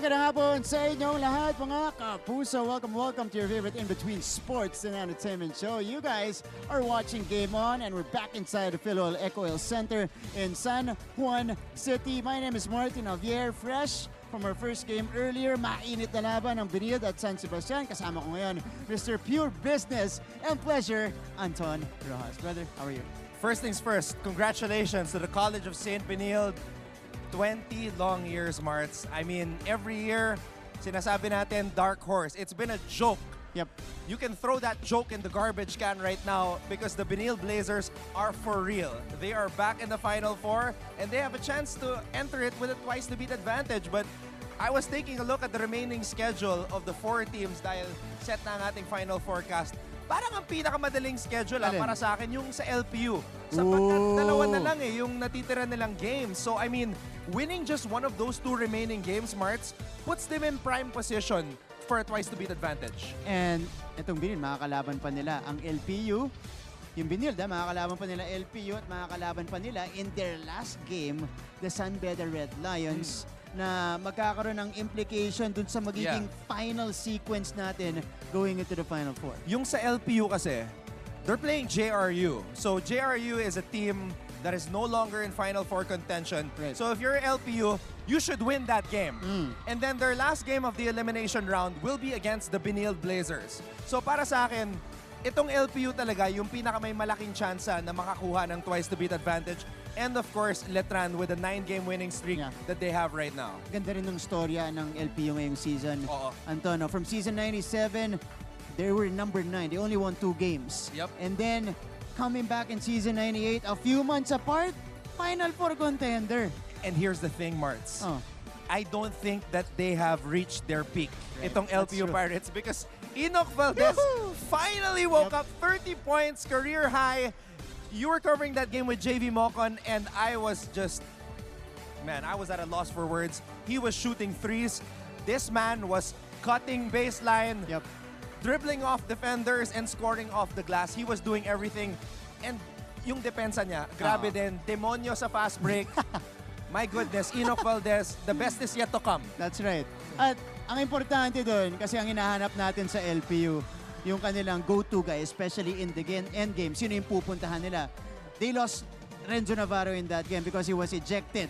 Magandang hapon sa inyong lahat mga kapuso. Welcome to your favorite in-between sports and entertainment show. You guys are watching Game On and we're back inside the Philo Eco Oil Center in San Juan City. My name is Martin Javier, fresh from our first game earlier. Mainit na laban ng Benilde at San Sebastian. Kasama ko ngayon, Mr. Pure Business and Pleasure, Anton Rojas. Brother, how are you? First things first, congratulations to the College of St. Benilde. 20 long years, Marts. I mean, every year, sinasabi natin, dark horse. It's been a joke. Yep. You can throw that joke in the garbage can right now because the Benilde Blazers are for real. They are back in the Final Four and they have a chance to enter it with a twice-to-beat advantage. But I was taking a look at the remaining schedule of the 4 teams dahil set na ang ating Final Forecast. Parang ang pinakamadaling schedule para sa akin yung sa LPU. Sapagkat dalawa na lang yung natitira nilang games. So I mean, winning just one of those 2 remaining games, Marts, puts them in prime position for a twice-to-beat advantage. And itong Benilde, makakalaban pa nila ang LPU. Yung Benilde, makakalaban pa nila LPU at makakalaban pa nila in their last game, the San Beda Red Lions, na magkakaroon ng implication dun sa magiging final sequence natin going into the Final Four. Yung sa LPU kasi, they're playing JRU. So JRU is a team that is no longer in Final Four contention. Right. So if you're LPU, you should win that game. And then their last game of the elimination round will be against the Benilde Blazers. So para sa akin, itong LPU talaga yung pinakamay malaking tsansa na makakuha ng twice-to-beat advantage. And of course, Letran with a 9-game winning streak that they have right now. Ganda rin ng storya ng LPU ngayong season. Oo. Antonio, from season 97, they were number 9. They only won 2 games. Yep. And then, coming back in season 98, a few months apart, Final Four contender. And here's the thing, Marts. Oh. I don't think that they have reached their peak. Right. Itong That's LPU true. Pirates because Enoch Valdez finally woke up 30 points, career high. You were covering that game with JV Mocon and I was just, man, I was at a loss for words. He was shooting threes. This man was cutting baseline, dribbling off defenders and scoring off the glass. He was doing everything. And yung depensa niya, grabe din. Demonyo sa fast break. My goodness, Enoch Valdez, the best is yet to come. That's right. At ang importante doon, kasi ang hinahanap natin sa LPU, yung kanilang go-to guy, especially in the end game, sino yung pupuntahan nila? They lost Renzo Navarro in that game because he was ejected.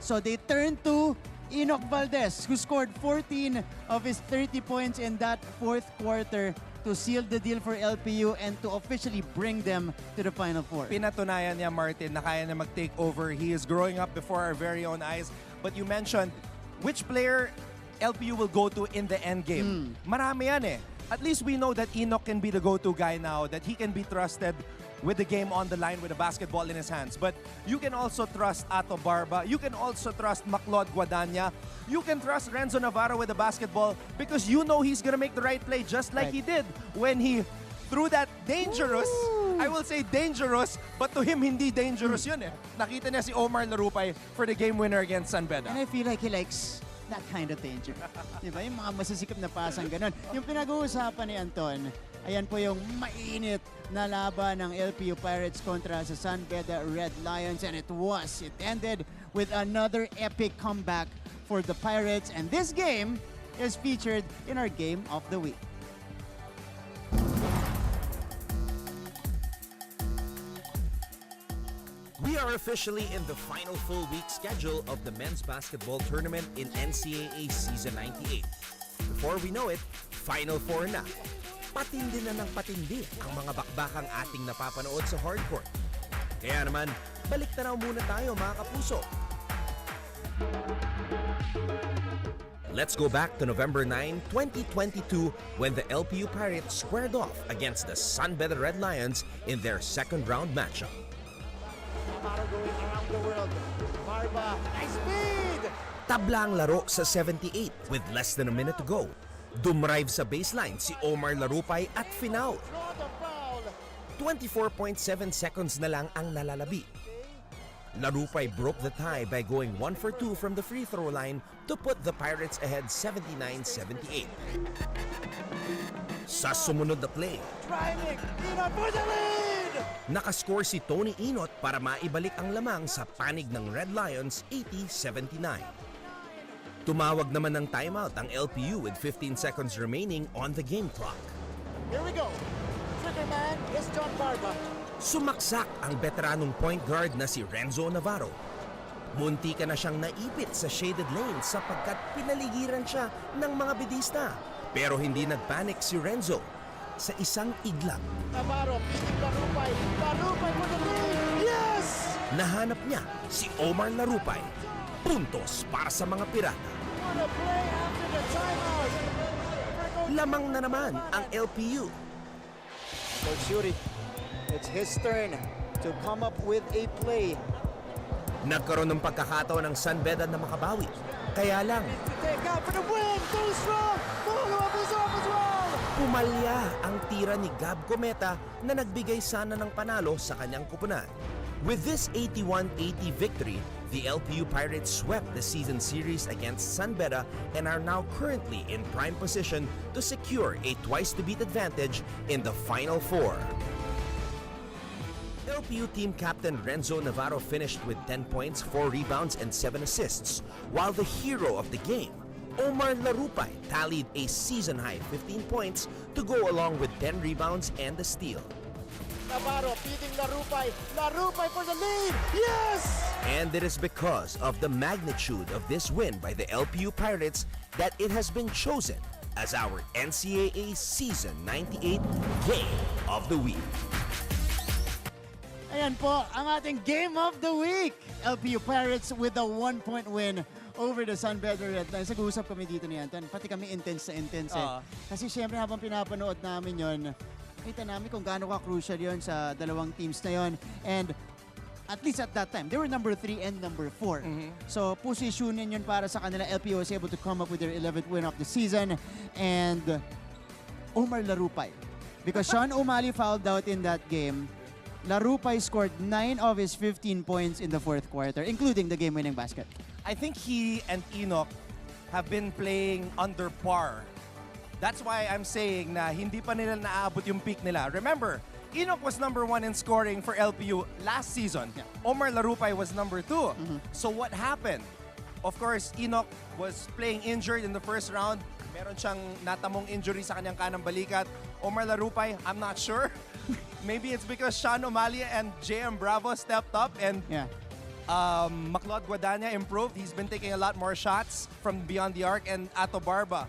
So they turned to Enoch Valdez, who scored 14 of his 30 points in that 4th quarter to seal the deal for LPU and to officially bring them to the Final Four. Pinatunayan niya, Martin, na kaya niya mag-take over. He is growing up before our very own eyes. But you mentioned, which player LPU will go to in the end game? Marami yan eh. At least we know that Enoch can be the go-to guy now, that he can be trusted with the game on the line with a basketball in his hands. But you can also trust Ato Barba. You can also trust Maclod Guadagna. You can trust Renzo Navarro with the basketball because you know he's gonna make the right play just like he did when he threw that dangerous, I will say dangerous, but to him hindi dangerous yun eh. Nakita niya si Omar Larupay for the game winner against San Beda. And I feel like he likes that kind of danger. Diba? Yung mga masisikip na pasang ganun. Yung pinag-uusapan ni Anton, ayan po yung mainit na laban ng LPU Pirates kontra sa San Beda Red Lions. And it ended with another epic comeback for the Pirates. And this game is featured in our Game of the Week. We are officially in the final full week schedule of the men's basketball tournament in NCAA Season 98. Before we know it, Final Four na. Patindi na ng patindi ang mga bakbakang ating napapanood sa hardcourt. Kaya naman, balik tanaw muna tayo mga kapuso. Let's go back to November 9, 2022 when the LPU Pirates squared off against the San Beda Red Lions in their second round matchup. Going around the world. Barba, nice speed! Tabla ang laro sa 78 with less than a minute to go. Dumrive sa baseline si Omar Larupay at finaul. 24.7 seconds na lang ang nalalabi. Larupay broke the tie by going 1 for 2 from the free throw line to put the Pirates ahead 79-78. Sa sumunod na play, Driving, Enoch for the lead! nakascore si Tony Inot para maibalik ang lamang sa panig ng Red Lions 80-79. Tumawag naman ng timeout ang LPU with 15 seconds remaining on the game clock. Here we go. Trigger man is John Barba. Sumaksak ang veteranong point guard na si Renzo Navarro. Munti ka na siyang naipit sa shaded lane sapagkat pinaligiran siya ng mga bidista. Pero hindi nagpanic si Renzo. Sa isang iglap, Navarro beating Larupay. Larupay for the lead. Yes! nahanap niya si Omar Larupay. Puntos para sa mga pirata. What a play after the timeout. Lamang na naman ang LPU. Coach Yuri, it's his turn to come up with a play. Nagkaroon ng pagkakataon ng Sunbeda na makabawi. Kaya lang, Take out for the win. Too strong. Follow-up is off as well. pumalya ang tira ni Gab Cometa na nagbigay sana ng panalo sa kanyang kupunan. With this 81-80 victory, the LPU Pirates swept the season series against Sunbeda and are now currently in prime position to secure a twice-to-beat advantage in the Final Four. LPU team captain Renzo Navarro finished with 10 points, 4 rebounds, and 7 assists, while the hero of the game, Omar Larupay, tallied a season-high 15 points to go along with 10 rebounds and a steal. Navarro beating Larupay. Larupay for the lead. Yes! And it is because of the magnitude of this win by the LPU Pirates that it has been chosen as our NCAA Season 98 Game of the Week. Ayan po, ang ating Game of the Week. LPU Pirates with a 1-point win over the Sunbeda Red Lions. Nag-uusap kami dito ni Anton. Pati kami intense na intense. Kasi syempre habang pinapanood namin yon, kita namin kung gaano ka-crucial yon sa dalawang teams na yon. And at least at that time, they were number 3 and number 4. So positionin yun para sa kanila. LPU was able to come up with their 11th win of the season. And Omar Larupay. Because Sean O'Malley fouled out in that game. Larupay scored 9 of his 15 points in the fourth quarter, including the game-winning basket. I think he and Enoch have been playing under par. That's why I'm saying na hindi pa nila naaabot yung peak nila. Remember, Enoch was number 1 in scoring for LPU last season. Yeah. Omar Larupay was number 2. So what happened? Of course, Enoch was playing injured in the first round. Meron siyang natamong injury sa kanyang kanang balikat. Omar Larupay, I'm not sure. Maybe it's because Sean O'Malley and JM Bravo stepped up and Yeah. Maclod Guadagna improved. He's been taking a lot more shots from beyond the arc and Ato Barba.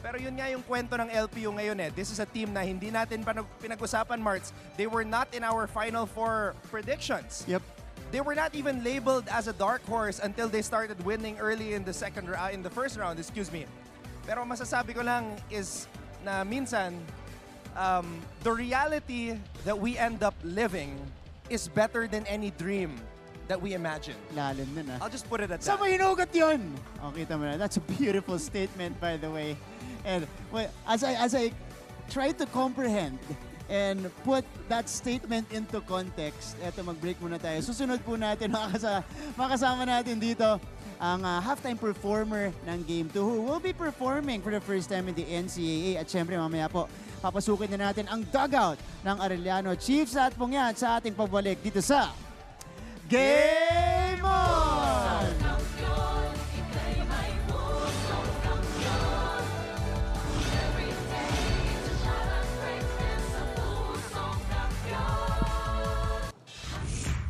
Pero yun nga yung kwento ng LPU ngayon eh. This is a team na hindi natin pinag-usapan, Marts. They were not in our Final Four predictions. Yep. They were not even labeled as a dark horse until they started winning early in the first round, excuse me. Pero masasabi ko lang is na minsan the reality that we end up living is better than any dream that we imagine. Lalim nun ah. I'll just put it at Sa that. mo hinugot yun? O, kita mo na. That's a beautiful statement, by the way. And well, as I try to comprehend and put that statement into context, eto, mag-break muna tayo. Susunod po natin, makasama natin dito ang halftime performer ng Game 2 who will be performing for the first time in the NCAA. At syempre, mamaya po, papasukin na natin ang dugout ng Arellano Chiefs at pong yan sa ating pagbalik dito sa Game On!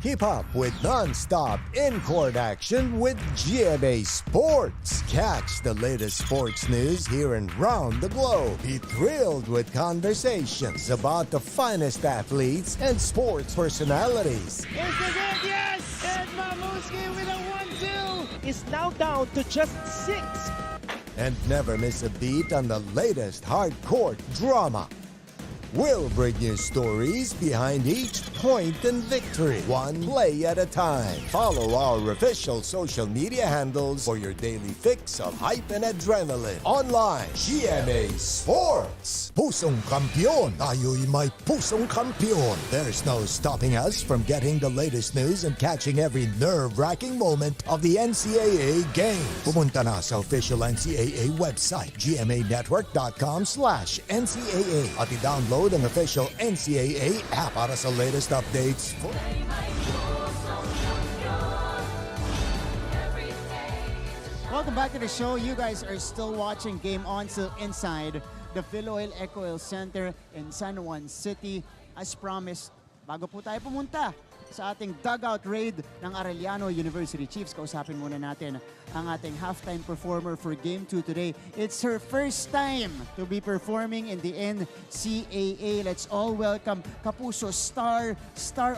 Keep up with non-stop in-court action with GMA Sports. Catch the latest sports news here and round the globe. Be thrilled with conversations about the finest athletes and sports personalities. Is this it? Yes! And Mamuski with a 1-2 is now down to just 6. And never miss a beat on the latest hard-court drama. We'll bring you stories behind each point and victory, one play at a time. Follow our official social media handles for your daily fix of hype and adrenaline. Online, GMA Sports. Pusong kampiyon. Tayo'y may pusong kampiyon. There's no stopping us from getting the latest news and catching every nerve-wracking moment of the NCAA games. Pumunta na sa official NCAA website, gmanetwork.com/NCAA at i-download ang official NCAA app para sa latest updates. welcome back to the show. You guys are still watching Game On, still inside the Philoil Eco Oil Center in San Juan City. As promised, bago po tayo pumunta sa ating dugout raid ng Arellano University Chiefs, kausapin muna natin ang ating halftime performer for Game 2 today. It's her first time to be performing in the NCAA. Let's all welcome Kapuso Star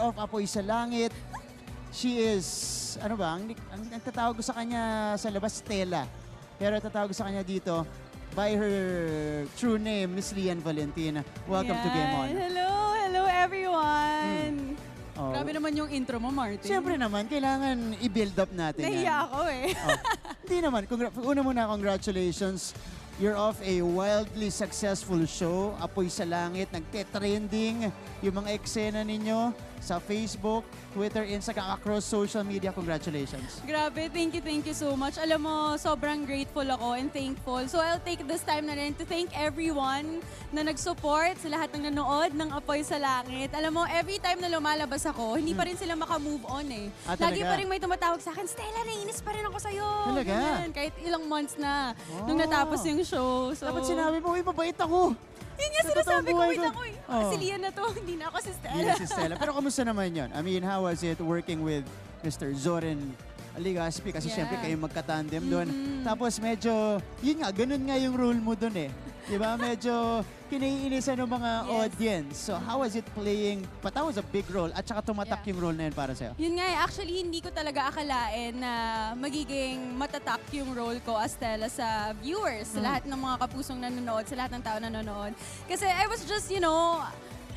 of Apoy sa Langit. She is, ano ba, ang tatawag ko sa kanya sa labas, Stella. Pero tatawag ko sa kanya dito by her true name, Miss Lian Valentin. Welcome to Game On. Hello everyone! Oh. Grabe naman yung intro mo, Martin. Siyempre naman, kailangan i-build up natin Nahiya yan. ako eh. Oh. Hindi naman. Una muna, congratulations. You're off a wildly successful show. Apoy sa Langit. Nagte-trending yung mga eksena ninyo sa Facebook, Twitter, Instagram, across social media. Congratulations. Grabe, thank you so much. Alam mo, sobrang grateful ako and thankful. So I'll take this time na rin to thank everyone na nag-support sa lahat ng nanood ng Apoy sa Langit. Alam mo, every time na lumalabas ako, hindi pa rin sila maka-move on eh. Lagi Talaga? pa rin may tumatawag sa akin, Stella, naiinis pa rin ako sa'yo. Talaga? Ganyan. Kahit ilang months na nung natapos yung show. So, Dapat sinabi mo, uy, mabait ako. yun nga Sa sinasabi totoong ko, buhay wait ko. ako eh. Oh. Si Lian na to, hindi na ako si Stella. Yun si Stella. Pero kamusta naman yun? I mean, how was it working with Mr. Zoren Ligaspi? Kasi Yeah. syempre kayo magka-tandem doon. Tapos medyo, yun nga, ganun nga yung role mo doon eh. Diba? Medyo kinaiinisan ng mga Yes. audience. So how was it playing? But that was a big role. At saka tumatak Yeah. yung role na yun para sa'yo. Yun nga, actually hindi ko talaga akalain na magiging matatak yung role ko as Stella sa viewers, sa lahat ng mga kapusong nanonood, sa lahat ng tao nanonood. Kasi I was just,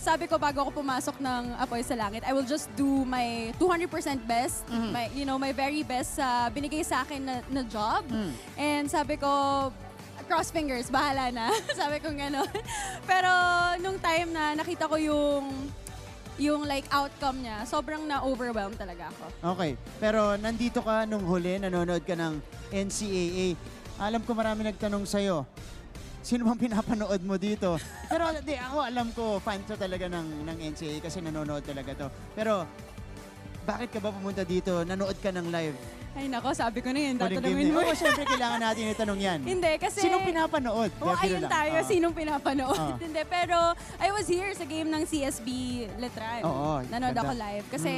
sabi ko bago ako pumasok ng Apoy sa Langit, I will just do my 200% best, my very best sa binigay sa akin na job. And sabi ko, cross fingers, bahala na. Sabi ko gano'n. Pero nung time na nakita ko yung like outcome niya, sobrang na-overwhelm talaga ako. Okay. Pero nandito ka nung huli, nanonood ka ng NCAA. Alam ko marami nagtanong sa'yo, sino bang pinapanood mo dito? Pero ako alam ko, fan ka talaga ng NCAA kasi nanonood talaga to. Pero bakit ka ba pumunta dito? Nanood ka ng live? Ay nako, sabi ko na yun, Huling tatanungin game mo. na. Oo, syempre kailangan natin itanong yan. Hindi, kasi... Sinong pinapanood? Oh, Biro ayun lang. tayo, Oo. sinong pinapanood. Oo. Hindi, pero I was here sa game ng CSB Letran. Oo, Nanood ganda. ako live. Kasi,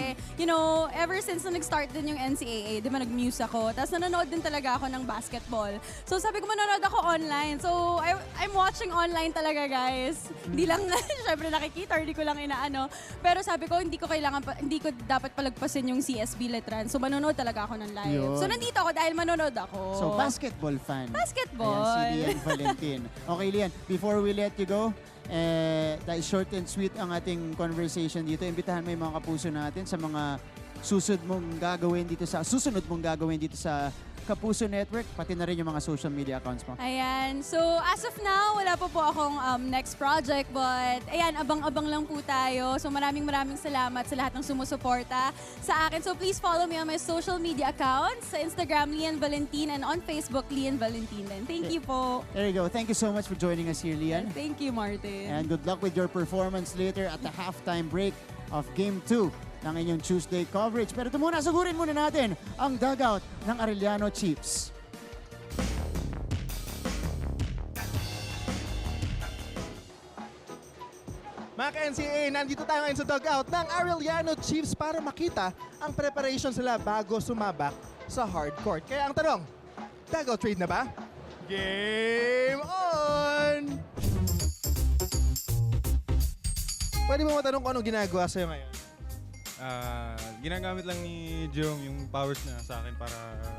ever since na nag-start din yung NCAA, di ba nag-muse ako. Tapos nanonood din talaga ako ng basketball. So sabi ko, manonood ako online. So I'm watching online talaga, guys. Hindi lang, syempre nakikita, or hindi ko lang inaano. Pero sabi ko, hindi ko dapat palagpasin yung CSB Letran. So manonood talaga ako ng live. Yun. So nandito ako dahil manonood ako. So, basketball fan. Basketball. Ayan, si Lian Valentin. Okay, Lian, before we let you go, dahil short and sweet ang ating conversation dito, imbitahan mo yung mga kapuso natin sa mga susunod mong gagawin dito sa Kapuso Network, pati na rin yung mga social media accounts mo. Ayan. So, as of now, wala pa po akong next project. But, ayan, abang-abang lang po tayo. So, maraming salamat sa lahat ng sumusuporta sa akin. So, please follow me on my social media accounts. Sa Instagram, Lian Valentin, and on Facebook, Lian Valentin din. Thank you po. There you go. Thank you so much for joining us here, Lian. Thank you, Martin. And good luck with your performance later at the halftime break of Game 2 ng inyong Tuesday coverage. Pero ito muna, sugurin muna natin ang dugout ng Arellano Chiefs. Mga ka-NCAA, nandito tayo ngayon sa dugout ng Arellano Chiefs para makita ang preparation sila bago sumabak sa hard court. Kaya ang tanong, dugout trade na ba? Game on! Pwede mo matanong kung anong ginagawa sa'yo ngayon? Ginagamit lang ni Jong yung powers na sa akin para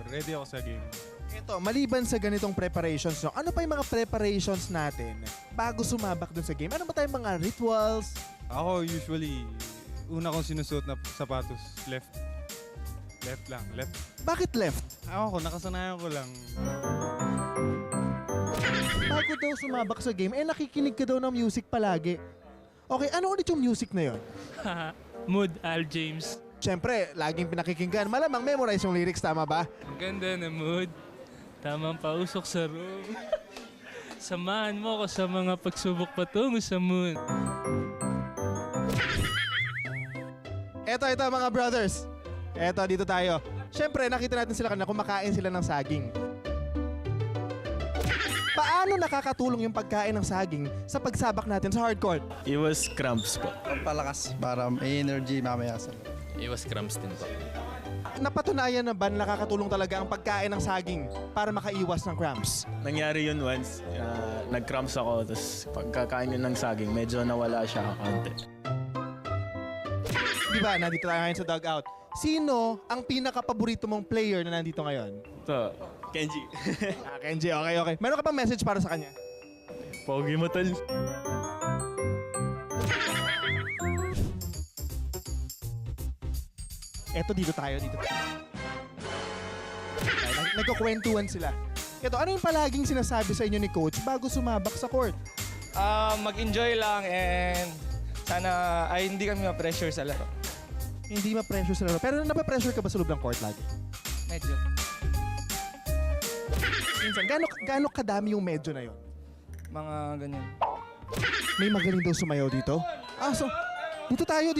ready ako sa game. Ito, maliban sa ganitong preparations, no, ano pa yung mga preparations natin bago sumabak dun sa game? Ano ba tayong mga rituals? Ako usually, una kong sinusuot na sapatos, left. Left lang, left. Bakit left? Ako nakasanayan ko lang. Bago daw sumabak sa game, nakikinig ka daw ng music palagi. Okay, ano ulit yung music na yon? Mood, Al James. Siyempre, laging pinakikinggan. Malamang memorize yung lyrics, tama ba? Ang ganda na mood. Tamang pausok sa room. Samahan mo ako sa mga pagsubok patungo sa moon. Eto mga brothers. Eto, dito tayo. Siyempre, nakita natin sila kanina kumakain sila ng saging. Paano nakakatulong yung pagkain ng saging sa pagsabak natin sa hard court? Iwas cramps po. Pampalakas para may energy mamaya sa Iwas cramps din po. Napatunayan na ba na nakakatulong talaga ang pagkain ng saging para makaiwas ng cramps? Nangyari yun once, nag-cramps ako, tapos pagkakain yun ng saging, medyo nawala siya kaunti. Di ba, nandito tayo ngayon sa dugout. Sino ang pinaka-paborito mong player na nandito ngayon? Ito, Kenji. Kenji, okay. Meron ka bang message para sa kanya? Pogi mo tol. Eto, dito tayo. Nagkukwentuhan sila. Eto, ano yung palaging sinasabi sa inyo ni coach bago sumabak sa court? Mag-enjoy lang and sana ay hindi kami ma-pressure sa laro. Hindi ma-pressure sa laro. Pero napapressure ka ba sa loob ng court lagi? Medyo. Minsan, gaano kadami yung medyo na yon? Mga ganyan. May magaling daw sumayaw dito? So, dito tayo.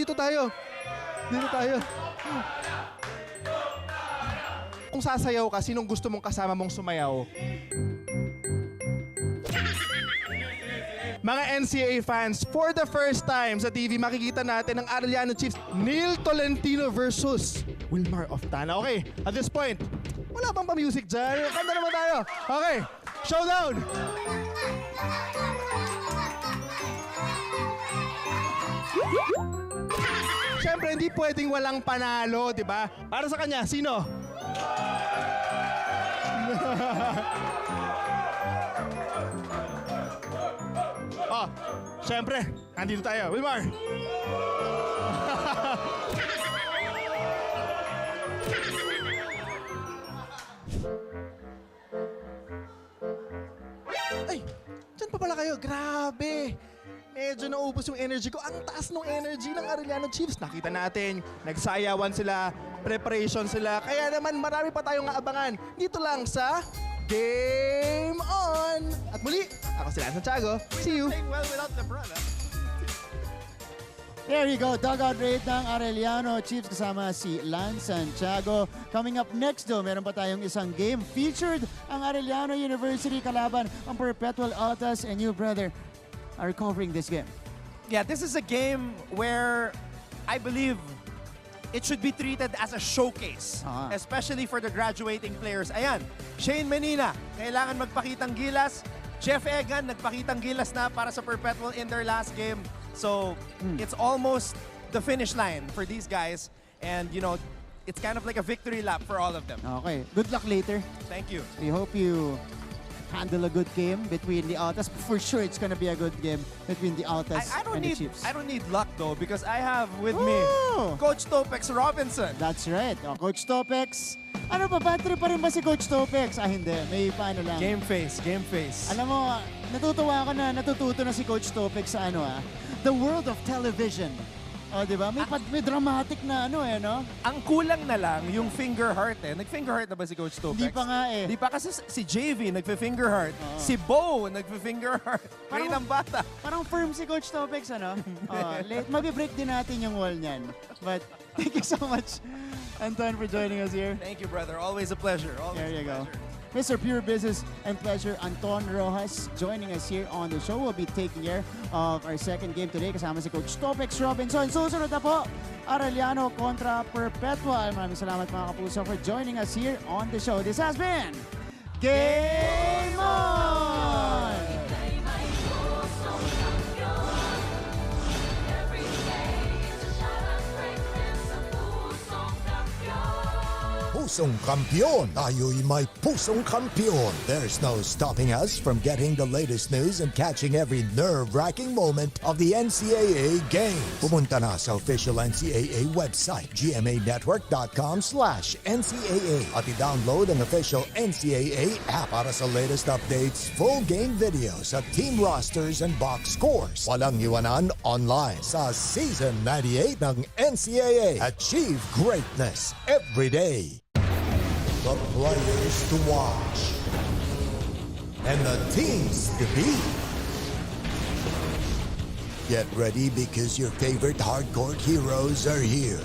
Kung sasayaw ka, sinong gusto mong kasama mong sumayaw? Mga NCAA fans, for the first time sa TV, makikita natin ang Arellano Chiefs, Neil Tolentino versus Wilmar Oftana. Okay, at this point, wala bang pa-music dyan? Kanta naman tayo. Okay, showdown! Siyempre, hindi pwedeng walang panalo, di ba? Para sa kanya, sino? Siyempre, nandito tayo. Wilmar! Ay, dyan pa pala kayo. Grabe! Medyo naubos yung energy ko. Ang taas ng energy ng Arellano Chiefs. Nakita natin, nagsayawan sila, preparation sila. Kaya naman marami pa tayong aabangan dito lang sa Game On! At muli, ako si Lance Santiago. See you! There you go, dugout raid ng Arellano Chiefs kasama si Lance Santiago. Coming up next though, meron pa tayong isang game. Featured ang Arellano University kalaban ang Perpetual ALTAs, and you, brother, are covering this game. Yeah, this is a game where I believe it should be treated as a showcase, especially for the graduating players. Ayan, Shane Menina, kailangan magpakitang gilas. Jeff Egan, nagpakitang gilas na para sa Perpetual in their last game. So, it's almost the finish line for these guys. And, you know, it's kind of like a victory lap for all of them. Okay, good luck later. Thank you. We hope you handle a good game between the Altas. For sure, it's gonna be a good game between the Altas and the Chiefs. I don't need luck though, because I have with me Coach Topex Robinson. That's right. Coach Topex. Ano ba? Bad trip pa rin ba si Coach Topex? Hindi. May paano lang. Game face. Alam mo, natutuwa ako na natututo na si Coach Topex sa the world of television. Di ba? May dramatic na no? Ang kulang na lang yung finger heart Nag-finger heart na ba si Coach Topex? Hindi pa nga Hindi pa kasi si JV nagfi-finger heart. Si Bo nagfi-finger heart. Ray ng bata. Parang firm si Coach Topex, Mabi-break din natin yung wall niyan. But thank you so much, Anton, for joining us here. Thank you, brother. Always a pleasure. There you go. Mr. Pure Business and Pleasure, Anton Rojas, joining us here on the show. We'll be taking care of our second game today kasama si Coach Topex Robinson. Susunod na po, Arellano kontra Perpetual. Maraming salamat mga kapuso for joining us here on the show. This has been Game On! Pusong Kampiyon! Tayo'y may Pusong Kampiyon! There's no stopping us from getting the latest news and catching every nerve-wracking moment of the NCAA games. Pumunta na sa official NCAA website, gmanetwork.com/NCAA at i-download ang official NCAA app para sa latest updates, full game videos at team rosters and box scores. Walang iwanan online sa Season 98 ng NCAA. Achieve greatness every day. The players to watch and the teams to beat. Get ready because your favorite hardcore heroes are here.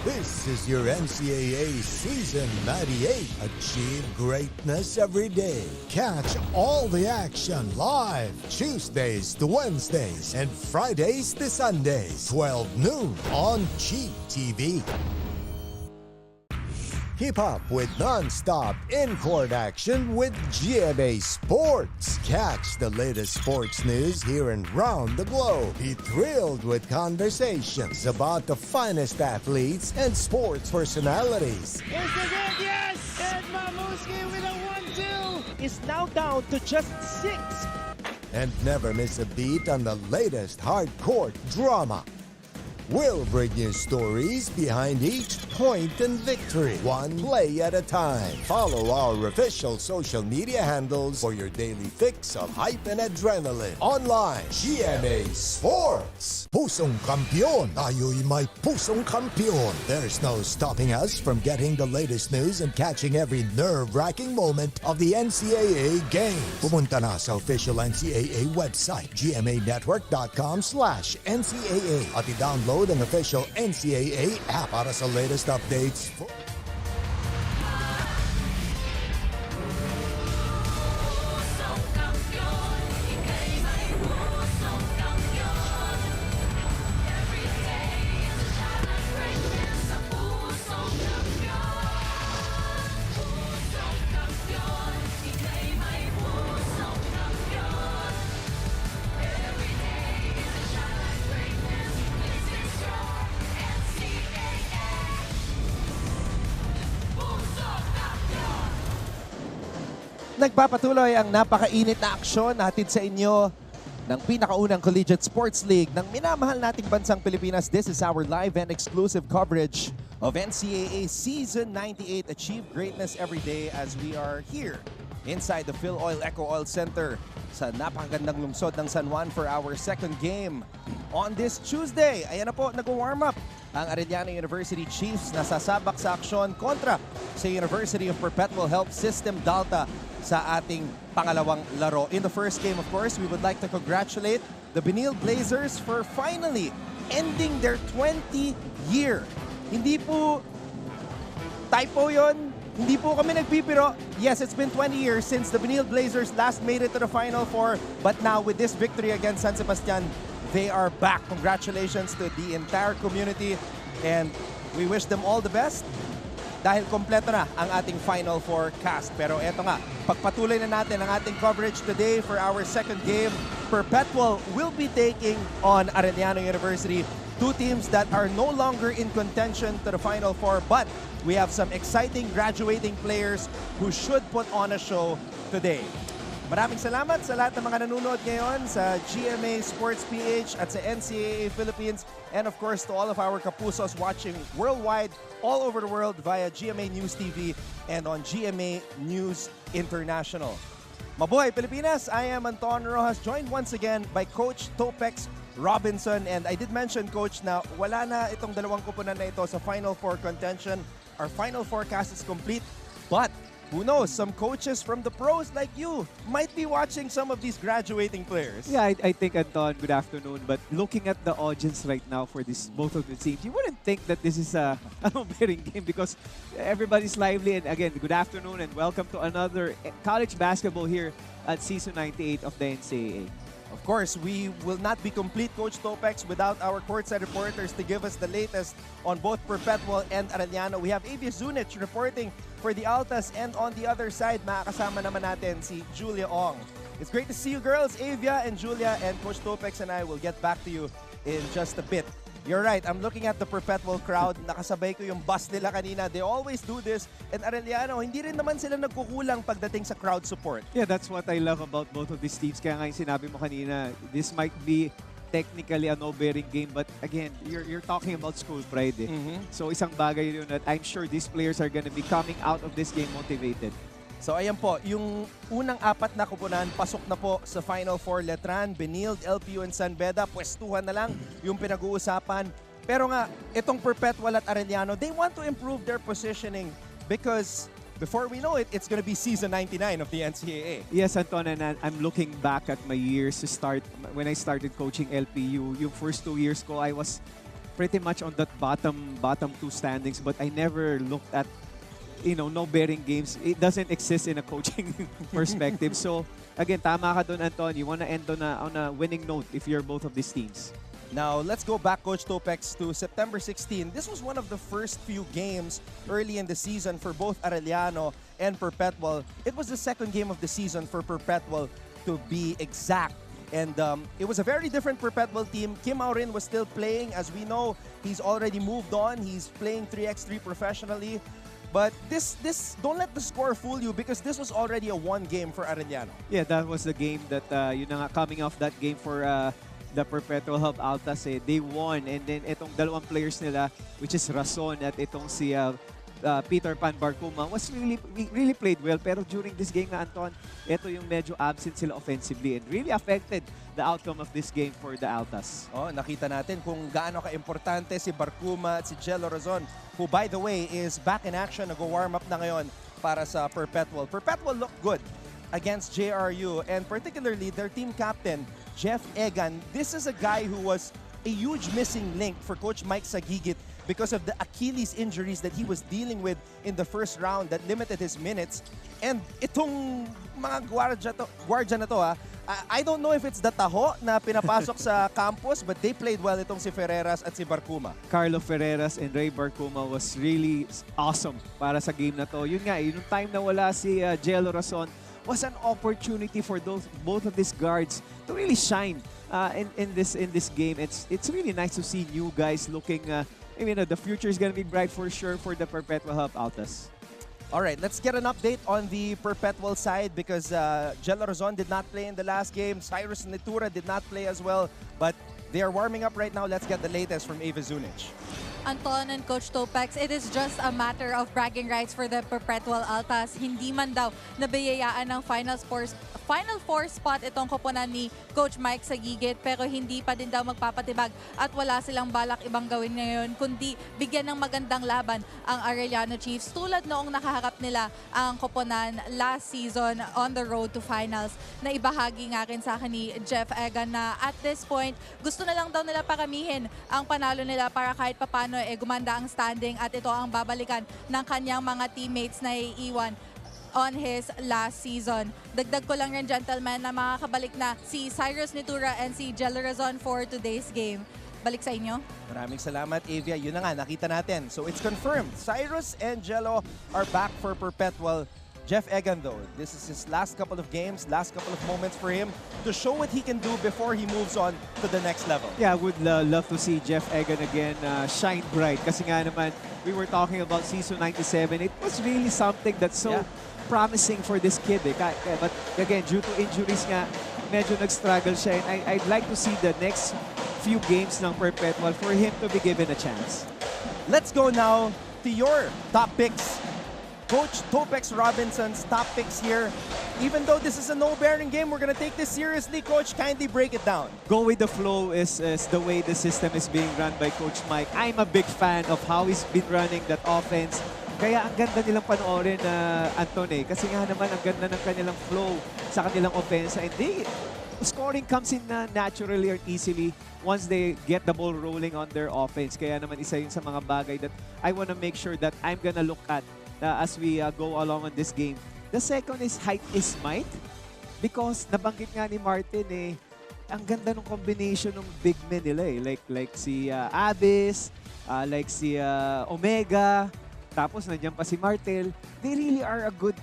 This is your NCAA Season 98. Achieve greatness every day. Catch all the action live Tuesdays to Wednesdays and Fridays to Sundays, 12 noon on Cheat TV. Keep up with non-stop in-court action with GMA Sports. Catch the latest sports news here and round the globe. Be thrilled with conversations about the finest athletes and sports personalities. Here's the good, yes! And Mamuski with a 1-2 is now down to just 6. And never miss a beat on the latest hard-court drama. We'll bring you stories behind each point and victory, one play at a time. Follow our official social media handles for your daily fix of hype and adrenaline. Online, GMA Sports. Pusong kampiyon, tayo'y may pusong kampiyon. There's no stopping us from getting the latest news and catching every nerve-wracking moment of the NCAA game. Pumunta na sa official NCAA website, gmanetwork.com/NCAA at i-download ang official NCAA app para sa latest updates. Nagpapatuloy ang napakainit na aksyon hatid sa inyo ng pinakaunang collegiate sports league ng minamahal nating bansang Pilipinas. This is our live and exclusive coverage of NCAA Season 98. Achieve greatness every day as we are here inside the Phil Oil Eco Oil Center sa napakagandang lungsod ng San Juan for our second game on this Tuesday. Ayan na po, nag-warm up ang Arellano University Chiefs na sasabak sa aksyon kontra sa University of Perpetual Health System Dalta sa ating pangalawang laro. In the first game, of course, we would like to congratulate the Benil Blazers for finally ending their 20-year. Hindi po typo yon. Hindi po kami nagpipiro. Yes, it's been 20 years since the Benil Blazers last made it to the Final Four. But now with this victory against San Sebastian, they are back. Congratulations to the entire community. And we wish them all the best. Dahil kompleto na ang ating Final Four cast. Pero eto nga, pagpatuloy na natin ang ating coverage today for our second game. Perpetual will be taking on Arellano University. Two teams that are no longer in contention to the Final Four, but we have some exciting graduating players who should put on a show today. Maraming salamat sa lahat ng mga nanonood ngayon sa GMA Sports PH at sa NCAA Philippines, and of course to all of our kapusos watching worldwide, all over the world via GMA News TV and on GMA News International. Mabuhay Pilipinas! I am Anton Rojas, joined once again by Coach Topex Robinson, and I did mention, Coach, na wala na itong dalawang kupunan na ito sa Final Four contention. Our Final Forecast is complete, but who knows, some coaches from the pros like you might be watching some of these graduating players. Yeah, I think, Anton, good afternoon. But looking at the audience right now for this both of the teams, you wouldn't think that this is a bearing game because everybody's lively. And again, good afternoon and welcome to another college basketball here at Season 98 of the NCAA. Of course, we will not be complete, Coach Topex, without our courtside reporters to give us the latest on both Perpetual and Arellano. We have Avia Zunich reporting for the Altas, and on the other side, makakasama naman natin si Julia Ong. It's great to see you girls, Avia and Julia, and Coach Topex and I will get back to you in just a bit. You're right, I'm looking at the Perpetual crowd. Nakasabay ko yung bus nila kanina. They always do this. And Arellano, hindi rin naman sila nagkukulang pagdating sa crowd support. Yeah, that's what I love about both of these teams. Kaya nga yung sinabi mo kanina, this might be technically a no-bearing game, but again, you're talking about school pride. So isang bagay yun that I'm sure these players are gonna be coming out of this game motivated. So ayan po, yung unang apat na kupunan, pasok na po sa Final Four. Letran, Benil, LPU, and San Beda. Pwestuhan na lang yung pinag-uusapan. Pero nga, itong Perpetual at Arellano, they want to improve their positioning because before we know it, it's going to be Season 99 of the NCAA. Yes, Anton, and I'm looking back at my years to start. When I started coaching LPU, yung first 2 years ko, I was pretty much on that bottom two standings, but I never looked at, no bearing games. It doesn't exist in a coaching perspective. So again, tama ka doon, Anton. You want to end on a winning note if you're both of these teams. Now, let's go back, Coach Topex, to September 16. This was one of the first few games early in the season for both Arellano and Perpetual. It was the second game of the season for Perpetual, to be exact. And it was a very different Perpetual team. Kim Aurin was still playing. As we know, he's already moved on. He's playing 3x3 professionally. But this don't let the score fool you, because this was already a one game for Arellano. Yeah, that was the game that, coming off that game for the Perpetual Hub Altas, they won. And then itong dalawang players nila, which is Rason at itong si Peter Pan Barcuma, was really played well. Pero during this game nga, Anton, ito yung medyo absent sila offensively and really affected the outcome of this game for the Altas. Oh, nakita natin kung gaano ka-importante si Barcuma at si Jello Razon, who by the way is back in action, nag-warm up na ngayon para sa Perpetual. Perpetual looked good against JRU, and particularly their team captain, Jeff Egan. This is a guy who was a huge missing link for Coach Mike Sagigit because of the Achilles injuries that he was dealing with in the first round that limited his minutes. And itong mga guardia na to, I don't know if it's the taho na pinapasok sa campus, but they played well, itong si Ferreras at si Barcuma. Carlo Ferreras and Ray Barcuma was really awesome para sa game na to. Yun nga, yung time na wala si Jello Razon was an opportunity for both of these guards to really shine in this game. It's really nice to see new guys looking. The future is gonna be bright for sure for the Perpetual Hub Altas. All right, let's get an update on the Perpetual side, because Jello Razon did not play in the last game. Cyrus Nitura did not play as well, but they are warming up right now. Let's get the latest from Ava Zunic. Anton and Coach Topex, it is just a matter of bragging rights for the Perpetual Altas. Hindi man daw nabiyayaan ng Final Four spot itong koponan ni Coach Mike Sagigit, pero hindi pa din daw magpapatibag at wala silang balak ibang gawin ngayon kundi bigyan ng magandang laban ang Arellano Chiefs, tulad noong nakaharap nila ang koponan last season on the road to finals, na ibahagi nga rin sa akin ni Jeff Egan na at this point gusto na lang daw nila paramihin ang panalo nila para kahit papano gumanda ang standing at ito ang babalikan ng kanyang mga teammates na iiwan on his last season. Dagdag ko lang rin, gentlemen, na makakabalik na si Cyrus Nitura and si Jello Razon for today's game. Balik sa inyo. Maraming salamat, Avia. Yun na nga, nakita natin. So it's confirmed. Cyrus and Jello are back for Perpetual. Jeff Egan, though, this is his last couple of games, last couple of moments for him to show what he can do before he moves on to the next level. Yeah, I would love to see Jeff Egan again shine bright. Kasi nga naman, we were talking about season 97. It was really something that's so promising for this kid. But again, due to injuries nga, medyo nag-struggle siya. And I'd like to see the next few games ng Perpetual for him to be given a chance. Let's go now to your top picks. Coach Topex Robinson's top picks here. Even though this is a no-bearing game, we're gonna take this seriously. Coach, kindly break it down. Go with the flow is the way the system is being run by Coach Mike. I'm a big fan of how he's been running that offense. Kaya ang ganda nilang panoorin na Anton kasi nga naman ang ganda ng kanilang flow sa kanilang offense. And scoring comes in naturally or easily once they get the ball rolling on their offense. Kaya naman isa yun sa mga bagay that I want to make sure that I'm gonna look at as we go along on this game. The second is height is might, because nabanggit nga ni Martin ang ganda ng combination ng big men nila like si Abyss, like si Omega, tapos nandiyan pa si Martel. They really are a good,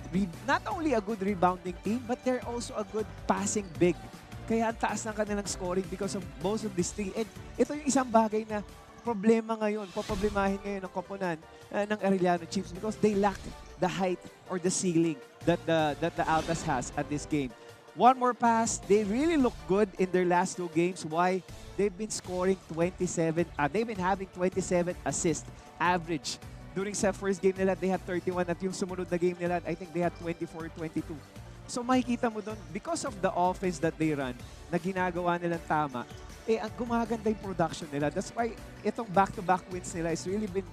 not only a good rebounding team, but they're also a good passing big. Kaya ang taas ng kanilang scoring because of both of these three. And ito yung isang bagay na problema ngayon, poproblemahin ngayon ng koponan ng Arellano Chiefs because they lack the height or the ceiling that the Altas has at this game. One more pass, they really look good in their last two games. Why? They've been scoring 27, they've been having 27 assists average. During sa first game nila, they had 31 at yung sumunod na game nila, I think they had 24, 22. So makikita mo doon, because of the offense that they run, na ginagawa nilang tama, ang gumaganda yung production nila. That's why itong back-to-back wins nila has really been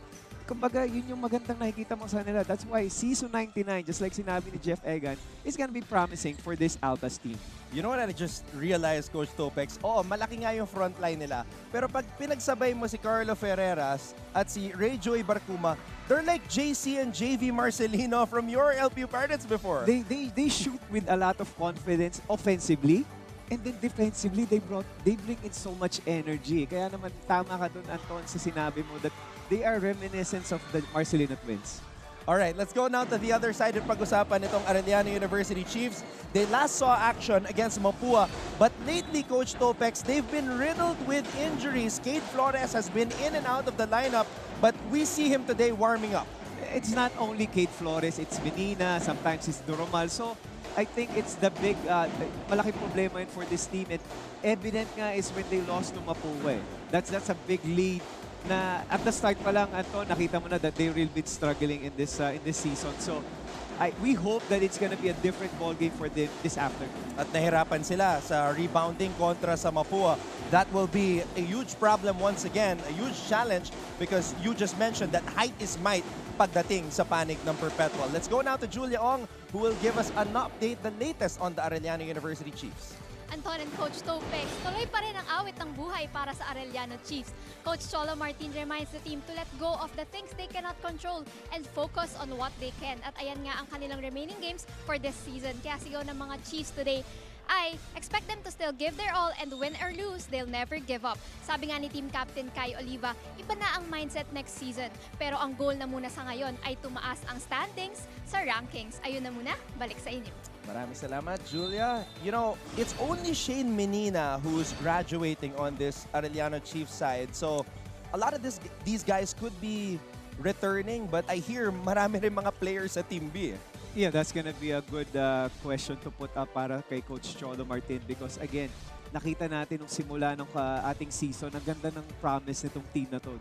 kumbaga, yun yung magandang nakikita mo sa nila. That's why season 99, just like sinabi ni Jeff Egan, is gonna be promising for this Altas team. You know what I just realized, Coach Topex? Oo, malaki nga yung frontline nila. Pero pag pinagsabay mo si Carlo Ferreras at si Ray Joy Barcuma, they're like JC and JV Marcelino from your LPU Pirates before. They shoot with a lot of confidence offensively. And then defensively, they bring in so much energy. Kaya naman tama ka dun, Anton, sa sinabi mo that they are reminiscence of the Marcelino twins. Alright, let's go now to the other side at pag-usapan itong Arellano University Chiefs. They last saw action against Mapua, but lately, Coach Topex, they've been riddled with injuries. Kate Flores has been in and out of the lineup, but we see him today warming up. It's not only Kate Flores, it's Menina, sometimes it's Doromal. So, I think it's the big, malaking problema yun for this team. And evident nga is when they lost to Mapua. That's a big lead na at the start pa lang, Anton, nakita mo na that they really been struggling in this season. So, we hope that it's gonna be a different ball game for them this afternoon. At nahirapan sila sa rebounding kontra sa Mapua. That will be a huge problem once again, a huge challenge because you just mentioned that height is might pagdating sa panig ng Perpetual. Let's go now to Julia Ong, who will give us an update, the latest on the Arellano University Chiefs. Anton and Coach Topex, tuloy pa rin ang awit ng buhay para sa Arellano Chiefs. Coach Cholo Martin reminds the team to let go of the things they cannot control and focus on what they can. At ayan nga ang kanilang remaining games for this season. Kaya sigaw ng mga Chiefs today, I expect them to still give their all and win or lose, they'll never give up. Sabi nga ni Team Captain Kai Oliva, iba na ang mindset next season. Pero ang goal na muna sa ngayon ay tumaas ang standings sa rankings. Ayun na muna, balik sa inyo. Maraming salamat, Julia. You know, it's only Shane Menina who's graduating on this Arellano Chiefs side. So, a lot of these guys could be returning, but I hear marami rin mga players sa Team B. Yeah, that's gonna be a good question to put up para kay Coach Cholo Martin because again, nakita natin nung simula ng ating season, ang ganda ng promise nitong team na to.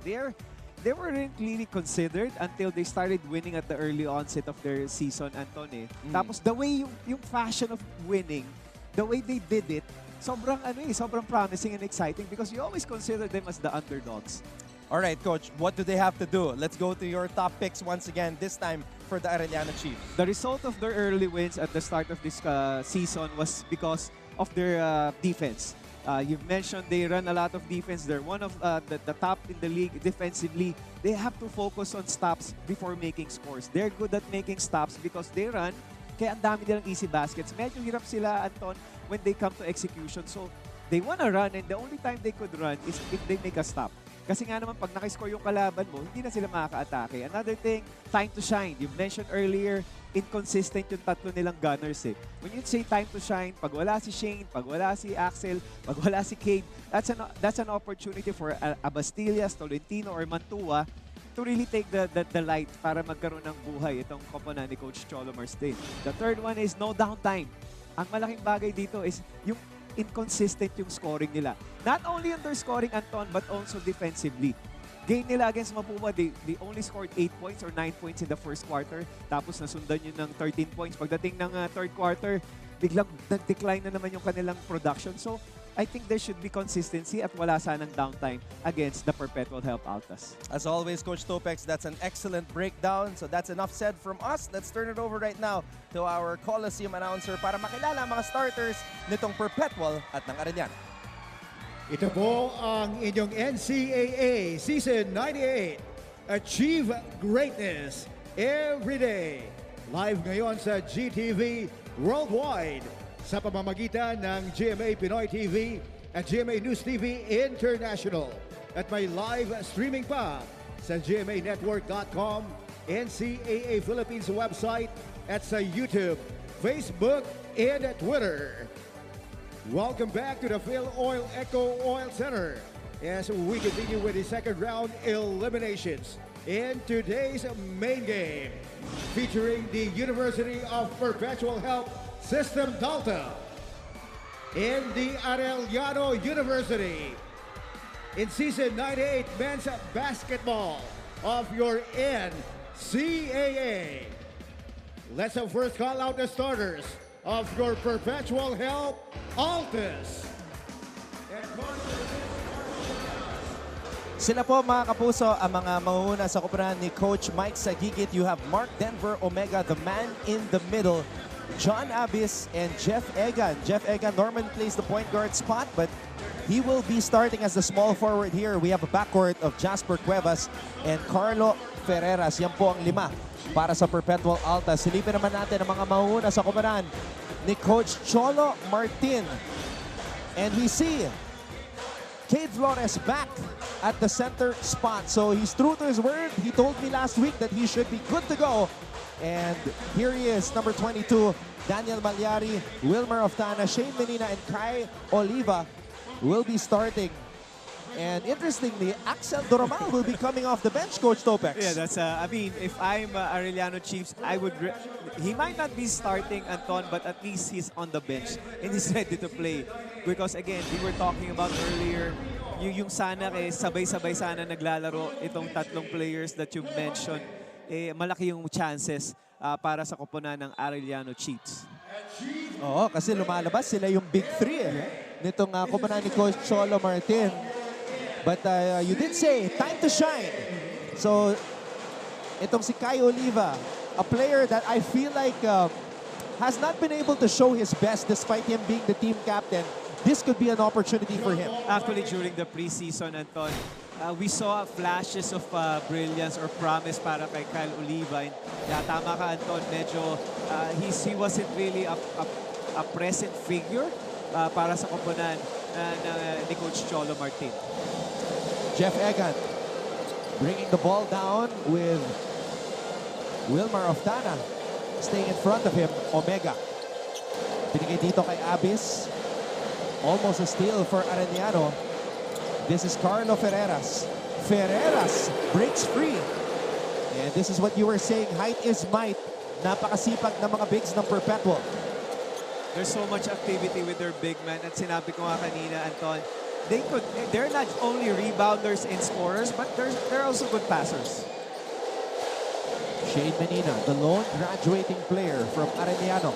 They weren't really considered until they started winning at the early onset of their season, Anton. Tapos the way yung fashion of winning, the way they did it, sobrang promising and exciting because you always consider them as the underdogs. All right, Coach, what do they have to do? Let's go to your top picks once again, this time for the Arellano Chiefs. The result of their early wins at the start of this season was because of their defense. You've mentioned they run a lot of defense. They're one of the top in the league defensively. They have to focus on stops before making scores. They're good at making stops because they run. Kaya ang dami nilang easy baskets. Medyo hirap sila, Anton, when they come to execution. So, they wanna run and the only time they could run is if they make a stop. Kasi nga naman, pag nakiscore yung kalaban mo, hindi na sila makaka-atake. Another thing, time to shine. You mentioned earlier, inconsistent yung tatlo nilang gunners eh. When you say time to shine, pag wala si Shane, pag wala si Axel, pag wala si Cade, that's an opportunity for Abastillas, Tolentino, or Mantua to really take the light para magkaroon ng buhay itong koponan ni Coach Cholo Martin. The third one is no downtime. Ang malaking bagay dito is yung inconsistent yung scoring nila. Not only on their scoring, Anton, but also defensively. Game nila against Mapua, they only scored 8 points or 9 points in the first quarter. Tapos nasundan yun ng 13 points. Pagdating ng third quarter, biglang nag-decline na naman yung kanilang production. So, I think there should be consistency at wala sanang downtime against the Perpetual Altas. As always, Coach Topex, that's an excellent breakdown. So that's enough said from us. Let's turn it over right now to our Coliseum announcer para makilala ang mga starters nitong Perpetual at ng Arellano. Ito po ang inyong NCAA Season 98. Achieve greatness every day. Live ngayon sa GTV Worldwide sa pamamagitan ng GMA Pinoy TV at GMA News TV International. At may live streaming pa sa gmanetwork.com, NCAA Philippines website at sa YouTube, Facebook, and Twitter. Welcome back to the Phil Oil Eco Oil Center as we continue with the second round eliminations in today's main game featuring the University of Perpetual Health System Delta in the Arellano University in Season 98 Men's Basketball of your NCAA. Let's first call out the starters of your Perpetual Health Altas. Sila po mga kapuso ang mga mangunguna sa koponan ni Coach Mike Sagigit. You have Mark Denver Omega, the man in the middle. John Abis and Jeff Egan. Jeff Egan normally plays the point guard spot, but he will be starting as the small forward here. We have a backcourt of Jasper Cuevas and Carlo Ferreras. Yan po ang 5 para sa Perpetual Altas. Silipin naman natin ang mga mangunguna sa koponan ni Coach Cholo Martin. And we see Cade Flores back at the center spot. So he's true to his word. He told me last week that he should be good to go. And here he is, number 22, Daniel Malyari, Wilmer Oftana, Shane Menina, and Kai Oliva will be starting. And interestingly, Axel Doromal will be coming off the bench, Coach Topex. Yeah, that's, I mean, if I'm Arellano Chiefs, I would, he might not be starting, Anton, but at least he's on the bench and he's ready to play. Because again, we were talking about earlier, yung sana sabay-sabay sana naglalaro itong tatlong players that you mentioned, malaki yung chances para sa koponan ng Arellano Chiefs. Oo, kasi lumalabas sila yung big three nitong koponan ni Coach Cholo Martin. But you did say, time to shine. So, itong si Kai Oliva, a player that I feel like has not been able to show his best despite him being the team captain. This could be an opportunity for him. Actually, during the preseason, Anton, we saw flashes of brilliance or promise para kay Kyle Oliva. And, tama ka, Anton, medyo he wasn't really a present figure para sa koponan ni Coach Cholo Martin. Jeff Egan bringing the ball down with Wilmer Oftana staying in front of him, Omega. Binigay dito kay Abis. Almost a steal for Arellano. This is Carlo Ferreras. Ferreras breaks free. And this is what you were saying, height is might. Napakasipag ng mga bigs ng Perpetual. There's so much activity with their big man. At sinabi ko nga kanina, Anton, they're not only rebounders and scorers, but they're also good passers. Shane Menina, the lone graduating player from Arellano.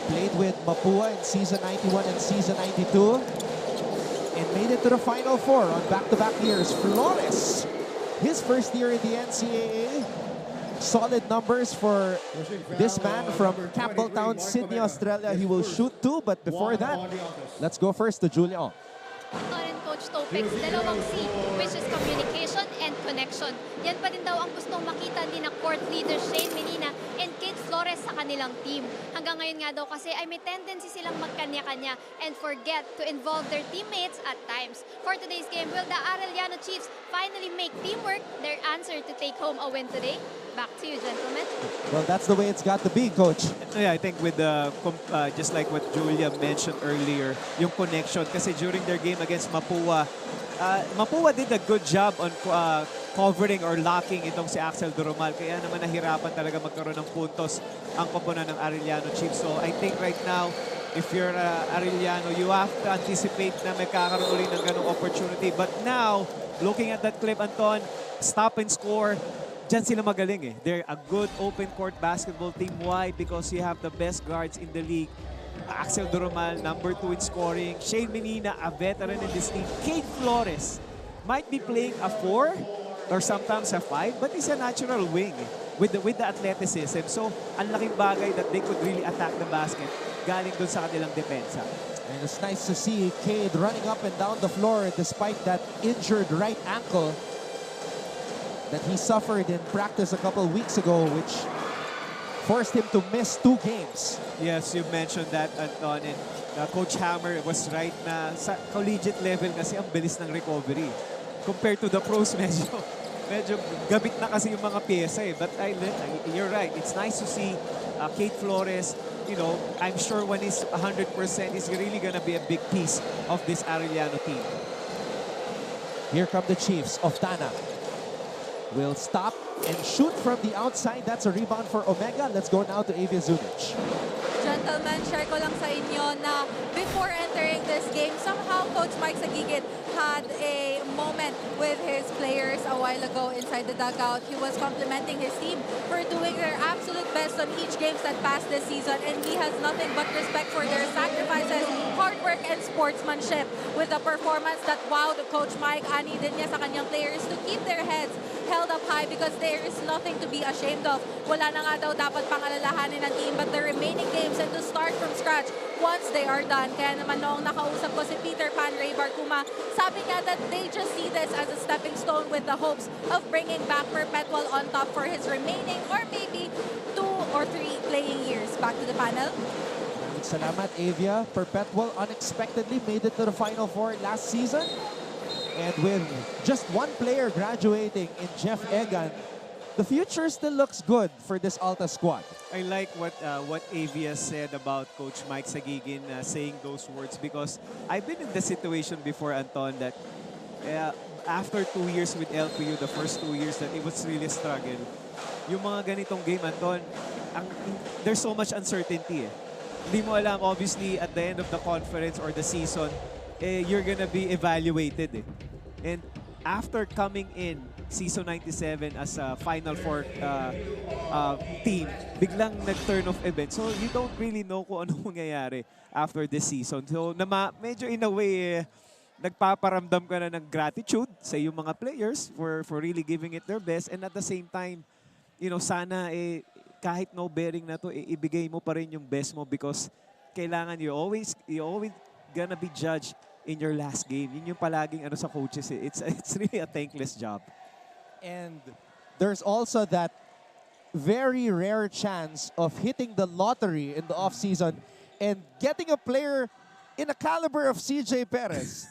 Played with Mapua in season 91 and season 92. And made it to the Final Four on back-to-back years. Flores, his first year in the NCAA. Solid numbers for this man from Campbelltown, Sydney, Australia. He will shoot 2, but before that, let's go first to Julian. And Coach Topex, dalawang C, which is communication and connection. Yan pa din daw ang gustong makita ni na court leader Shane Menina and Cade Flores sa kanilang team. Hanggang ngayon nga daw kasi ay may tendency silang magkanya-kanya and forget to involve their teammates at times. For today's game, will the Arellano Chiefs finally make teamwork their answer to take home a win today? Back to you, gentlemen. Well, that's the way it's got to be, Coach. Yeah, I think with just like what Julia mentioned earlier, yung connection. Kasi during their game against Mapua, Mapua did a good job on covering or locking itong si Axel Doromal. Kaya naman nahirapan talaga magkaroon ng puntos ang koponan ng Arellano Chiefs. So I think right now, if you're Arellano, you have to anticipate na may kakaroon ulit ng ganong opportunity. But now, looking at that clip, Anton, stop and score, dyan sila magaling eh. They're a good open court basketball team. Why? Because you have the best guards in the league. Axel Doromal, number 2 in scoring. Shane Menina, a veteran in this team. Cade Flores might be playing a 4 or sometimes a 5, but he's a natural wing with the athleticism. So, ang laking bagay that they could really attack the basket galing dun sa kanilang depensa. And it's nice to see Cade running up and down the floor despite that injured right ankle that he suffered in practice a couple weeks ago, which forced him to miss 2 games. Yes, you mentioned that, Anton. And Coach Hammer was right na sa collegiate level kasi ang bilis ng recovery. Compared to the pros, medyo gabit na kasi yung mga pyesa eh. But you're right. It's nice to see Cade Flores. You know, I'm sure when he's 100%, he's really gonna be a big piece of this Arellano team. Here come the Chiefs. Oftana will stop and shoot from the outside. That's a rebound for Omega. Let's go now to Avia Zunic. Gentlemen, share ko lang sa inyo na before entering this game, somehow Coach Mike Sagigit had a moment with his players a while ago inside the dugout. He was complimenting his team for doing their absolute best to on each game that passed this season, and he has nothing but respect for their sacrifices, hard work, and sportsmanship. With the performance that wowed Coach Mike, ani din niya sa kanyang players to keep their heads held up high because there is nothing to be ashamed of. Wala na nga daw dapat pang-alalahanin ng team but the remaining games and to start from scratch once they are done. Kaya naman noong nakausap ko si Peter Pan Ray Barcuma, sabi niya that they just see this as a stepping stone with the hopes of bringing back Perpetual on top for his remaining or maybe 2 or 3 playing years. Back to the panel. Salamat, Avia. Perpetual unexpectedly made it to the Final Four last season. And with just one player graduating in Jeff Egan, the future still looks good for this Alta squad. I like what Avia said about Coach Mike Sagigin saying those words because I've been in the situation before, Anton, that after 2 years with LPU, the first 2 years, that it was really a struggle. Yung mga ganitong game, Anton, there's so much uncertainty. Hindi mo alam, obviously, at the end of the conference or the season, you're gonna be evaluated. And after coming in season 97 as a Final Four team, biglang nag-turn off event. So you don't really know kung ano mangyayari after this season. So medyo in a way, nagpaparamdam ka na ng gratitude sa iyong mga players for really giving it their best. And at the same time, you know, sana kahit no bearing na to, ibigay mo pa rin yung best mo because kailangan you always gonna be judged in your last game. Yun yung palaging ano sa coaches. It's really a thankless job. And there's also that very rare chance of hitting the lottery in the offseason and getting a player in a caliber of CJ Perez.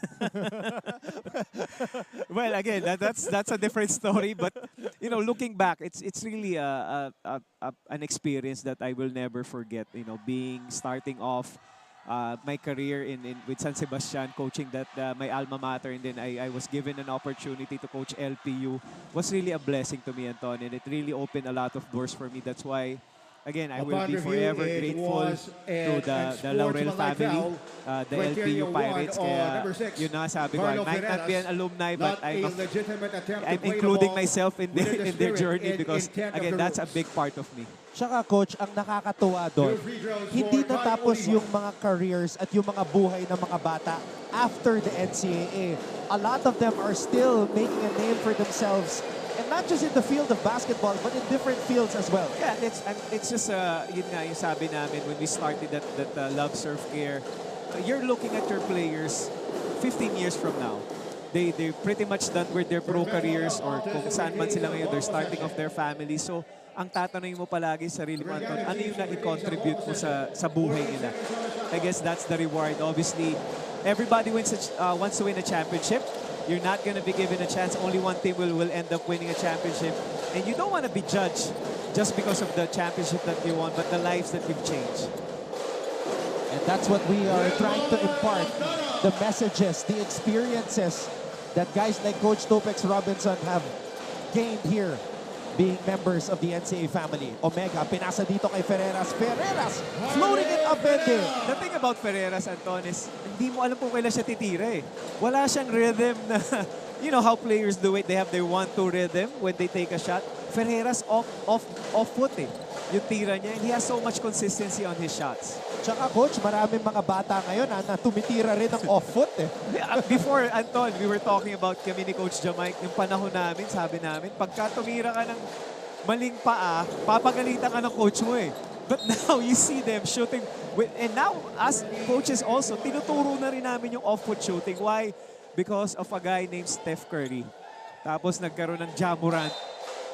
Well, again, that's a different story. But you know, looking back, it's really an experience that I will never forget. You know, starting off my career with San Sebastian, coaching my alma mater, and then I was given an opportunity to coach LPU. Was really a blessing to me, Anton, and it really opened a lot of doors for me. That's why, again, I will be forever grateful to the Laurel family, the LPU Pirates. Kaya yun na sabi ko, I might not be an alumni, but I'm including myself in their journey because, again, that's a big part of me. Tsaka, Coach, ang nakakatuwa doon, hindi natapos yung mga careers at yung mga buhay ng mga bata after the NCAA. A lot of them are still making a name for themselves, and not just in the field of basketball, but in different fields as well. Yeah, it's just, yun nga yung sabi namin when we started that Love Surf Care, you're looking at your players 15 years from now. They're pretty much done with their pro careers or kung saan man sila ngayon, they're starting off their family. So, ang tatanungin mo palagi sa sarili mo, Anton, ano yung na-contribute mo sa buhay nila? I guess that's the reward. Obviously, everybody wants to win a championship. You're not going to be given a chance. Only one team will end up winning a championship. And you don't want to be judged just because of the championship that you won, but the lives that you've changed. And that's what we are trying to impart. The messages, the experiences that guys like Coach Topex Robinson have gained here, being members of the NCAA family. Omega, pinasa dito kay Ferreras. Ferreras, floating it up and in. The thing about Ferreras, Anton, is hindi mo alam kung kailan siya titira eh. Wala siyang rhythm na, you know how players do it. They have their 1-2 rhythm when they take a shot. Ferreras off foot eh. Yung tira niya, and he has so much consistency on his shots. Tsaka, Coach, maraming mga bata ngayon na tumitira rin ng off-foot eh. Before, Anton, we were talking about kami ni Coach Jamaic, yung panahon namin, sabi namin, pagka tumira ka ng maling paa, papagalitan ka ng coach mo eh. But now, you see them shooting. And now, as coaches also, tinuturo na rin namin yung off-foot shooting. Why? Because of a guy named Steph Curry. Tapos nagkaroon ng Ja Morant.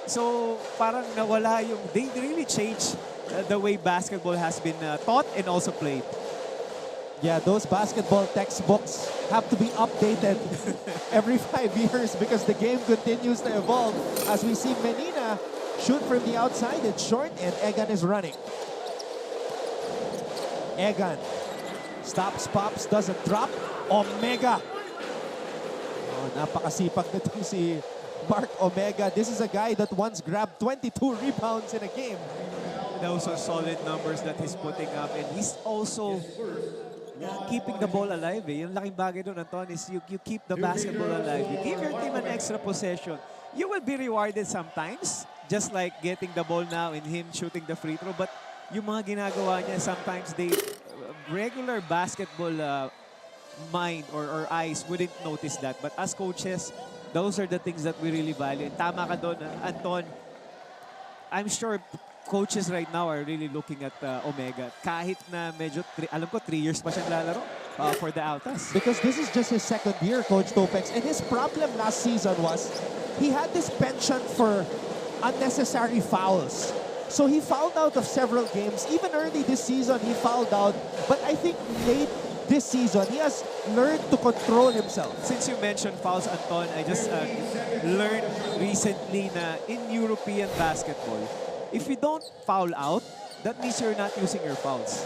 So, parang nawala yung, they really changed the way basketball has been taught and also played. Yeah, those basketball textbooks have to be updated every 5 years because the game continues to evolve. As we see Menina shoot from the outside, it's short, and Egan is running. Egan stops, pops, doesn't drop. Omega. Oh, napakasipag nitong si Mark Omega. This is a guy that once grabbed 22 rebounds in a game. Those are solid numbers that he's putting up, and he's also keeping the ball alive. Yung laking bagay doon, Anton, is you keep the basketball alive. You give your team an extra possession. You will be rewarded sometimes, just like getting the ball now and him shooting the free throw. But yung mga ginagawa niya, sometimes they, regular basketball mind or eyes wouldn't notice that. But as coaches, those are the things that we really value. And tama ka doon, Anton. I'm sure coaches right now are really looking at Omega. Kahit na medyo, alam ko, 3 years pa siyang lalaro for the Altas. Because this is just his second year, Coach Topex. And his problem last season was he had this penchant for unnecessary fouls. So he fouled out of several games. Even early this season, he fouled out. But I think late this season, he has learned to control himself. Since you mentioned fouls, Anton, I just learned recently na in European basketball, if you don't foul out, that means you're not using your fouls.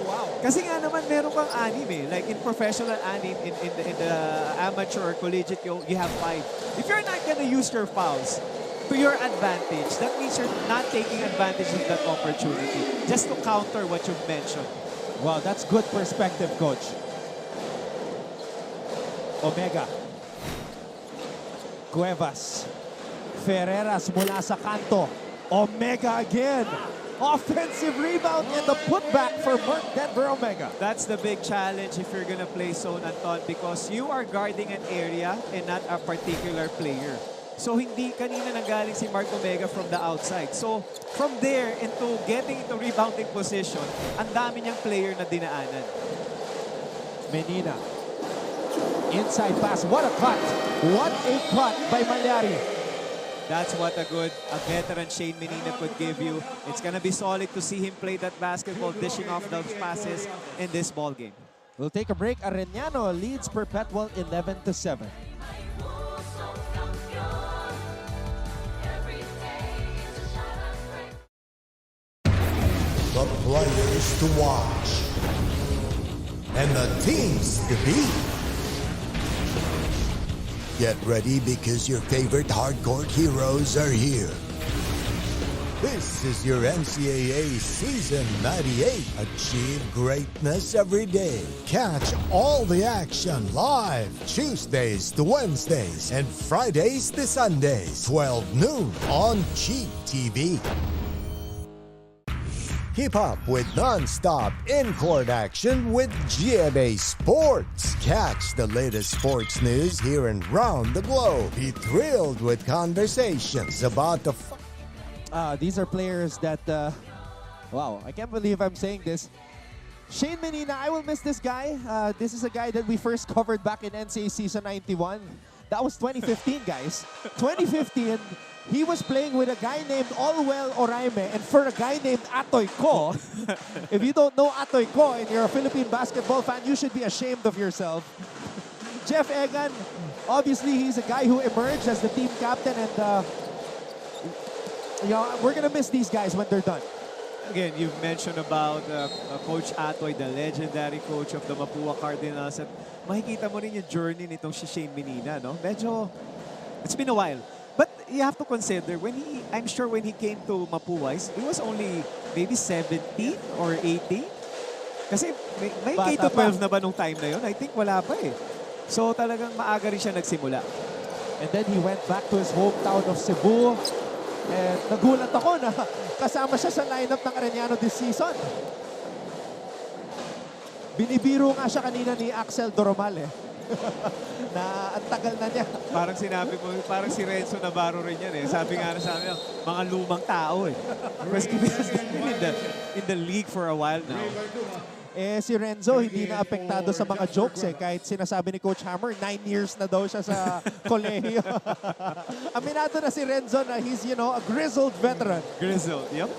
Wow. Kasi nga naman, meron kang anim eh. Like in professional anim, in the amateur or collegiate, you have 5. If you're not gonna use your fouls to your advantage, that means you're not taking advantage of that opportunity. Just to counter what you've mentioned. Wow, that's good perspective, Coach. Omega. Cuevas. Ferreras mula sa kanto. Omega again. Offensive rebound and the putback for Denver Omega. That's the big challenge if you're gonna play zone, Anton, because you are guarding an area and not a particular player. So hindi kanina nanggaling si Mark Omega from the outside. So from there into getting into rebounding position, ang dami niyang player na dinaanan. Menina. Inside pass. What a cut. What a cut by Malyari. That's what a veteran Shane Menina could give you. It's gonna be solid to see him play that basketball, dishing off those passes in this ball game. We'll take a break. Arellano leads Perpetual 11-7. The players to watch and the teams to beat. Get ready because your favorite hardcore heroes are here. This is your NCAA Season 98. Achieve greatness every day. Catch all the action live Tuesdays to Wednesdays and Fridays to Sundays, 12 noon on Cheat TV. Keep up with non-stop in-court action with GMA Sports. Catch the latest sports news here and round the globe. Be thrilled with conversations about the... These are players that... wow, I can't believe I'm saying this. Shane Menina, I will miss this guy. This is a guy that we first covered back in NCAA Season 91. That was 2015, guys. 2015, he was playing with a guy named Olwell Oraime, and for a guy named Atoy Ko, if you don't know Atoy Ko and you're a Philippine basketball fan, you should be ashamed of yourself. Jeff Egan, obviously he's a guy who emerged as the team captain, and you know, we're gonna miss these guys when they're done. Again, you've mentioned about Coach Atoy, the legendary coach of the Mapua Cardinals. At makikita mo rin yung journey nitong si Shane Menina, no? Medyo, it's been a while. But you have to consider, I'm sure when he came to Mapua, he was only maybe 17 or 18. Kasi may K-12 na ba nung time na yun? I think wala pa eh. So talagang maaga rin siya nagsimula. And then he went back to his hometown of Cebu. And nagulat ako na kasama siya sa lineup ng Arellano this season. Binibiro nga siya kanina ni Axel Doromal eh. Na ang tagal na niya. Parang sinabi mo, parang si Renzo Navarro rin yan eh. Sabi nga na sa amin, mga lumang tao eh. Because he's been in the league for a while now. Eh si Renzo hindi na apektado sa mga jokes eh. Kahit sinasabi ni Coach Hammer, 9 years na daw siya sa kolehiyo. Aminado na si Renzo na he's, you know, a grizzled veteran. Grizzled, yep.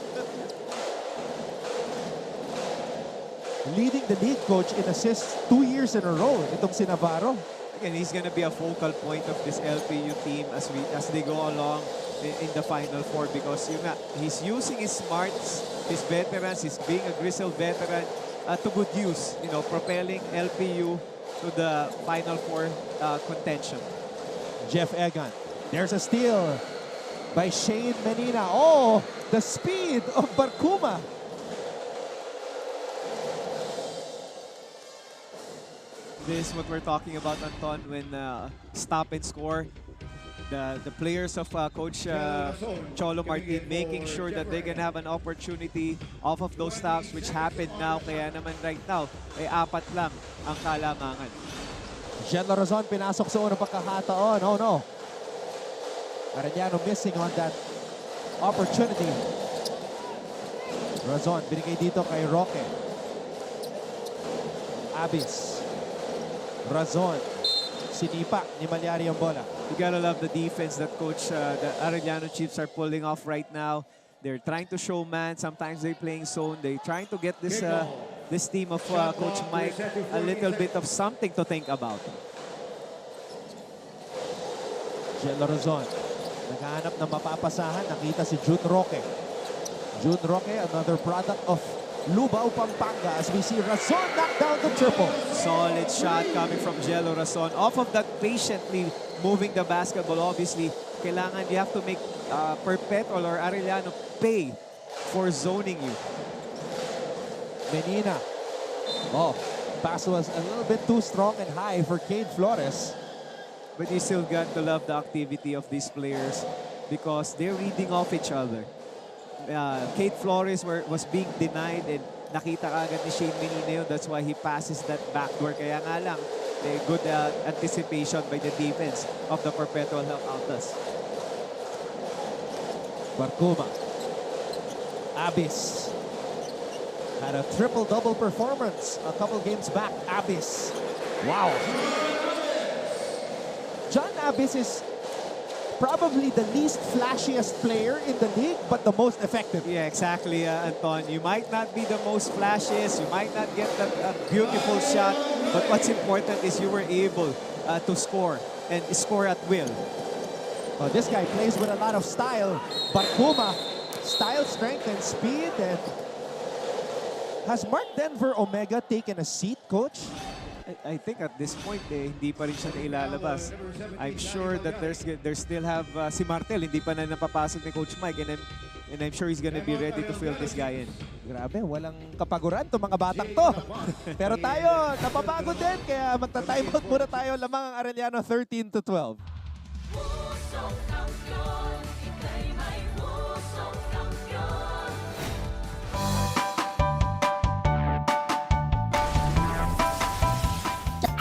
Leading the league, coach, in assists 2 years in a row. Itong si Navarro. Again, he's gonna be a focal point of this LPU team as they go along in the Final Four because yun nga, he's using his smarts, his veterans, he's being a grizzled veteran to good use, you know, propelling LPU to the Final Four contention. Jeff Egan. There's a steal by Shane Menina. Oh, the speed of Barkuma. This is what we're talking about, Anton, when stop and score. the players of Coach Cholo Martin making sure that they can have an opportunity off of those stops which happened now. Kaya naman right now, ay 4 lang ang kalamangan. Jello Razon pinasok sa unang pagkakataon. Oh no. Arellano missing on that opportunity. Razon binigay dito kay Roque. Abis. Razon. Sinipa ni Malyari ang bola. You gotta love the defense that Coach the Arellano Chiefs are pulling off right now. They're trying to show man. Sometimes they're playing zone. They're trying to get this this team of Coach Mike a little bit of something to think about. Jello Razon. Naghahanap na mapapasahan. Nakita si June Roque. June Roque, another product of Lubao, Pampanga, as we see Razon knock down the triple. Solid shot coming from Jello Razon. Off of that, patiently moving the basketball. Obviously, kailangan you have to make Perpetual or Arellano pay for zoning you. Menina. Oh, pass was a little bit too strong and high for Cade Flores. But you still got to love the activity of these players because they're reading off each other. Cade Flores was being denied and nakita agad ni Shane Menina yun. That's why he passes that backdoor. Kaya nga lang, good anticipation by the defense of the Perpetual Altas. Barcuma. Abis. Had a triple-double performance a couple games back. Abis. Wow. John Abis is probably the least flashiest player in the league, but the most effective. Yeah, exactly, Anton. You might not be the most flashiest, you might not get that beautiful shot, but what's important is you were able to score, and score at will. Oh, this guy plays with a lot of style. Barcuma, style, strength, and speed. And has Mark Denver Omega taken a seat, Coach? I think at this point, hindi pa rin siya nailalabas. I'm sure that they still have si Martel, hindi pa na napapasok ni Coach Mike, and I'm sure he's gonna be ready to fill this guy in. Grabe, walang kapaguran itong mga batang to. Pero tayo, napapagod din, kaya magta-timeout muna tayo. Lamang ang Arellano 13-12.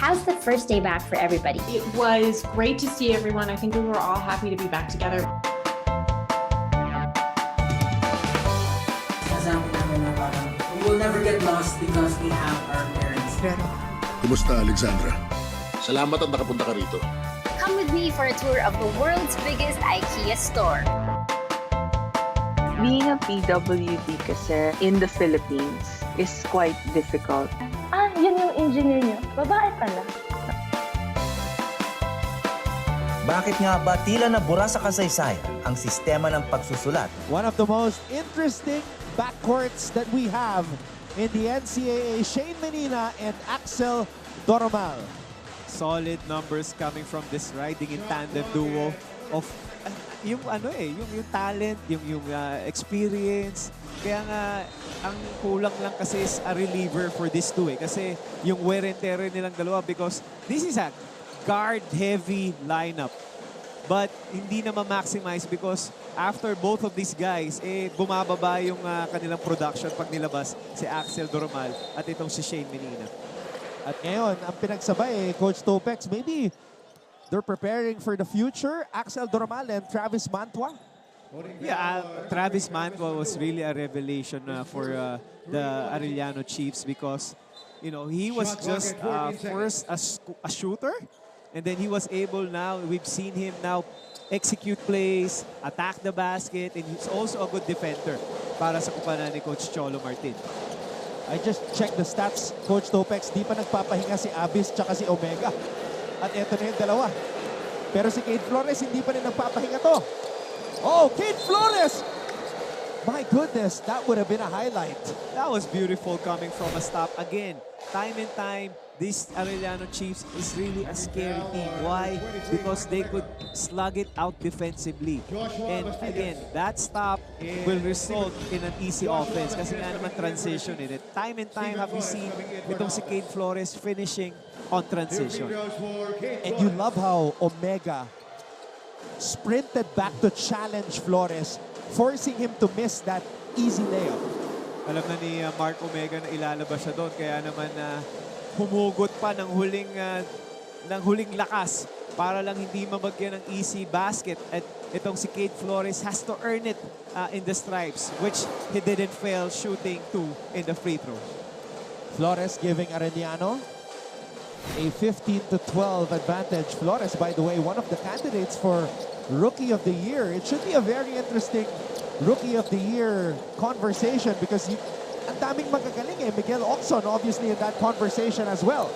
How's the first day back for everybody? It was great to see everyone. I think we were all happy to be back together. We will never get lost because we have our parents. Kumusta, Alexandra? Salamat at nakapunta ka rito. Come with me for a tour of the world's biggest IKEA store. Being a PWD kasi in the Philippines is quite difficult. Yun yung engineer niyo. Babae pala. Bakit nga ba tila nabura sa kasaysayan ang sistema ng pagsusulat? One of the most interesting backcourts that we have in the NCAA, Shane Menina and Axel Doromal. Solid numbers coming from this riding in tandem duo of yung talent, yung experience. Kaya nga, ang kulang lang kasi is a reliever for these two kasi yung wear and tear nilang dalawa because this is a guard-heavy lineup. But hindi na ma-maximize because after both of these guys, bumababa yung kanilang production pag nilabas si Axel Doromal at itong si Shane Menina. At ngayon, ang pinagsabay, Coach Topex, maybe they're preparing for the future. Axel Doromal and Travis Mantua. Yeah, Travis Mantua was really a revelation for the Arellano Chiefs because, you know, he was just first a shooter, and then he was able now, we've seen him now execute plays, attack the basket, and he's also a good defender para sa kumpanan ni Coach Cholo Martin. I just checked the stats, Coach Topex. Di pa nagpapahinga si Abis tsaka si Omega. At eto na yung dalawa. Pero si Cade Flores, hindi pa rin nagpapahinga to. Oh, Cade Flores! My goodness, that would have been a highlight. That was beautiful coming from a stop. Again, time and time, this Arellano Chiefs is really a scary team. Why? Because they could slug it out defensively. And again, that stop will result in an easy offense kasi nga naman transition in it. Time and time have we seen itong si Cade Flores finishing on transition. And you love how Omega sprinted back to challenge Flores, forcing him to miss that easy layup. Alam na ni Mark Omega na ilalabas siya doon, kaya naman humugot pa ng huling lakas para lang hindi mabagyan ng easy basket. At itong si Cade Flores has to earn it in the stripes, which he didn't fail shooting 2 in the free throw. Flores giving Arellano a 15-12 advantage. Flores, by the way, one of the candidates for Rookie of the Year. It should be a very interesting Rookie of the Year conversation because ang daming magagaling eh. Miguel Oxon obviously in that conversation as well.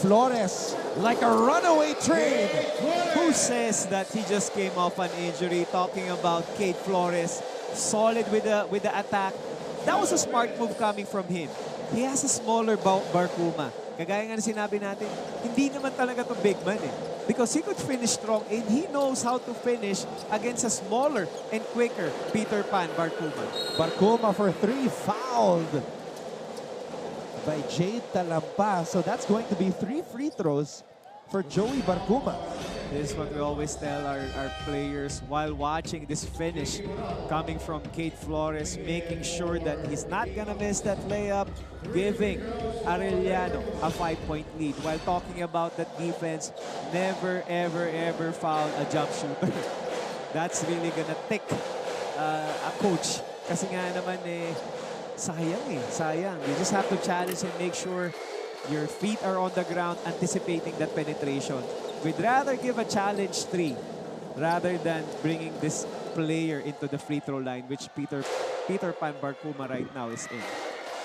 Flores like a runaway train. Who says that he just came off an injury? Talking about Cade Flores, solid with the attack. That was a smart move coming from him. He has a smaller Barkuma. Kagaya nga na sinabi natin, hindi naman talaga to big man eh. Because he could finish strong and he knows how to finish against a smaller and quicker Peter Pan Barkuma. Barkuma for 3, fouled by Jade Talampa. So that's going to be 3 free throws for Joey Barkuma. This is what we always tell our players while watching this finish coming from Cade Flores, making sure that he's not gonna miss that layup, giving Arellano a 5-point lead. While talking about that defense, never, ever, ever foul a jump shooter. That's really gonna tick a coach. Kasi nga naman sayang. You just have to challenge and make sure your feet are on the ground anticipating that penetration. We'd rather give a challenge 3 rather than bringing this player into the free throw line, which Peter Pan Barkuma right now is in.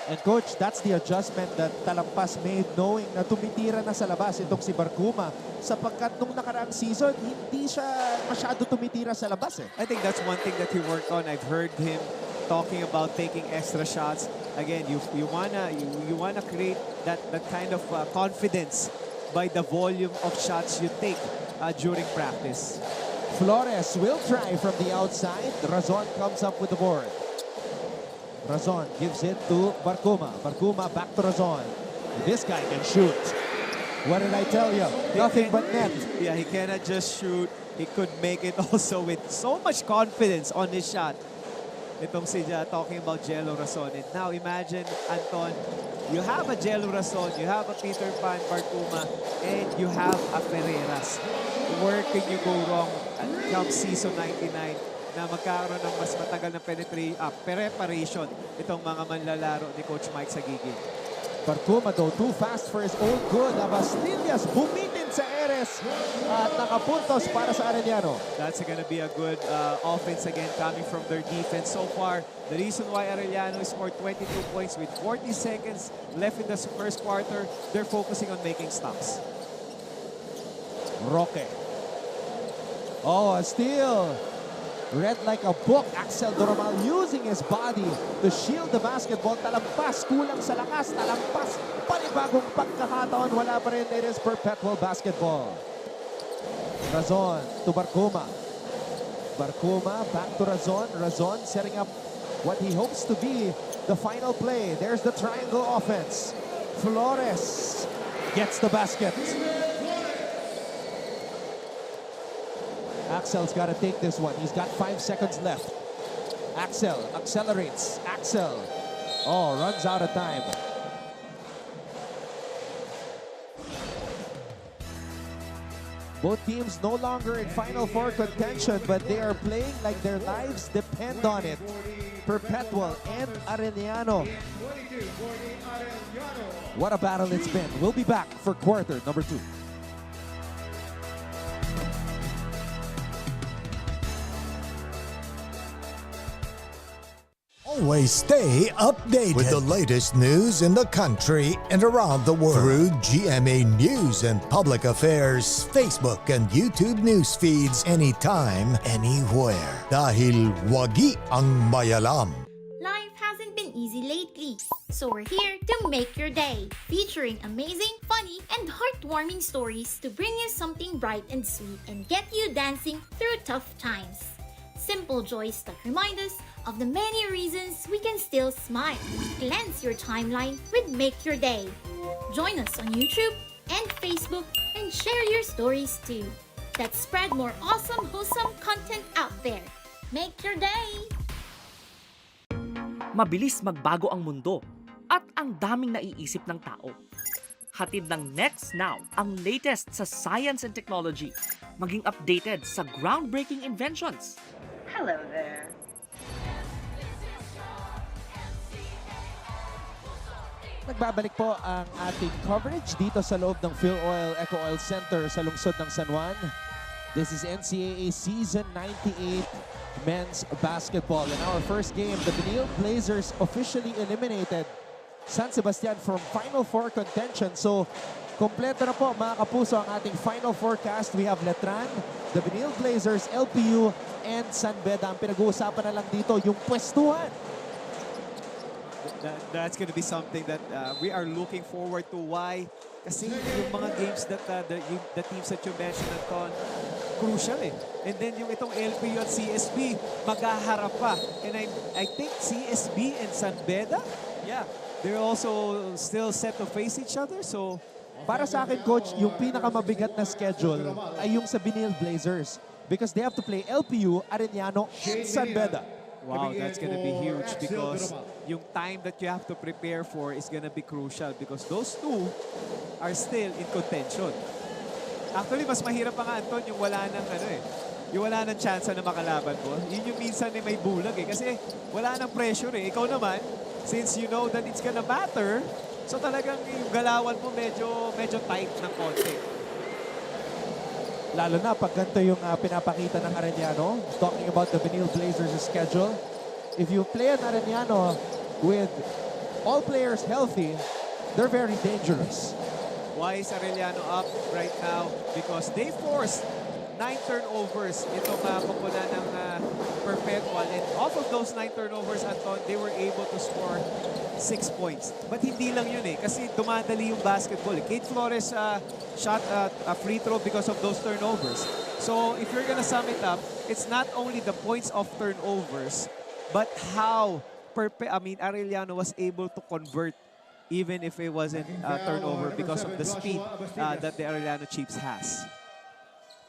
And coach, that's the adjustment that Talampas made knowing na tumitira na sa labas itong si Barkuma sapagkat nung nakaraang season, hindi siya masyado tumitira sa labas eh. I think that's one thing that he worked on. I've heard him talking about taking extra shots. Again, you wanna create that kind of confidence by the volume of shots you take during practice. Flores will try from the outside. Razon comes up with the board. Razon gives it to Barkuma. Barkuma back to Razon. This guy can shoot. What did I tell you? Nothing but net. Yeah, he cannot just shoot. He could make it also with so much confidence on his shot. Itong si talking about Jello Razon. And now imagine, Anton, you have a Jello Razon, you have a Peter Pan Barkuma, and you have a Ferreras. Where can you go wrong come season 99 na magkakaroon ng mas matagal na preparation itong mga manlalaro ni Coach Mike Sagiging? Barkuma though, too fast for his own good. Abastillas bumitin sa Eres at nakapuntos para sa Arellano. That's gonna be a good offense again coming from their defense. So far, the reason why Arellano scored 22 points with 40 seconds left in the first quarter, they're focusing on making stops. Roque. Oh, a steal. Read like a book. Axel Doromal using his body to shield the basketball. Talampas, kulang sa lakas. Talampas, panibagong pagkakataon. Wala pa rin. It is Perpetual basketball. Razon to Barkuma. Barkuma back to Razon. Razon setting up what he hopes to be the final play. There's the triangle offense. Flores gets the basket. Axel's got to take this one. He's got 5 seconds left. Axel accelerates. Axel, runs out of time. Both teams no longer in Final Four contention, but they are playing like their lives depend on it. Perpetual and Arellano. What a battle it's been. We'll be back for quarter number 2. Always stay updated with the latest news in the country and around the world through GMA News and Public Affairs Facebook and YouTube news feeds anytime, anywhere. Dahil wagi ang mayalam. Life hasn't been easy lately, so we're here to make your day, featuring amazing, funny, and heartwarming stories to bring you something bright and sweet and get you dancing through tough times. Simple joys that remind us of the many reasons we can still smile. Cleanse your timeline with Make Your Day. Join us on YouTube and Facebook and share your stories too. Let's spread more awesome, wholesome content out there. Make your day! Mabilis magbago ang mundo at ang daming naiisip ng tao. Hatid ng Next Now ang latest sa science and technology, maging updated sa groundbreaking inventions. Hello there. Nagbabalik po ang ating coverage dito sa loob ng PhilOil Eco Oil Center sa lungsod ng San Juan. This is NCAA Season 98 Men's Basketball. In our first game, the Benil Blazers officially eliminated San Sebastian from Final Four contention. So, kompleto na po mga kapuso ang ating Final Forecast. We have Letran, the Benil Blazers, LPU, and San Beda. Ang pinag-uusapan na lang dito, yung pwestuhan. That's going to be something that we are looking forward to. Why? Kasi yung mga games that the teams that you mentioned, Anton, crucial eh. And then yung itong LPU at CSB, maghaharap pa. And I think CSB and San Beda, yeah, they're also still set to face each other. So, para sa akin, Coach, yung pinakamabigat na schedule ay yung sa Benil Blazers because they have to play LPU, Arellano, and San Beda. Wow, that's going to be huge because yung time that you have to prepare for is going to be crucial because those two are still in contention. Actually, mas mahirap pa nga, Anton, yung wala nang yung wala nang chance na makalaban mo. Yun yung minsan may bulag eh. Kasi wala nang pressure eh. Ikaw naman, since you know that it's gonna matter, so talagang yung galawan mo medyo tight ng konti. Lalo na pag ganito yung pinapakita ng Arellano, talking about the Benil Blazers' schedule. If you play an Arellano with all players healthy, they're very dangerous. Why is Arellano up right now? Because they forced 9 turnovers itong koponan ng Perpetual. And off of those 9 turnovers, Anton, they were able to score 6 points. But hindi lang yun eh, kasi dumadali yung basketball. Kate Flores shot a free throw because of those turnovers. So if you're gonna sum it up, it's not only the points of turnovers, but how Arellano was able to convert even if it wasn't a turnover because of the speed that the Arellano Chiefs has.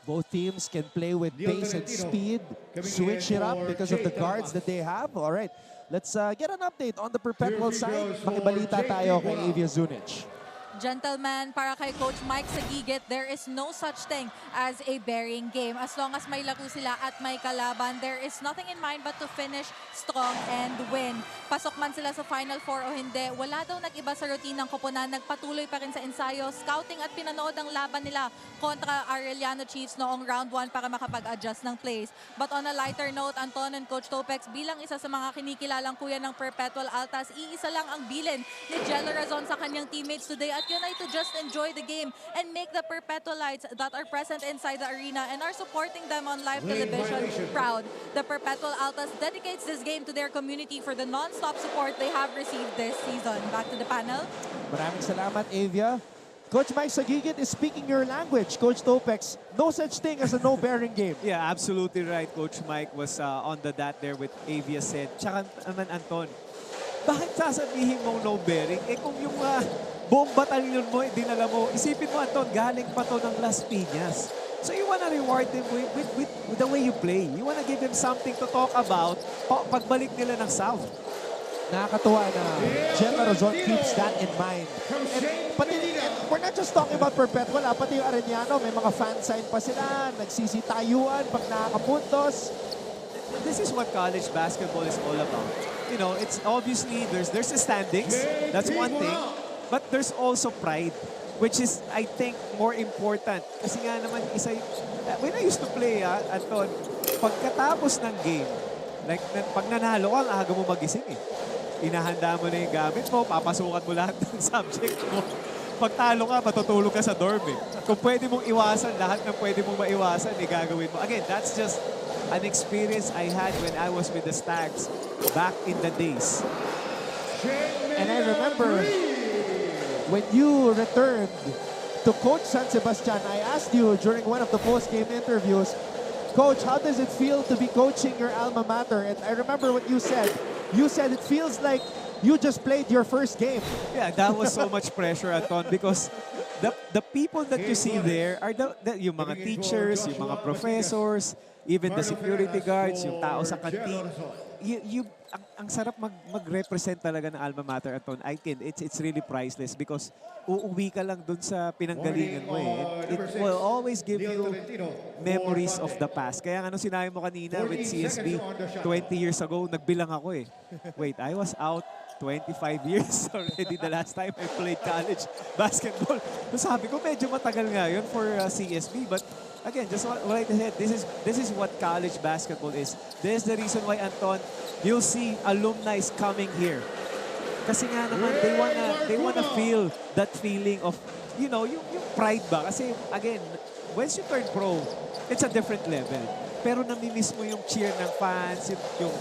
Both teams can play with pace and speed, switch it up because of the guards that they have. All right, let's get an update on the Perpetual side. Makibalita tayo kay Avia Zunic. Gentlemen, para kay Coach Mike Sagigit, there is no such thing as a bearing game. As long as may laro sila at may kalaban, there is nothing in mind but to finish strong and win. Pasok man sila sa Final Four o hindi, wala daw nag-iba sa routine ng koponan. Nagpatuloy pa rin sa ensayo, scouting at pinanood ang laban nila kontra Arellano Chiefs noong round 1 para makapag-adjust ng plays. But on a lighter note, Anton and Coach Topex, bilang isa sa mga kinikilalang kuya ng Perpetual Altas, iisa lang ang bilin ni Jello Razon sa kanyang teammates today at yun ay to just enjoy the game and make the Perpetualites that are present inside the arena and are supporting them on live television proud. The Perpetual Altas dedicates this game to their community for the non-stop support they have received this season. Back to the panel. Maraming salamat, Avia. Coach Mike Sagigit is speaking your language. Coach Topex, no such thing as a no-bearing game. Yeah, absolutely right. Coach Mike was on the dot there with Avia said. Tsaka naman, Anton, bakit sasabihin mong no-bearing? Eh kung yung buong batalyon mo, dinala mo, isipin mo, Anton, galing pa to ng Las Piñas. So you wanna reward them with the way you play. You wanna give them something to talk about pagbalik nila ng South. Nakakatuwa na Jello Razon keeps that in mind. And we're not just talking about Perpetual, pati yung Arellano, may mga fan sign pa sila, nagsisitayuan pag nakakapuntos. This is what college basketball is all about. You know, it's obviously, there's the standings, that's one thing, but there's also pride, which is, I think, more important. Kasi nga naman, when I used to play, Anton, pagkatapos ng game, like, pag nanalo ka, ang aga mo magising eh. Inahanda mo na yung gamit mo, papasukan mo lahat ng subject mo. Pag talo ka, matutulog ka sa dorm eh. Kung pwede mong iwasan, lahat ng pwede mong maiwasan, gagawin mo. Again, that's just an experience I had when I was with the Stags back in the days. And I remember when you returned to coach San Sebastian, I asked you during one of the post-game interviews, Coach, how does it feel to be coaching your alma mater? And I remember what you said. You said it feels like you just played your first game. Yeah, that was so much pressure, Anton, because the people that you see there are yung mga teachers, yung mga professors, even the security guards, yung tao sa canteen. Ang sarap mag-represent talaga ng alma mater, Anton. It's really priceless because uuwi ka lang dun sa pinanggalingan mo eh. It will always give you memories of the past. Kaya ano sinabi mo kanina with CSB, 20 years ago, nagbilang ako eh. Wait, I was out 25 years already the last time I played college basketball. So sabi ko, medyo matagal nga yun for CSB. But again, just what I said, this is what college basketball is. This is the reason why, Anton, you'll see alumni coming here. Kasi nga naman, they wanna feel that feeling of, you know, yung pride ba? Kasi again, once you turn pro, it's a different level. Pero namimiss mo yung cheer ng fans, yung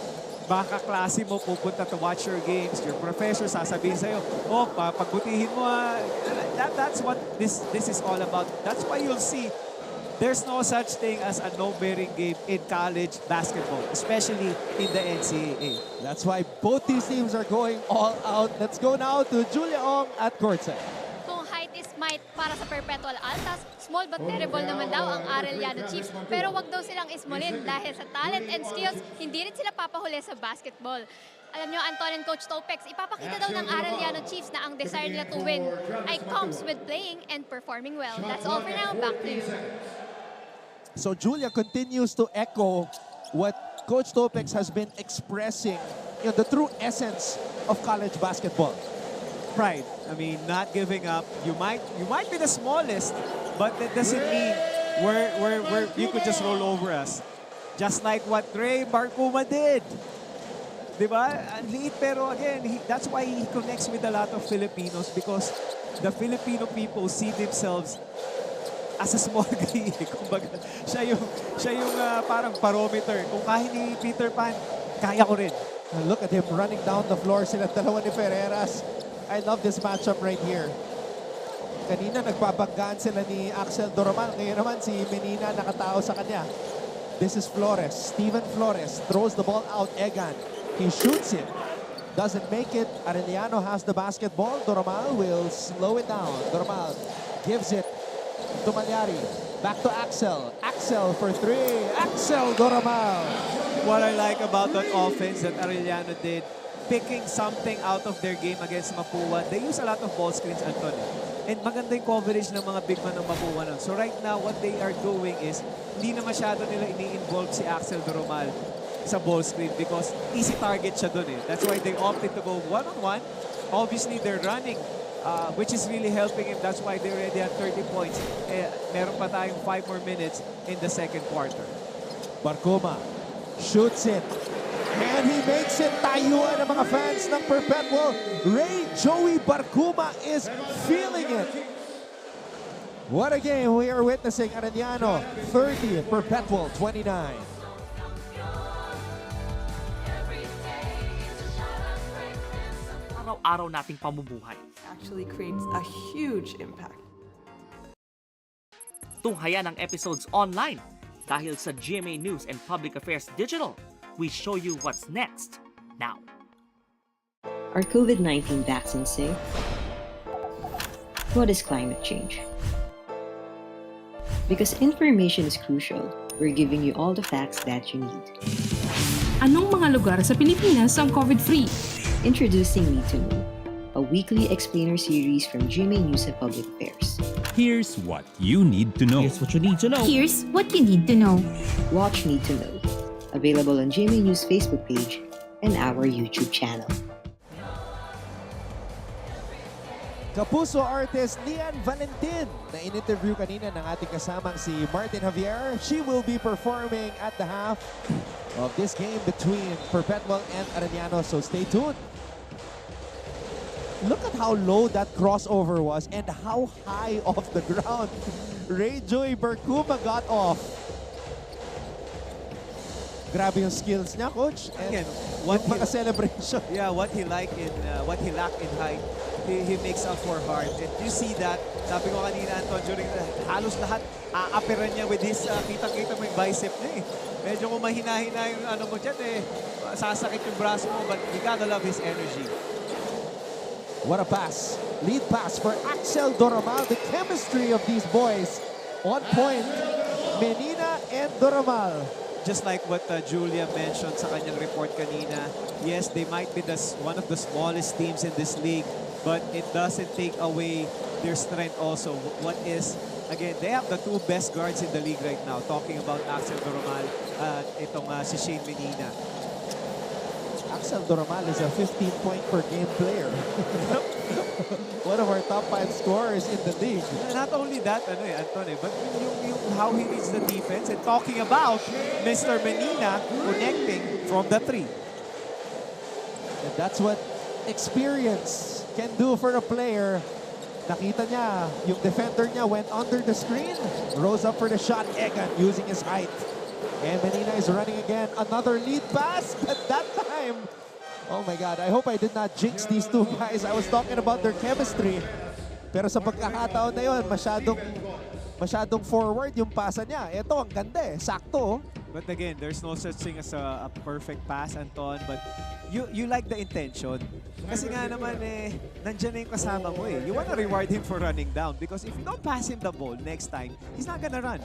baka klase mo pupunta to watch your games, your professor sasabihin sa'yo, oh, pagbutihin mo That's what this is all about. That's why you'll see there's no such thing as a no-bearing game in college basketball, especially in the NCAA. That's why both these teams are going all out. Let's go now to Julia Ong at courtside. Kung height is might para sa Perpetual Altas, small but terrible naman daw ang Arellano Chiefs. Pero wag daw silang ismolin dahil sa talent and skills, hindi rin sila papahuli sa basketball. Alam nyo, Anton and Coach Topex, ipapakita daw ng Arellano Chiefs na ang desire nila to win ay comes with playing and performing well. That's all for now. Back to you. So Julia continues to echo what Coach Topex has been expressing, you know, the true essence of college basketball. Pride. I mean, not giving up. You might be the smallest, but that doesn't mean where you could just roll over us. Just like what Ray Barcuma did. Diba? Ang liit, pero again, that's why he connects with a lot of Filipinos because the Filipino people see themselves as a small guy. Kumbaga, siya yung parang barometer. Kung kaya ni Peter Pan, kaya ko rin. Look at him running down the floor. Sila dalawa ni Ferreras. I love this matchup right here. Kanina nagbabanggaan sila ni Axel Doromal. Ngayon naman si Menina nakatao sa kanya. This is Flores. Steven Flores throws the ball out. Egan. He shoots it. Doesn't make it. Arellano has the basketball. Doromal will slow it down. Doromal gives it to Malyari. Back to Axel. Axel for three. Axel Doromal. What I like about that offense that Arellano did, picking something out of their game against Mapua, they use a lot of ball screens, Anton. And maganda yung coverage ng mga big man ng Mapua nun. So right now, what they are doing is, hindi na masyado nila ini-involve si Axel Doromal sa ball screen because easy target siya dun eh. That's why they opted to go one-on-one. Obviously, they're running, which is really helping him. That's why they already have 30 points. Meron pa tayong 5 more minutes in the second quarter. Barcuma shoots it. And he makes it. Tayuan ng mga fans ng Perpetual. Ray Joey Barcuma is feeling it. What a game we are witnessing. Arellano 30, Perpetual 29. Araw-araw nating pamumuhay. Actually creates a huge impact. Tunghayan ang episodes online dahil sa GMA News and Public Affairs Digital. We show you what's next now. Are COVID-19 vaccines safe? What is climate change? Because information is crucial, we're giving you all the facts that you need. Anong mga lugar sa Pilipinas ang COVID-free? Introducing Need to Know, a weekly explainer series from GMA News and Public Affairs. Here's what you need to know. Here's what you need to know. Here's what you need to know. Watch Need to Know. Available on GMA News Facebook page and our YouTube channel. Kapuso artist Lian Valentin na in-interview kanina ng ating kasamang si Martin Javier. She will be performing at the half of this game between Perpetual and Arellano, so stay tuned. Look at how low that crossover was and how high off the ground Ray Joey Barcuma got off. Grabe yung skills niya, Coach. And again, what mga celebration. Yeah, what he lacked in height, he makes up for heart. And you see that, sabi ko kanina, Anton, during halos lahat, aaperan niya with his, kitang-kita mo yung bicep niya eh. Medyo kung mahina-hina yung ano mo dyan eh, sasakit yung braso mo, but you gotta love his energy. What a pass. Lead pass for Axel Doramal. The chemistry of these boys on point. Menina and Doramal. Just like what Julia mentioned sa kanyang report kanina, yes, they might be one of the smallest teams in this league, but it doesn't take away their strength also. What is, again, they have the two best guards in the league right now. Talking about Axel Doramal at itong si Shane Menina. Axel Doramal is a 15-point per game player. One of our top 5 scorers in the league. Not only that, Anton, but yung how he reads the defense, and talking about Mr. Menina connecting from the 3. And that's what experience can do for a player. Nakita niya, yung defender niya went under the screen, rose up for the shot, Egan using his height. And Menina is running again. Another lead pass, but that time, oh my God, I hope I did not jinx these two guys. I was talking about their chemistry. Pero sa pagkakataon na yun, masyadong forward yung pasa niya. Ito, ang ganda eh. Sakto. But again, there's no such thing as a perfect pass, Anton. But you like the intention. Kasi nga naman nandyan na yung kasama mo eh. You wanna reward him for running down because if you don't pass him the ball next time, he's not gonna run.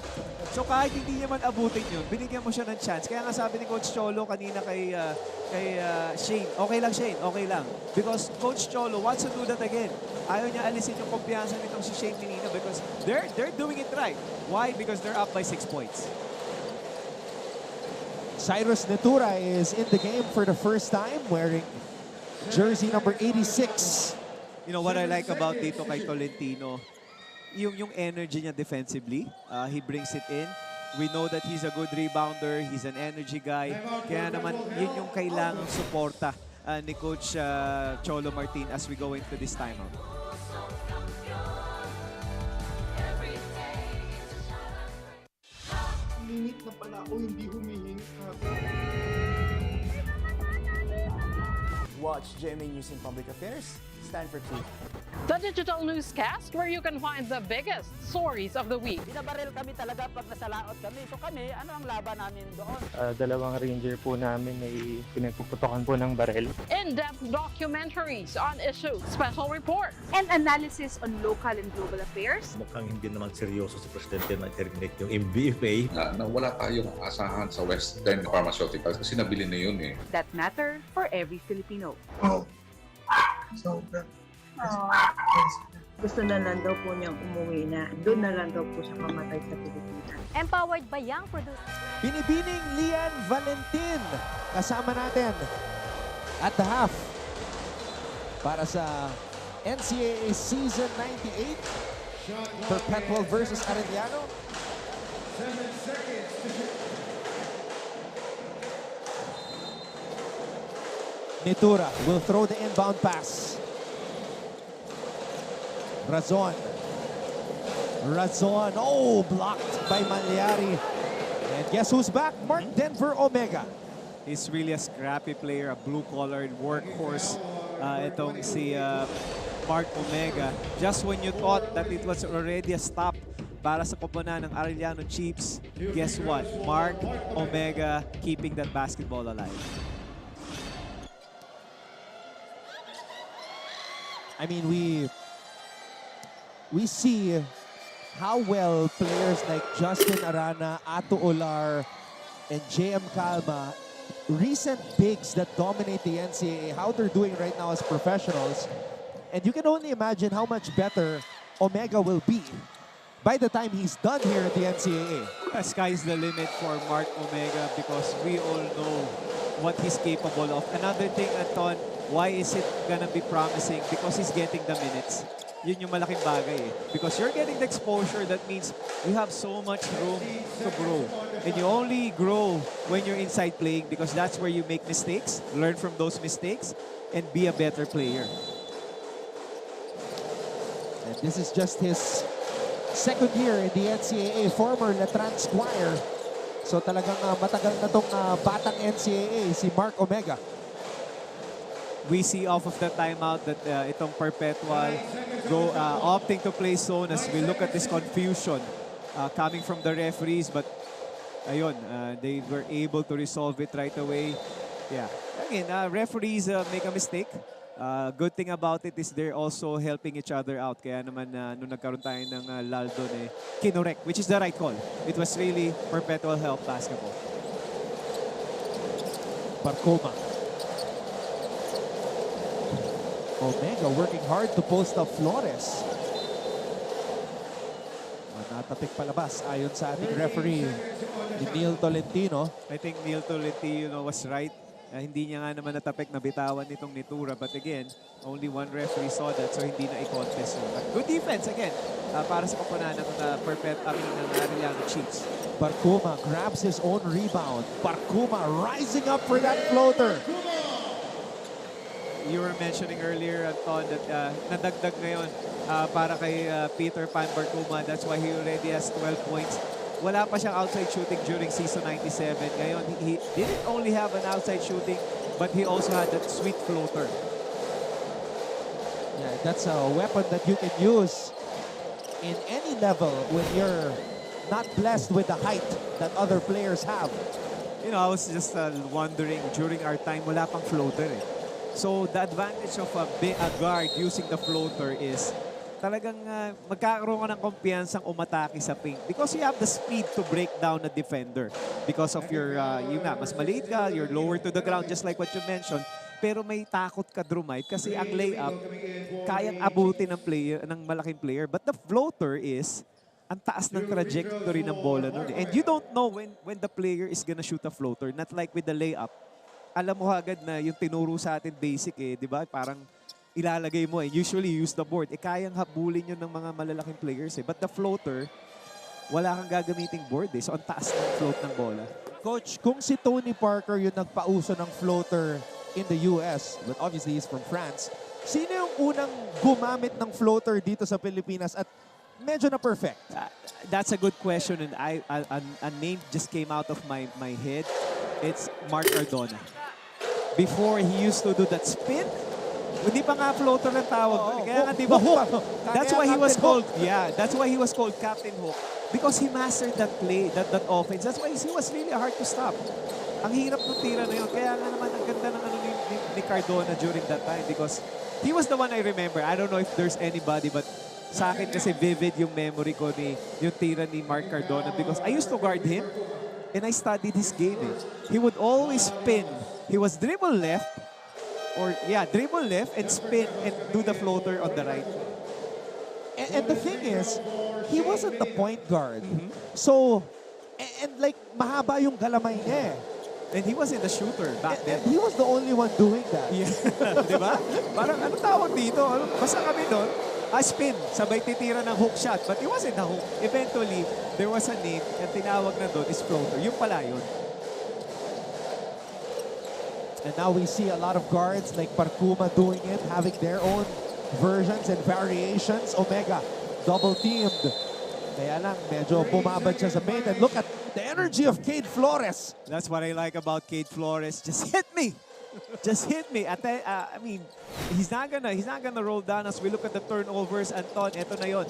So kahit hindi niya man abutin yun, binigyan mo siya ng chance. Kaya nga sabi ni Coach Cholo kanina kay Shane, okay lang Shane, okay lang. Because Coach Cholo wants to do that again. Ayaw niya alisin yung kumpiyansa nitong si Shane Menina because they're doing it right. Why? Because they're up by 6 points. Cyrus Netura is in the game for the first time wearing jersey number 86. You know what I like about dito kay Tolentino? Yung energy niya defensively. He brings it in. We know that he's a good rebounder. He's an energy guy. Kaya naman yun yung kailangang suporta ni Coach Cholo Martin as we go into this timeout. Minute na pala ako hindi humihingi. Watch GMA News in Public Affairs. Stand for truth. The digital newscast where you can find the biggest stories of the week. Binabaril kami talaga pag nasalaot kami. So kami, ano ang laban namin doon? Dalawang ranger po namin ay pinagpuputokan po ng baril. In-depth documentaries on issues, special reports, and analysis on local and global affairs. Mukhang hindi naman seryoso si Presidente na terminate yung MBFA. Na wala tayong asahan sa Western Pharmaceuticals kasi nabili na yun eh. That matter for every Filipino. Oh. So, gusto na lang daw po niyang umuwi na. Doon na lang daw po siya mamatay sa Pilipinas. Empowered by young producers. Binibining Lian Valentin kasama natin at the half para sa NCAA Season 98. Perpetual versus Arellano. 7 seconds to shoot. Netura will throw the inbound pass. Razon. Oh, blocked by Malyari. And guess who's back? Mark Denver Omega. He's really a scrappy player, a blue-collared workhorse. Itong si Mark Omega. Just when you thought that it was already a stop para sa koponan ng Arellano Chiefs, guess what? Mark Omega keeping that basketball alive. I mean, we see how well players like Justin Arana, Ato Olar, and JM Calma, recent bigs that dominate the NCAA, how they're doing right now as professionals. And you can only imagine how much better Omega will be by the time he's done here at the NCAA. Sky's the limit for Mark Omega because we all know what he's capable of. Another thing, Anton, why is it gonna be promising? Because he's getting the minutes. Yun yung malaking bagay eh. Because you're getting the exposure, that means you have so much room to grow. And you only grow when you're inside playing because that's where you make mistakes, learn from those mistakes, and be a better player. And this is just his second year in the NCAA, former Letran Squire. So talagang matagal na tong batang NCAA, si Mark Omega. We see off of the timeout that itong Perpetual opting to play zone as we look at this confusion coming from the referees. But ayun, they were able to resolve it right away. Yeah, again, referees make a mistake. Good thing about it is they're also helping each other out. Kaya naman nung nagkaroon tayo ng lull doon kinorek, which is the right call. It was really Perpetual help basketball. Barcoma. Omega working hard to post up Flores. Natatik palabas ayon sa ating referee ni Neil Tolentino. I think Neil Tolentino was right. Hindi niya nga naman natapik na bitawan nitong Nitura. But again, only one referee saw that, so hindi na i-contest yun. But good defense again para sa koponan ng Arellano Chiefs. Barcuma grabs his own rebound. Barcuma rising up for that floater. You were mentioning earlier, Anton, that nadagdag ngayon para kay Peter Pan Barcuma. That's why he already has 12 points. Wala pa siyang outside shooting during season 97. Ngayon, he didn't only have an outside shooting, but he also had that sweet floater. Yeah, that's a weapon that you can use in any level when you're not blessed with the height that other players have. You know, I was just wondering, during our time, wala pang floater eh. So, the advantage of a guard using the floater is talagang magkakaroon ka ng kumpiyansang umatake sa paint because you have the speed to break down a defender because of your, mas maliit ka, you're lower to the ground just like what you mentioned, pero may takot ka Drumite kasi ang layup kayang abutin ng malaking player, but the floater is ang taas ng trajectory ng bola nun. And you don't know when the player is gonna shoot a floater, not like with the layup. Alam mo agad na yung tinuro sa atin basic di ba? Parang ilalagay mo usually use the board. Kayang habulin yun ng mga malalaking players But the floater, wala kang gagamiting board So, ang taas ng float ng bola. Coach, kung si Tony Parker yung nagpauso ng floater in the US, but obviously he's from France, sino yung unang gumamit ng floater dito sa Pilipinas at medyo na perfect? That's a good question and a name just came out of my head. It's Mark Cardona. Before he used to do that spin, hindi pa nga floater ng tawag. Kaya nga, di ba, hook. That's why he was called, that's why he was called Captain Hook. Because he mastered that play, that offense. That's why he was really hard to stop. Ang hirap ng tira na yun. Kaya nga naman, ang ganda ng ni Cardona during that time because he was the one I remember. I don't know if there's anybody, but sa akin kasi vivid yung memory ko yung tira ni Mark Cardona because I used to guard him and I studied his game. He would always spin. He was dribble left, dribble left and spin and do the floater on the right. And the thing is, he wasn't the point guard. So, and like, mahaba yung galamay niya And he wasn't the shooter back then. And he was the only one doing that. Diba? Parang ano tawag dito? Basta kami doon, spin, sabay titira ng hook shot. But it wasn't a hook. Eventually, there was a name and tinawag na doon is floater. Yung pala yun. And now we see a lot of guards like Barcuma doing it, having their own versions and variations. Omega, double teamed. Kaya lang, medyo bumabad siya sa paint. And look at the energy of Cade Flores. That's what I like about Cade Flores. Just hit me. Just hit me. I mean, he's not gonna roll down as we look at the turnovers. Anton, eto na yon.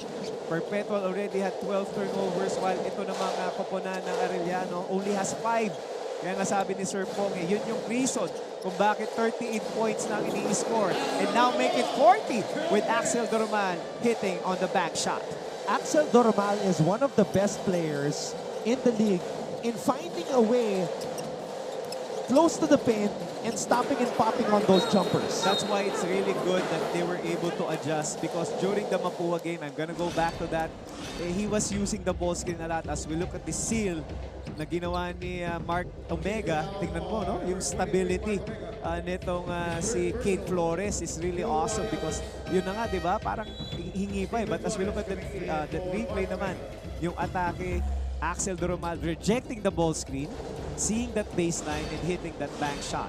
Perpetual already had 12 turnovers while ito namang koponan ng Arellano only has 5. Kaya nga sabi ni Sir Pong, yun yung reason kung bakit 38 points na ang ini-score. And now make it 40 with Axel Dormal hitting on the back shot. Axel Dormal is one of the best players in the league in finding a way close to the paint and stopping and popping on those jumpers. That's why it's really good that they were able to adjust because during the Mapua game, I'm gonna go back to that, he was using the ball screen a lot. As we look at the seal na ginawa ni Mark Omega, tingnan mo, no? Yung stability nitong si Cade Flores is really awesome because yun na nga, di ba? Parang hingi pa But as we look at the replay naman, yung atake, Axel Dormal rejecting the ball screen, seeing that baseline and hitting that bank shot.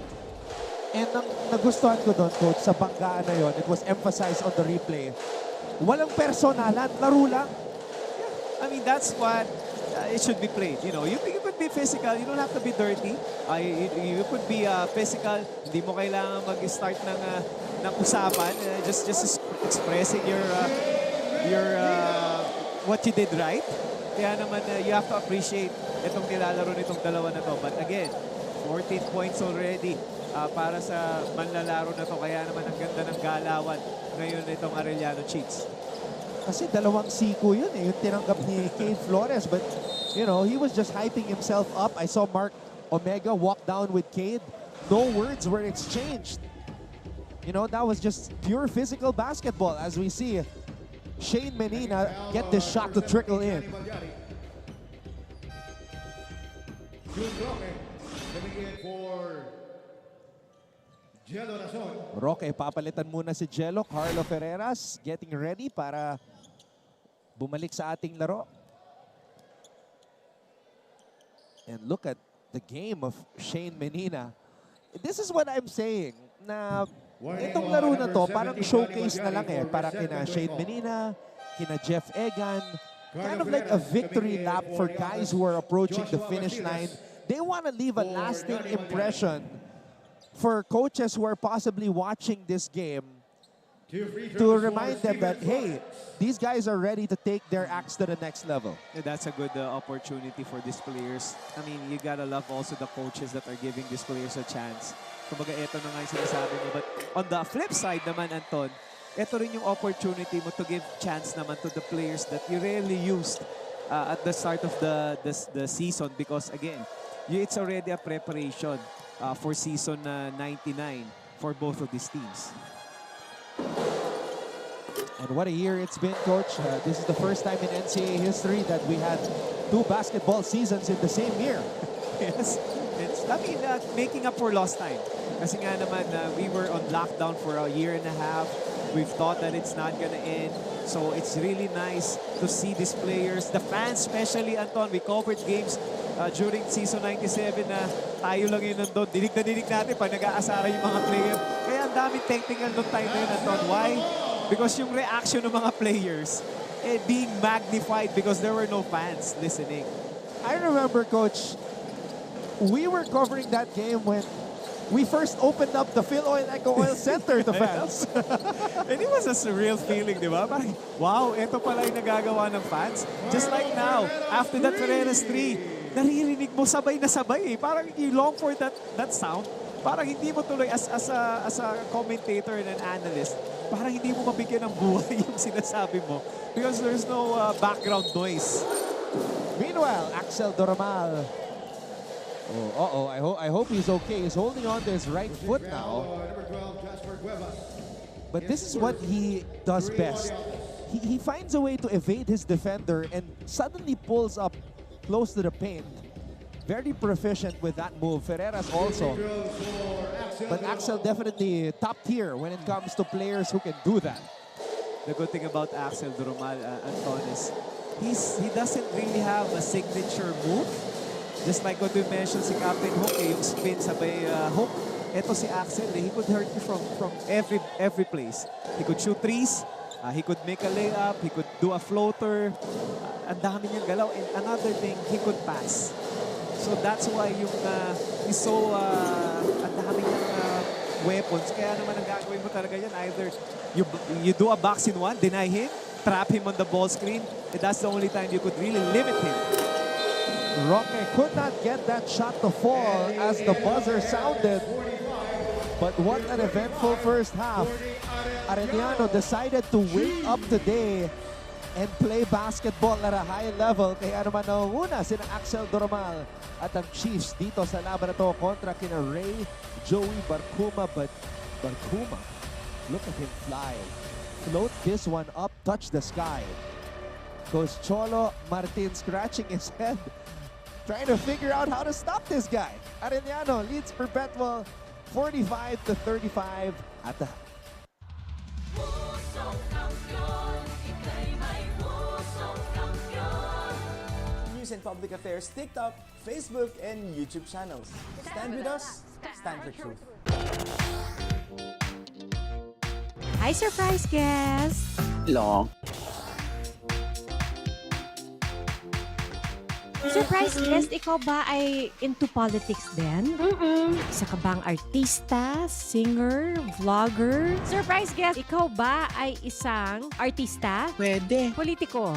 And ang nagustuhan ko doon, Coach, sa banggaan na yun, it was emphasized on the replay. Walang personalan, laro lang. Yeah. I mean, that's what it should be played. You know, you could be physical, you don't have to be dirty. You could be physical, hindi mo kailangan mag-start ng usapan. Just expressing your what you did right. Kaya naman, you have to appreciate itong nilalaro nitong dalawa na to. But again, 14 points already para sa manlalaro na to. Kaya naman ang ganda ng galawan ngayon itong Arellano Chiefs. Kasi dalawang siko yun eh, yung tinanggap ni Cade Flores. But, you know, he was just hyping himself up. I saw Mark Omega walk down with Cade. No words were exchanged. You know, that was just pure physical basketball as we see Shane Menina get this shot to trickle in. Roque, papalitan muna si Jello. Carlo Ferreras getting ready para bumalik sa ating laro. And look at the game of Shane Menina. This is what I'm saying, na itong laro na to, parang showcase na lang eh. Para kina Shane Menina, kina Jeff Egan. Kind of like a victory lap for guys who are approaching the finish line. They want to leave a lasting impression for coaches who are possibly watching this game to remind them that, hey, these guys are ready to take their acts to the next level. Yeah, that's a good opportunity for these players. I mean, you gotta love also the coaches that are giving these players a chance. Kumbaga, ito na nga yung sinasabi mo. But on the flip side naman, Anton, ito rin yung opportunity mo to give chance naman to the players that you rarely used at the start of the season because, again, it's already a preparation for season 99 for both of these teams. And what a year it's been, Coach. This is the first time in NCAA history that we had 2 basketball seasons in the same year. Yes. I mean, making up for lost time. Kasi nga naman, we were on lockdown for a year and a half. We've thought that it's not gonna end. So it's really nice to see these players, the fans especially, Anton. We covered games during season 97 na tayo lang yun nandun. Dinig na dinig natin pag nag-aasara yung mga player. Kaya ang daming technical nung time na yun, Anton. Why? Because yung reaction ng mga players being magnified because there were no fans listening. I remember, Coach, we were covering that game when we first opened up the Phil Oil Eco Oil Center to fans. And it was a surreal feeling, di ba? Parang, wow, ito pala yung nagagawa ng fans. Just like now, after that Ferreras 3, naririnig mo sabay na sabay eh. Parang you long for that sound. Parang hindi mo tuloy as a commentator and an analyst, parang hindi mo mabigyan ng buhay yung sinasabi mo because there's no background noise. Meanwhile, Axel Doramal. Oh, I hope he's okay. He's holding on to his right foot now. But this is what he does best. He finds a way to evade his defender and suddenly pulls up close to the paint. Very proficient with that move. Ferreras also. But Axel definitely top tier when it comes to players who can do that. The good thing about Axel Doramal, Anton, is he doesn't really have a signature move. Just like what we mentioned si Captain Hook, yung spin sabay hook. Ito si Axel, he could hurt you from every place. He could shoot threes, he could make a layup, he could do a floater. Ang dami niyang galaw. And another thing, he could pass. So that's why yung he's so ang dami niyang weapons. Kaya naman ang gagawin mo talaga yan, either you do a box in one, deny him, trap him on the ball screen, and that's the only time you could really limit him. Roque could not get that shot to fall as the buzzer sounded. But what an eventful first half. Arellano decided to wake up today and play basketball at a high level. Kaya naman nauuna sina Axel Doramal at ang Chiefs dito sa laban na to kontra kina Ray, Joey Barcuma. But Barcuma, look at him fly. Float this one up, touch the sky. Goes Cholo Martin scratching his head, trying to figure out how to stop this guy. Arellano leads Perpetual 45-35 at the News and Public Affairs TikTok, Facebook, and YouTube channels. Stand with us, stand for truth. Hi, surprise guest! Hello. Surprise guest, ikaw ba ay into politics din? Isa ka bang artista, singer, vlogger? Surprise guest, ikaw ba ay isang artista? Pwede. Politiko?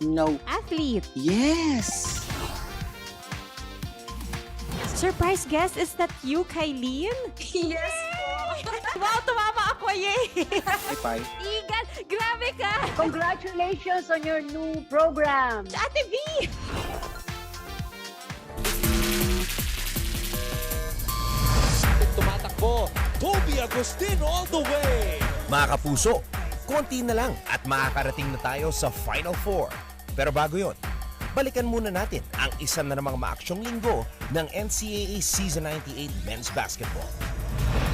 No. Athlete? Yes. Surprise guest, is that you, Kylene? Yes Wow, tumama ako, yay! Bye. Igan, grabe ka! Congratulations on your new program. Ate V! Tumatakbo, Toby Agustin all the way! Mga kapuso, konti na lang at makakarating na tayo sa Final Four. Pero bago yon, balikan muna natin ang isa na namang maaksyong linggo ng NCAA Season 98 Men's Basketball.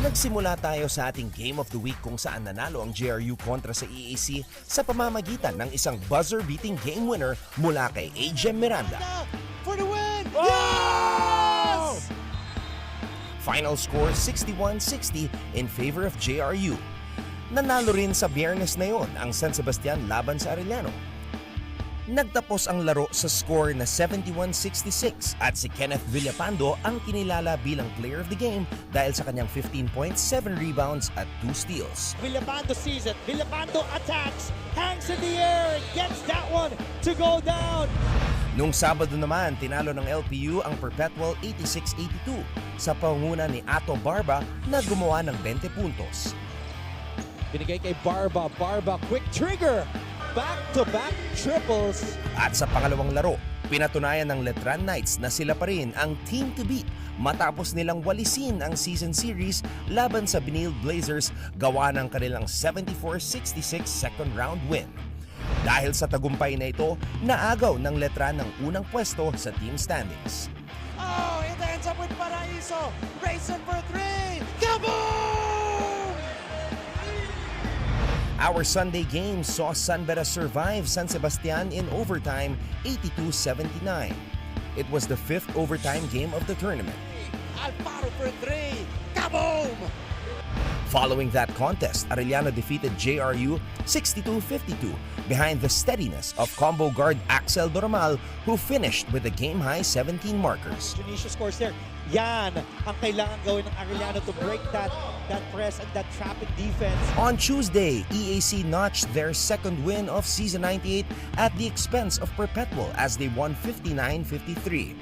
Nagsimula tayo sa ating Game of the Week kung saan nanalo ang JRU kontra sa EAC sa pamamagitan ng isang buzzer-beating game winner mula kay AJ Miranda. For the win! Yes! Final score 61-60 in favor of JRU. Nanalo rin sa Biyernes na yon ang San Sebastian laban sa Arellano. Nagtapos ang laro sa score na 71-66 at si Kenneth Villapando ang kinilala bilang player of the game dahil sa kanyang 15 points, 7 rebounds at 2 steals. Villapando sees it. Villapando attacks, hangs in the air, gets that one to go down. Nung Sabado naman, tinalo ng LPU ang Perpetual 86-82 sa pangunguna ni Ato Barba na gumawa ng 20 puntos. Binigay kay Barba. Barba, quick trigger. Back-to-back triples. At sa pangalawang laro, pinatunayan ng Letran Knights na sila pa rin ang team to beat matapos nilang walisin ang season series laban sa Benil Blazers gawa ng kanilang 74-66 second round win. Dahil sa tagumpay na ito, naagaw ng Letran ng unang pwesto sa team standings. Oh, it ends up with Paraiso. Racing for three. Kaboom! Our Sunday game saw Sunbeta survive San Sebastian in overtime 82-79. It was the 5th overtime game of the tournament. Alfaro for three. Kaboom! Following that contest, Arellano defeated JRU 62-52 behind the steadiness of combo guard Axel Dormal, who finished with a game-high 17 markers. Tunisia scores there. Yan ang kailangan gawin ng Arellano to break that press and that trapping defense. On Tuesday, EAC notched their second win of Season 98 at the expense of Perpetual as they won 59-53.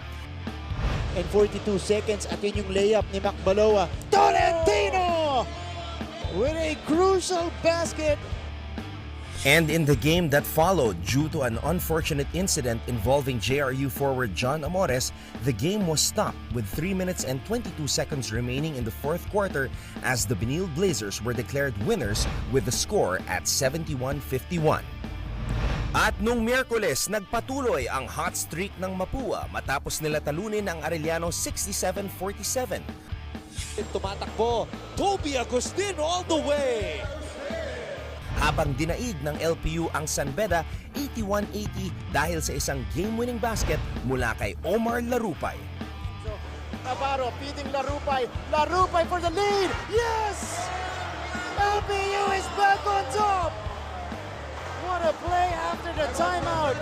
In 42 seconds, at yun yung layup ni Macbaloa. Tolentino! With a crucial basket. And in the game that followed, due to an unfortunate incident involving JRU forward John Amores, the game was stopped with 3 minutes and 22 seconds remaining in the fourth quarter as the Benil Blazers were declared winners with the score at 71-51. At nung Miyerkules, nagpatuloy ang hot streak ng Mapua matapos nila talunin ang Arellano 67-47. Tumatakbo, Toby Agustin all the way! Habang dinaig ng LPU ang San Beda 81-80 dahil sa isang game-winning basket mula kay Omar Larupay. Navarro feeding Larupay. Larupay for the lead! Yes! LPU is back on top! What a play after the timeout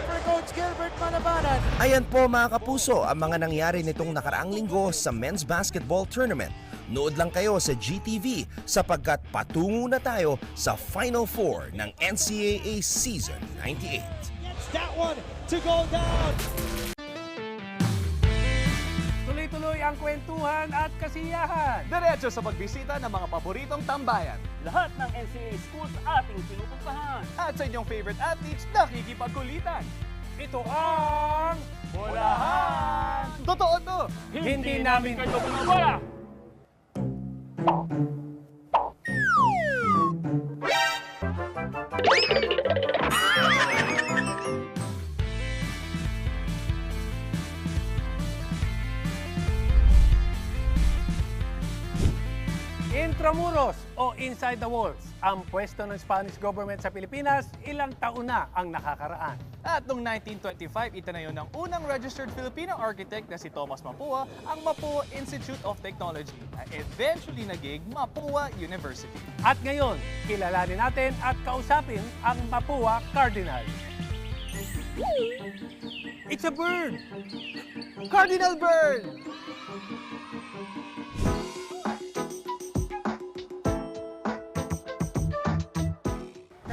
for Coach Gilbert Manabanan. Ayan po mga kapuso ang mga nangyari nitong nakaraang linggo sa men's basketball tournament. Nood lang kayo sa GTV sapagkat patungo na tayo sa Final Four ng NCAA Season 98. Gets that one to go down. Tuloy-tuloy ang kwentuhan at kasiyahan. Diretso sa pagbisita ng mga paboritong tambayan. Lahat ng NCAA schools ating pinupuntahan. At sa inyong favorite athletes nakikipagkulitan. Ito ang Bolahan! Totoo to! Hindi namin kayo pinabala! Intramuros o Inside the Walls, ang pwesto ng Spanish government sa Pilipinas, ilang taon na ang nakakaraan. At noong 1925, itinayo ng unang registered Filipino architect na si Thomas Mapua ang Mapua Institute of Technology na eventually naging Mapua University. At ngayon, kilalanin natin at kausapin ang Mapua Cardinal. It's a bird! Cardinal bird!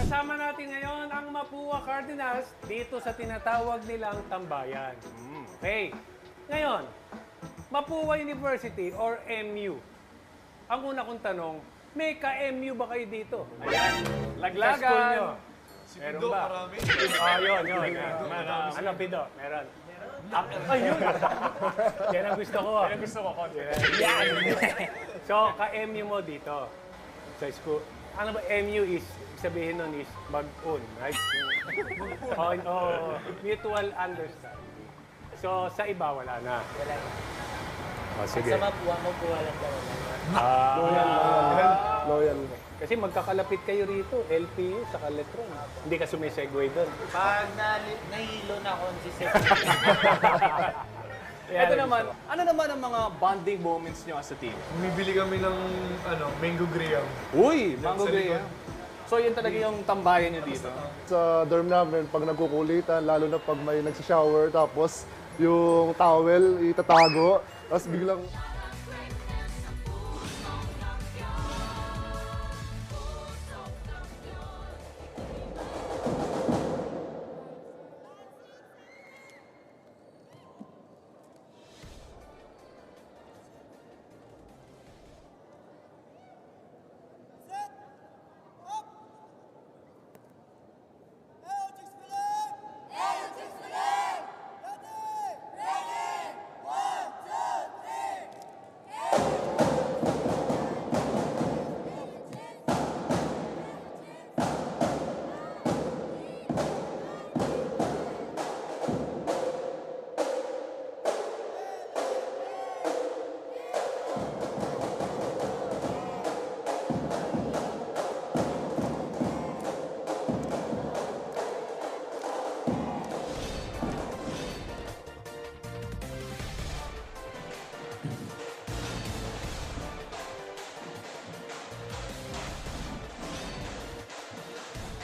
Kasama natin ngayon ang Mapua Cardinals dito sa tinatawag nilang tambayan. Okay. Ngayon, Mapua University or MU? Ang una kong tanong, may ka-MU ba kayo dito? Ayan. Laglagan. Sa school nyo. Si Meron Bido, ba? marami. Yun. Ano, Bido? Meron. Ayun! Yan ang gusto ko. Yan ang gusto ko. Yan! So, ka-MU mo dito sa school. Ano ba, MU is, sabihin nun is mag-un, right? Mutual understanding. So, sa iba, wala na. Wala na. Sige. Sa Mapua, Mapua lang daw. Loyal. Kasi magkakalapit kayo rito, LPU sa Letron. Hindi ka sumisegue doon. Pag nahilo na ako si Seth. Ito naman, ano naman ang mga bonding moments nyo as a team? Bumibili kami ng mango graham. Uy, mango graham. So yun talaga yung tambayan nyo dito? Sa dorm namin, pag nagkukulitan, lalo na pag may nagsishower, tapos yung towel itatago, tapos biglang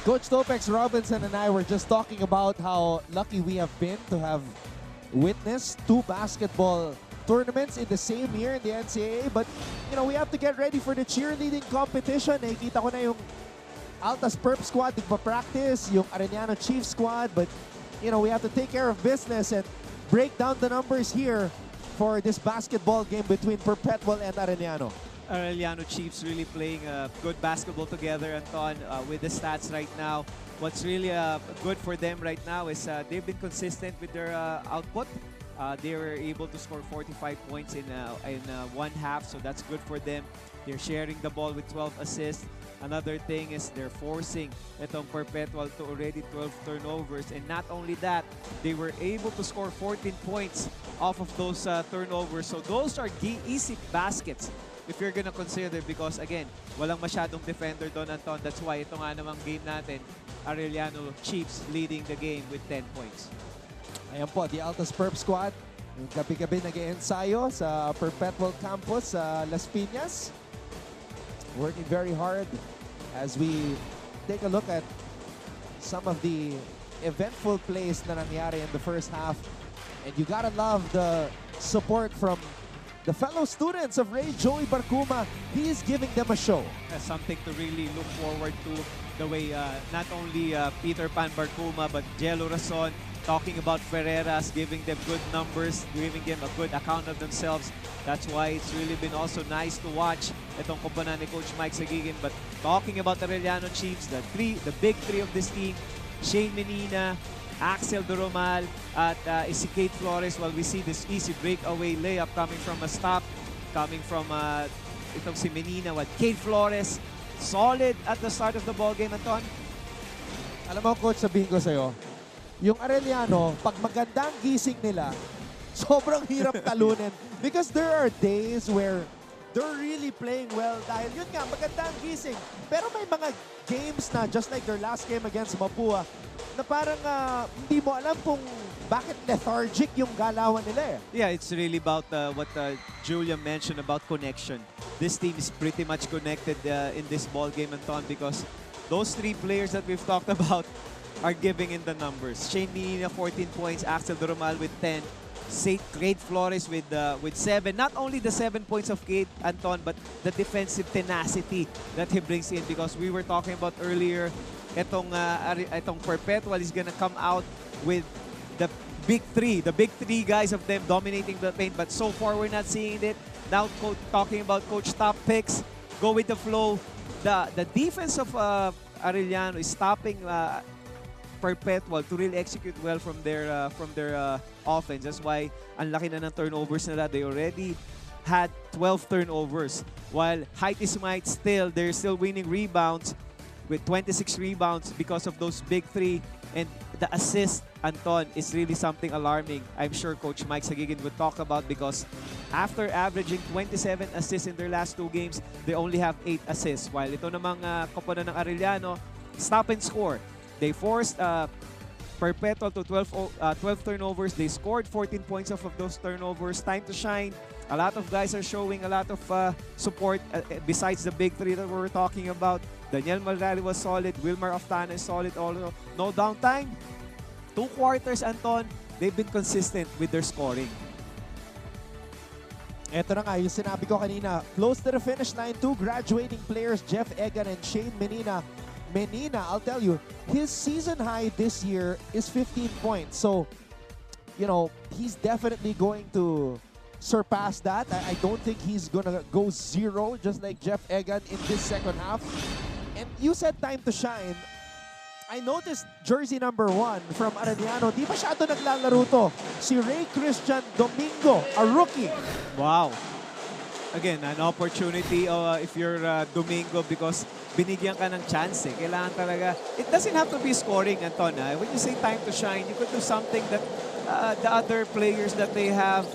Coach Topex Robinson and I were just talking about how lucky we have been to have witnessed 2 basketball tournaments in the same year in the NCAA. But, you know, we have to get ready for the cheerleading competition. Nakikita ko na yung Altas Perp squad nagpa-practice, yung Arellano Chiefs squad. But, you know, we have to take care of business and break down the numbers here for this basketball game between Perpetual and Arellano. Arellano Chiefs really playing good basketball together, Anton, with the stats right now. What's really good for them right now is they've been consistent with their output. They were able to score 45 points in one half, so that's good for them. They're sharing the ball with 12 assists. Another thing is they're forcing itong Perpetual to already 12 turnovers. And not only that, they were able to score 14 points off of those turnovers. So those are easy baskets if you're gonna consider, because again, walang masyadong defender doon, Anton. That's why ito nga namang game natin, Arellano Chiefs leading the game with 10 points. Ayan po, the Altas Perp squad. Yung gabi-gabi nag-ensayo sa Perpetual Campus sa Las Piñas. Working very hard as we take a look at some of the eventful plays na nangyari in the first half. And you gotta love the support from the fellow students of Ray Joey Barcuma. He's giving them a show. Something to really look forward to, the way not only Peter Pan Barcuma but Jello Rason talking about Ferreras, giving them good numbers, giving them a good account of themselves. That's why it's really been also nice to watch itong kumpanan ni Coach Mike Sagigin. But talking about the Arellano Chiefs, the big three of this team, Shane Menina, Axel Doromal, at si Kate Flores. While we see this easy breakaway layup coming from a stop, coming from itong si Menina, with Kate Flores. Solid at the start of the ball game, Anton. Alam mo, Coach, sabihin ko sa'yo, yung Arellano, pag maganda ang gising nila, sobrang hirap talunin. Because there are days where they're really playing well dahil yun nga, maganda ang gising. Pero may mga games na, just like their last game against Mapua, na parang hindi mo alam kung bakit lethargic yung galawan nila eh. Yeah, it's really about what Julia mentioned about connection. This team is pretty much connected in this ball game, Anton, because those 3 players that we've talked about are giving in the numbers. Shane Menina, 14 points. Axel Doromal with 10. Kate Flores with 7. Not only the 7 points of Kate, Anton, but the defensive tenacity that he brings in, because we were talking about earlier, itong Perpetual is gonna come out with the big three. The big three guys of them dominating the paint, but so far we're not seeing it. Now talking about Coach Top Picks, go with the flow. The defense of Arellano is stopping Perpetual to really execute well from their offense. That's why ang laki na ng turnovers nila. They already had 12 turnovers. While Haiti Smite they're still winning rebounds with 26 rebounds because of those big three. And the assist, Anton, is really something alarming. I'm sure Coach Mike Sagigin would talk about, because after averaging 27 assists in their last 2 games, they only have 8 assists. While ito namang koponan ng Arellano, stop and score. They forced Perpetual to 12 turnovers. They scored 14 points off of those turnovers. Time to shine. A lot of guys are showing a lot of support besides the big three that we were talking about. Daniel Malrali was solid. Wilmar Aftana is solid also. No downtime. 2 quarters, Anton. They've been consistent with their scoring. Ito na nga, yung sinabi ko kanina. Close to the finish line, 2 graduating players, Jeff Egan and Shane Menina. Menina, I'll tell you, his season high this year is 15 points. So, you know, he's definitely going to surpass that. I don't think he's gonna go 0 just like Jeff Egan in this second half. And you said time to shine. I noticed jersey number 1 from Arellano, di masyado naglalaro to. Si Ray Christian Domingo, a rookie. Wow. Again, an opportunity if you're Domingo, because binigyan ka ng chance. Kailangan talaga. It doesn't have to be scoring, Anton. When you say time to shine, you could do something that the other players that they have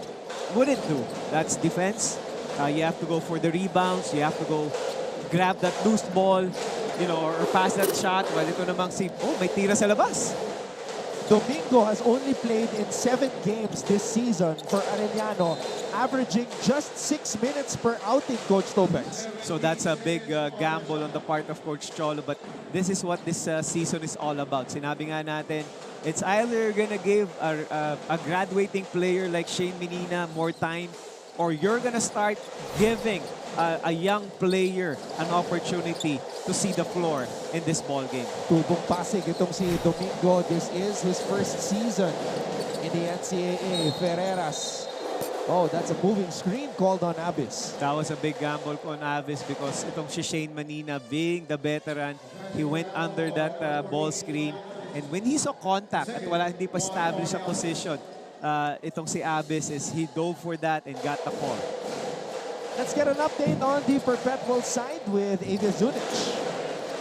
wouldn't do. That's defense. You have to go for the rebounds. You have to go grab that loose ball, you know, or pass that shot. While ito namang may tira sa labas. Domingo has only played in 7 games this season for Arellano, averaging just 6 minutes per outing, Coach Topex. So that's a big gamble on the part of Coach Cholo, but this is what this season is all about. Sinabi nga natin, it's either gonna give a graduating player like Shane Menina more time, or you're gonna start giving a young player an opportunity to see the floor in this ball game. Tubong Pasig itong si Domingo. This is his first season in the NCAA. Ferreras. Oh, that's a moving screen called on Abyss. That was a big gamble on Abyss, because itong si Shane Menina, being the veteran, he went under that ball screen. And when he saw contact at hindi pa established a position, itong si Abyss he dove for that and got the call. Let's get an update on the Perpetual side with Avia Zunic.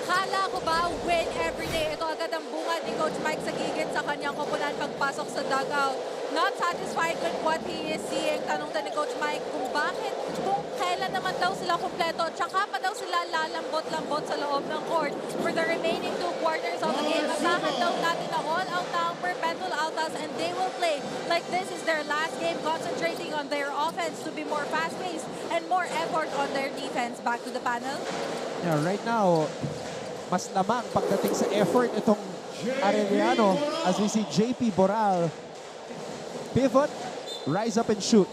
Kala ko ba win every day? Ito agad ang bungad ni Coach Mike Sagigin sa kanyang koponan pagpasok sa dugout. Not satisfied with what he is seeing. Tanong ni Coach Mike kung bakit, kung kailan naman daw sila kumpleto, tsaka pa daw sila lalambot-lambot sa loob ng court. For the remaining 2 quarters of the game, asahan daw natin na all-out na ang Perpetual Altas, and they will play like this is their last game, concentrating on their offense to be more fast-paced and more effort on their defense. Back to the panel. Yeah, right now, mas lamang pagdating sa effort itong Arellano as we see JP Boral pivot, rise up and shoot.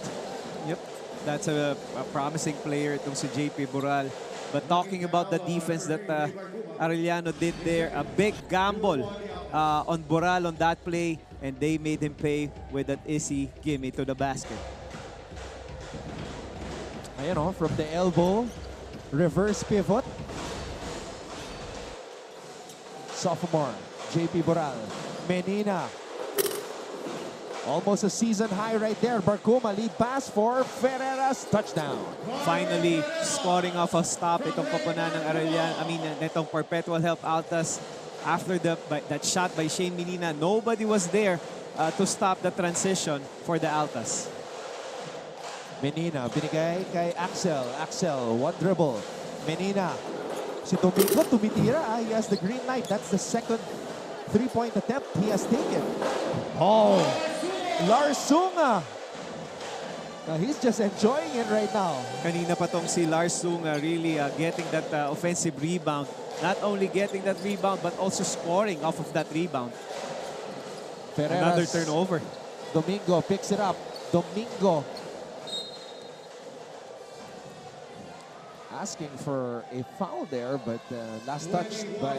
Yep, that's a promising player itong si JP Boral. But talking about the defense that Arellano did there, a big gamble on Boral on that play, and they made him pay with that easy gimme to the basket. Ayan o, from the elbow, reverse pivot. Sophomore, JP Boral. Menina. Almost a season high right there. Barcuma lead pass for Ferreras. Touchdown. Finally, scoring off a stop itong koponan ng Arellano. Itong Perpetual help Altas. After that shot by Shane Menina, nobody was there to stop the transition for the Altas. Menina, binigay kay Axel. Axel, 1 dribble. Menina. Si Domingo tumitira. He has the green light. That's the second 3-point attempt he has taken. Oh, Lars Sunga. He's just enjoying it right now. Kanina pa tong si Lars Sunga really getting that offensive rebound. Not only getting that rebound, but also scoring off of that rebound. Ferreras. Another turnover. Domingo picks it up. Domingo asking for a foul there, but last touched by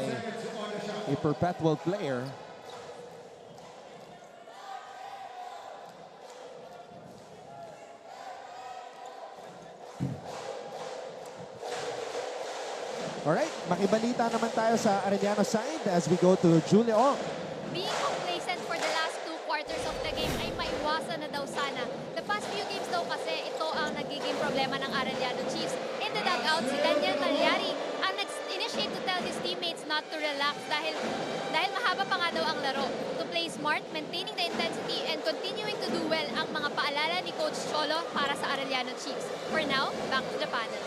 a Perpetual player. Alright, makibalita naman tayo sa Arellano side as we go to Julia Ong. Being complacent for the last 2 quarters of the game ay maiwasan na daw sana. The past few games daw kasi ito ang nagiging problema ng Arellano Chiefs. In the dugout, si Daniel Cagliari ang nag-initiate to tell his teammates not to relax dahil mahaba pa nga daw ang laro. To play smart, maintaining the intensity, and continuing to do well ang mga paalala ni Coach Cholo para sa Arellano Chiefs. For now, back to the panel.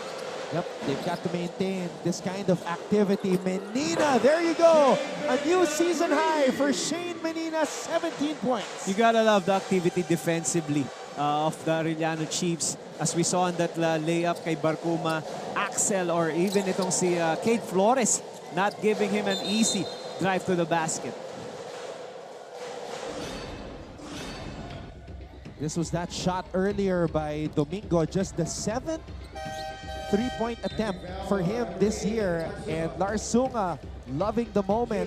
Yep, they've got to maintain this kind of activity. Menina, there you go. A new season high for Shane Menina, 17 points. You gotta love the activity defensively of the Arellano Chiefs. As we saw on that layup kay Barcuma, Axel, or even itong si Cade Flores, not giving him an easy drive to the basket. This was that shot earlier by Domingo, just the 7th three-point attempt for him this year, and Lars Sunga loving the moment.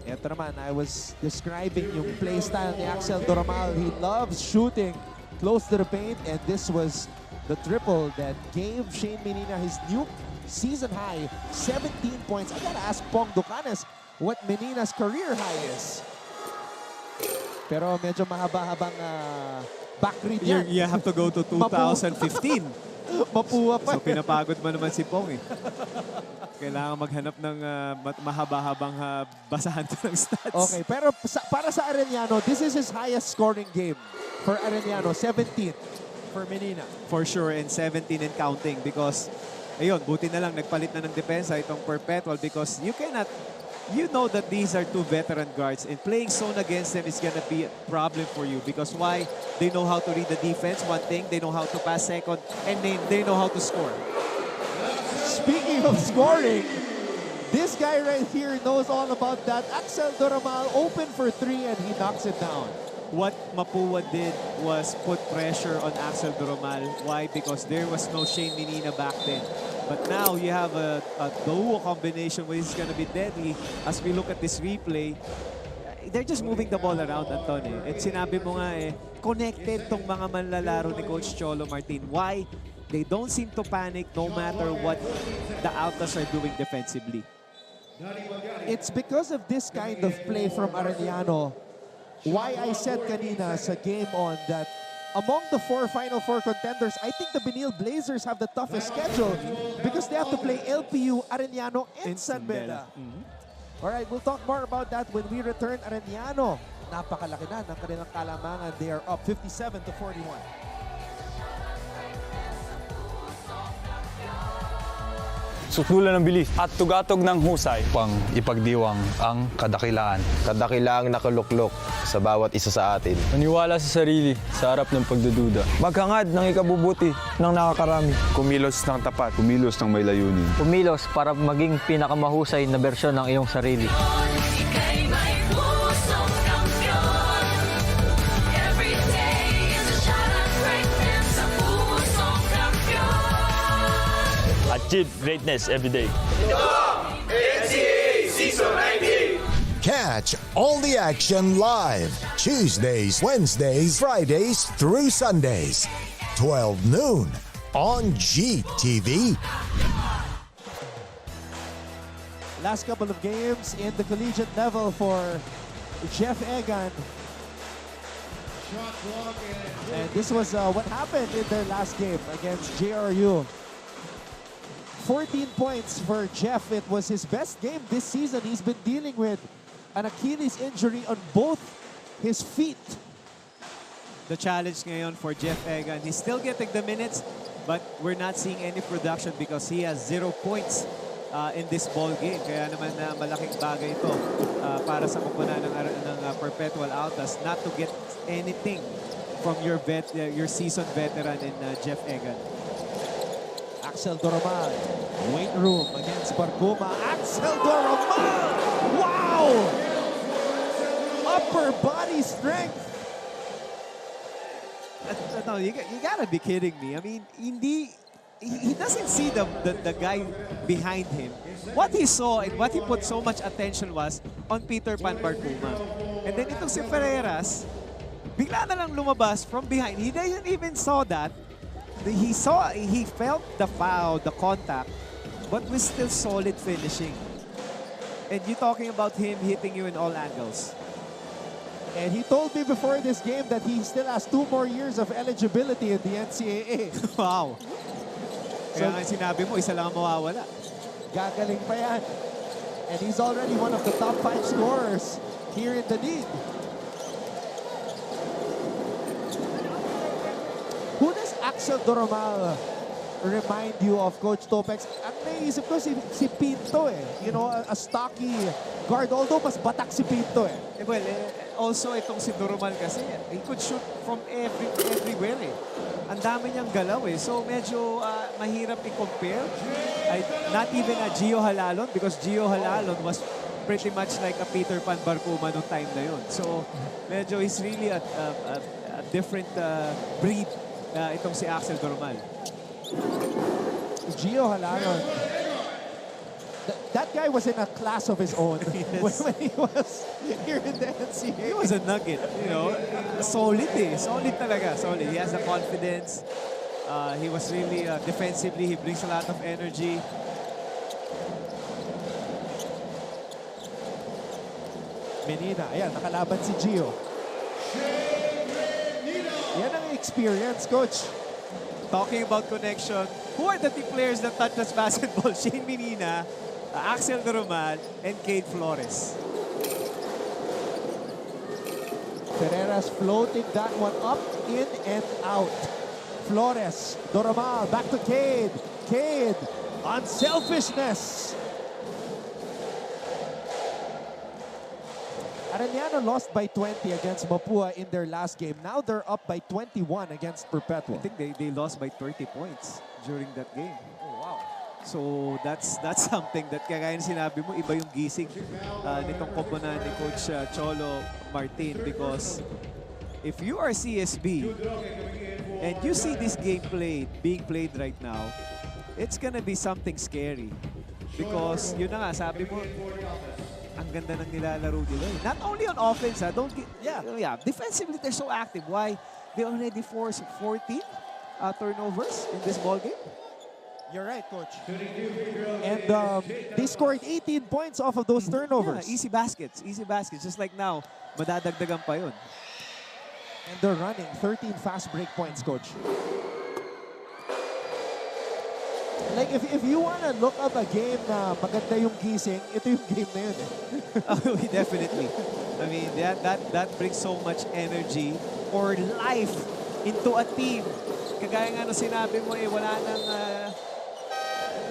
Ito naman, I was describing yung play style ni Axel Doramal. He loves shooting close to the paint, and this was the triple that gave Shane Menina his new season high, 17 points. I gotta ask Pong Ducanes what Menina's career high is. Pero medyo mahaba-habang back read yan. You have to go to 2015. Mapuwa pa. So pinapagod mo naman si Pong eh. Kailangan maghanap ng mahaba-habang basahan to ng stats. Okay, pero para sa Arellano, this is his highest scoring game for Arellano, 17 for Menina. For sure, and 17 and counting because, ayun, buti na lang nagpalit na ng depensa itong Perpetual because you know that these are 2 veteran guards, and playing zone against them is gonna be a problem for you because why? They know how to read the defense, one thing, they know how to pass second, and they know how to score. Speaking of scoring, this guy right here knows all about that. Axel Doramal open for 3 and he knocks it down. What Mapua did was put pressure on Axel Doramal. Why? Because there was no Shane Menina back then. But now you have a duo combination which is going to be deadly. As we look at this replay, they're just moving the ball around, Antonio. At sinabi mo nga connected tong mga manlalaro ni Coach Cholo Martin. Why? They don't seem to panic no matter what the Altas are doing defensively. It's because of this kind of play from Arellano why I said kanina sa game on that among the Final Four contenders, I think the Benil Blazers have the toughest schedule because they have to play LPU, Arellano, and San Beda. All right, we'll talk more about that when we return. Arellano, napakalaki na ng kanilang kalamangan. They are up 57-41. Susulan ng bilis at tugatog ng husay. Pang ipagdiwang ang kadakilaan. Kadakilaang nakuluklok sa bawat isa sa atin. Maniwala sa sarili sa harap ng pagdududa. Maghangad ng ikabubuti ng nakakarami. Kumilos ng tapat. Kumilos ng may layunin. Kumilos para maging pinakamahusay na bersyon ng iyong sarili. Achieve greatness every day. NCAA Season 19! Catch all the action live Tuesdays, Wednesdays, Fridays through Sundays, 12 noon on GTV. Last couple of games in the collegiate level for Jeff Egan. And this was what happened in their last game against JRU. 14 points for Jeff. It was his best game this season. He's been dealing with an Achilles injury on both his feet. The challenge ngayon for Jeff Egan, he's still getting the minutes, but we're not seeing any production because he has 0 points in this ball game. Kaya naman malaking bagay ito para sa kupunan ng Perpetual Altas not to get anything from your seasoned veteran in Jeff Egan. Axel Doramal, weight room against Barcuma. Axel Doramal! Wow! Upper body strength. No, you gotta be kidding me. I mean, he doesn't see the guy behind him. What he saw and what he put so much attention was on Peter Pan Barcuma. And then itong si Ferreras, bigla na lang lumabas from behind. He didn't even saw that. he felt the foul, the contact, but was still solid finishing. And you're talking about him hitting you in all angles. And he told me before this game that he still has 2 more years of eligibility in the NCAA. Wow. Kaya nga sinabi mo, isa lang ang mawawala. Gagaling pa yan. And he's already one of the top 5 scorers here in the league. Who does Axel Doromal remind you of, Coach Topex? Ang naisip ko si Pinto eh. You know, a stocky guard. Although mas batak si Pinto eh. Well, also itong si Doromal kasi, he could shoot from everywhere eh. Ang dami niyang galaw eh. So medyo mahirap i-compare. Not even a Gio Halalon because Gio Halalon was pretty much like a Peter Pan Barcuma noong time na yun. So medyo he's really a different breed itong si Axel Doromal. Gio Halalon. That guy was in a class of his own when he was here in the NCAA. He was a nugget, you know. Solid eh. Solid talaga. Solid. He has the confidence. He was really defensively. He brings a lot of energy. Menina. Ayan, nakalaban si Gio. Yan ang experience, Coach. Talking about connection, who are the 2 players that touch this basketball? Shane Menina, Axel Doromal, and Cade Flores. Ferreras floating that one up, in, and out. Flores, Doromal, back to Cade. Cade, unselfishness. Arellano lost by 20 against Mapua in their last game. Now they're up by 21 against Perpetual. I think they lost by 30 points during that game. Oh, wow. So that's something that kaya sinabi mo, iba yung gising nitong koponan ni Coach Cholo Martin, because if you are CSB and you see this game being played right now, it's gonna be something scary. Because yun na nga, sabi mo, ang ganda ng nilalaro nila. Not only on offense, defensively they're so active. Why? They already forced 14 turnovers in this ball game. You're right, Coach. And they scored 18 points off of those turnovers. Yeah, easy baskets. Easy baskets. Just like now, madadagdagan pa yun. And they're running 13 fast break points, Coach. Like, if you want to look up a game na maganda yung gising, ito yung game na yun eh. Definitely. I mean, that brings so much energy or life into a team. Kagaya nga no sinabi mo, wala nang,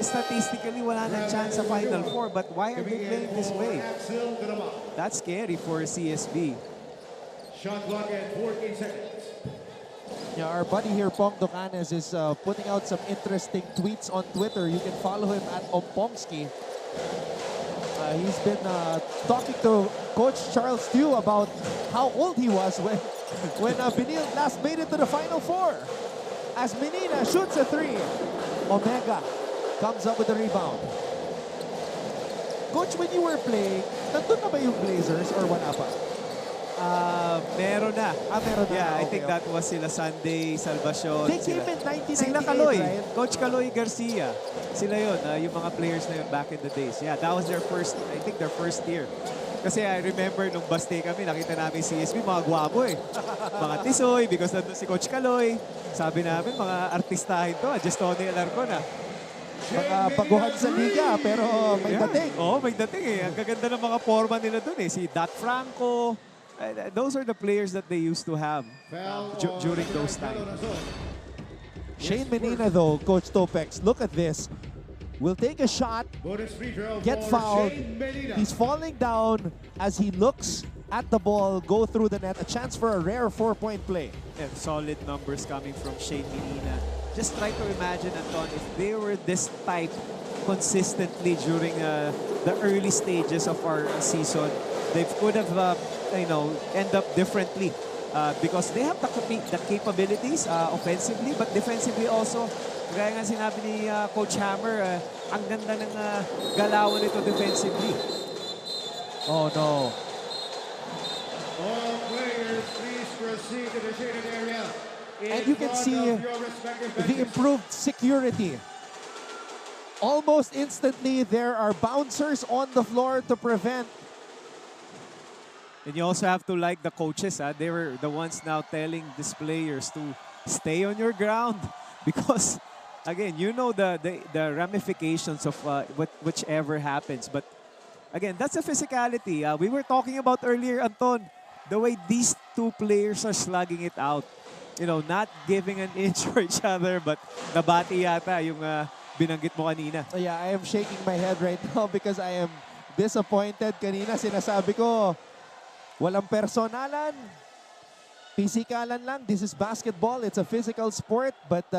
statistically, wala nang chance sa Final Four. But why are they playing this way? That's scary for CSB. Shot clock at 14 seconds. Yeah, our buddy here, Pong Docanes, is putting out some interesting tweets on Twitter. You can follow him at Ompongski. He's been talking to Coach Charles Tew about how old he was when Benil last made it to the Final Four. As Menina shoots a 3, Omega comes up with the rebound. Coach, when you were playing, nandun na ba yung Blazers or wala pa? Meron na. Meron na. Yeah, I Okay, think that was sila Sunday, Salvacion. They came in 1998, Sila Kaloy, right? Coach Kaloy Garcia. Sila yun, yung mga players na yun back in the days. Yeah, that was their first, I think their first year. Kasi I remember nung Baste kami, nakita namin CSB, mga gwapo eh. Mga tisoy, because nandun si Coach Kaloy. Sabi namin, mga artistahin to, just Tony Alarcon ah. Mga baguhan sa liga, pero may dating. Oo, may dating eh. Ang gaganda ng mga forma nila dun eh. Si Dat Franco. Those are the players that they used to have during those times. Shane Menina, though, Coach Topex, look at this. Will take a shot, get fouled. He's falling down as he looks at the ball, go through the net. A chance for a rare 4-point play. And solid numbers coming from Shane Menina. Just try to imagine, Anton, if they were this type consistently during the early stages of our season, they could have, end up differently because they have the capabilities offensively, but defensively also. Gaya nga sinabi ni Coach Hammer, ang ganda ng galawan nito defensively. Oh no. All players, please proceed to the shaded area. And you can see the improved security. Almost instantly, there are bouncers on the floor to prevent. And you also have to like the coaches. They were the ones now telling these players to stay on your ground because, again, you know the ramifications of whichever happens. But again, that's the physicality. We were talking about earlier, Anton, the way these two players are slugging it out. You know, not giving an inch for each other, but nabati yata yung binanggit mo kanina. Yeah, I am shaking my head right now because I am disappointed. Kanina sinasabi ko, walang personalan, pisikalan lang. This is basketball. It's a physical sport. But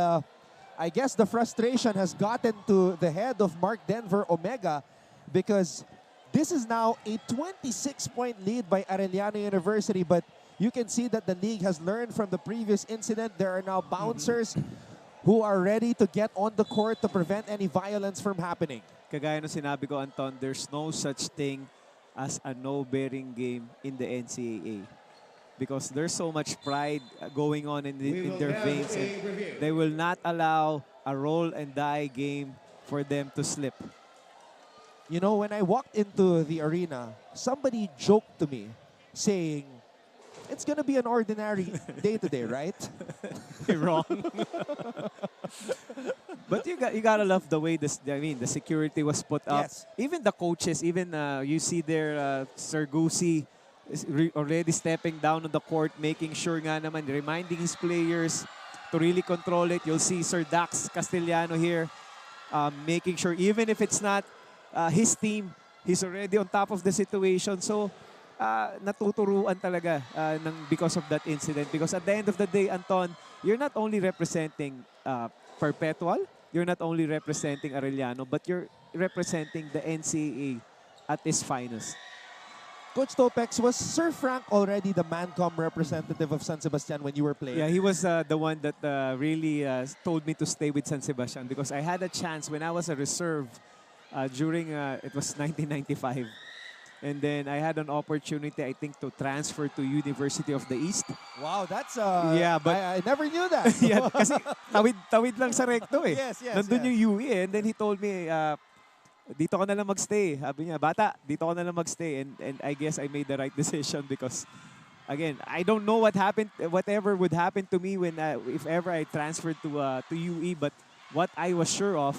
I guess the frustration has gotten to the head of Mark Denver Omega because this is now a 26-point lead by Arellano University. But you can see that the league has learned from the previous incident. There are now bouncers who are ready to get on the court to prevent any violence from happening. Kagaya ng sinabi ko, Anton, there's no such thing as a no-bearing game in the NCAA because there's so much pride going on in their veins, and they will not allow a roll and die game for them to slip. You know, when I walked into the arena, somebody joked to me saying, it's gonna be an ordinary day today, right? You're wrong. But you gotta love the way the security was put up. Yes. Even the coaches, even you see there, Sir Gusi is already stepping down on the court, making sure nga naman, reminding his players to really control it. You'll see Sir Dax Castellano here, making sure even if it's not his team, he's already on top of the situation. So, natuturuan talaga because of that incident. Because at the end of the day, Anton, you're not only representing Perpetual, you're not only representing Arellano, but you're representing the NCAA at its finest. Coach Topex, was Sir Frank already the Mancom representative of San Sebastian when you were playing? Yeah, he was the one that really told me to stay with San Sebastian because I had a chance when I was a reserve during, it was 1995. And then I had an opportunity, I think, to transfer to University of the East. Wow, that's yeah, but I never knew that. yeah, kasi tawid lang sa recto eh. Yes. Nandun yung UE and then he told me, dito ka na lang magstay. Sabi niya, bata, dito ka na lang magstay. And I guess I made the right decision because, again, I don't know whatever would happen to me when if ever I transferred to UE. But what I was sure of,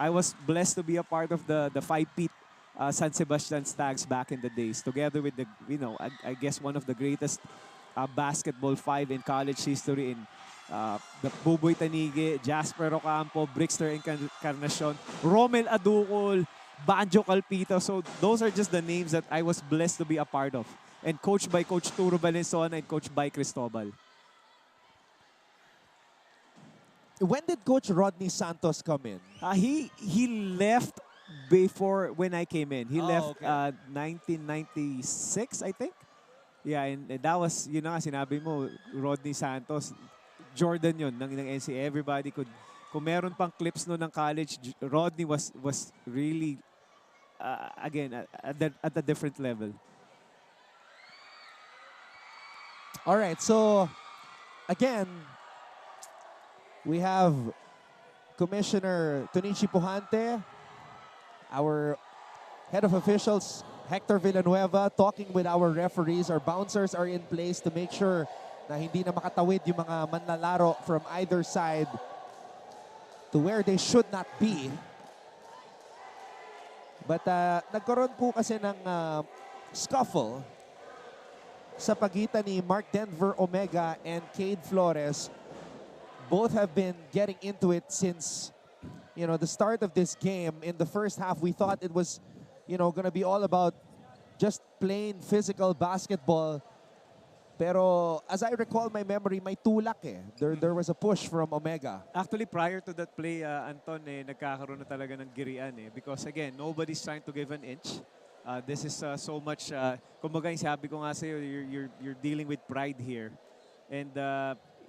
I was blessed to be a part of the 5-peat San Sebastian Stags back in the days, together with the, I guess one of the greatest basketball 5 in college history in the Buboy Tanige, Jasper Ocampo, Brixter Encarnacion, Romel Aducol, Banjo Calpito. So those are just the names that I was blessed to be a part of. And coached by Coach Turo Valenzuela and coached by Cristobal. When did Coach Rodney Santos come in? He left before when I came in. He left okay. 1996, I think. Yeah, and that was, sinabi mo, Rodney Santos, Jordan yun ng NCAA. Everybody could, kung meron pang clips no ng college, Rodney was really, again, at a different level. All right, so again, we have Commissioner Tonichi Pujante, our head of officials, Hector Villanueva, talking with our referees. Our bouncers are in place to make sure na hindi na makatawid yung mga manlalaro from either side to where they should not be. But nagkaroon po kasi ng scuffle sa pagitan ni Mark Denver Omega and Cade Flores. Both have been getting into it since the start of this game. In the first half, we thought it was, going to be all about just plain physical basketball. Pero as I recall my memory, may tulak eh. There was a push from Omega. Actually, prior to that play, Anton, nagkakaroon na talaga ng girian eh. Because again, nobody's trying to give an inch. This is so much, kumbaga yung sabi ko nga sa'yo, you're dealing with pride here. And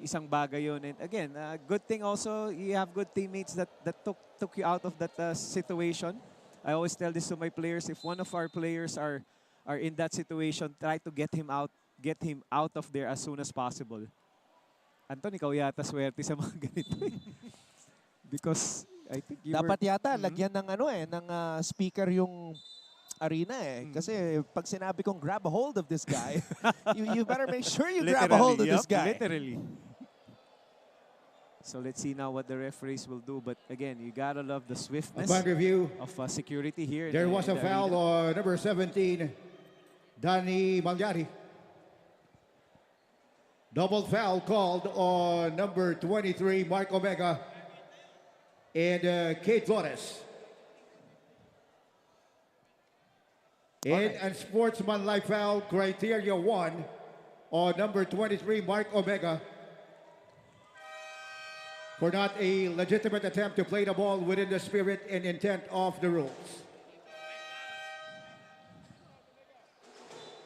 isang bagay yun. And again, good thing also, you have good teammates that took you out of that situation. I always tell this to my players, if one of our players are in that situation, try to get him out of there as soon as possible. Anton, ikaw yata swerte sa mga ganito eh. Because I think you Dapat were... yata lagyan ng ng speaker yung arena eh. Kasi pag sinabi kong grab a hold of this guy, you better make sure you grab a hold of this guy. Literally. So let's see now what the referees will do. But again, you gotta love the swiftness of security here. There was a foul on number 17, Danny Malyari. Double foul called on number 23, Mark Omega, and Kate Flores. And unsportsmanlike foul, criteria 1 on number 23, Mark Omega, for not a legitimate attempt to play the ball within the spirit and intent of the rules.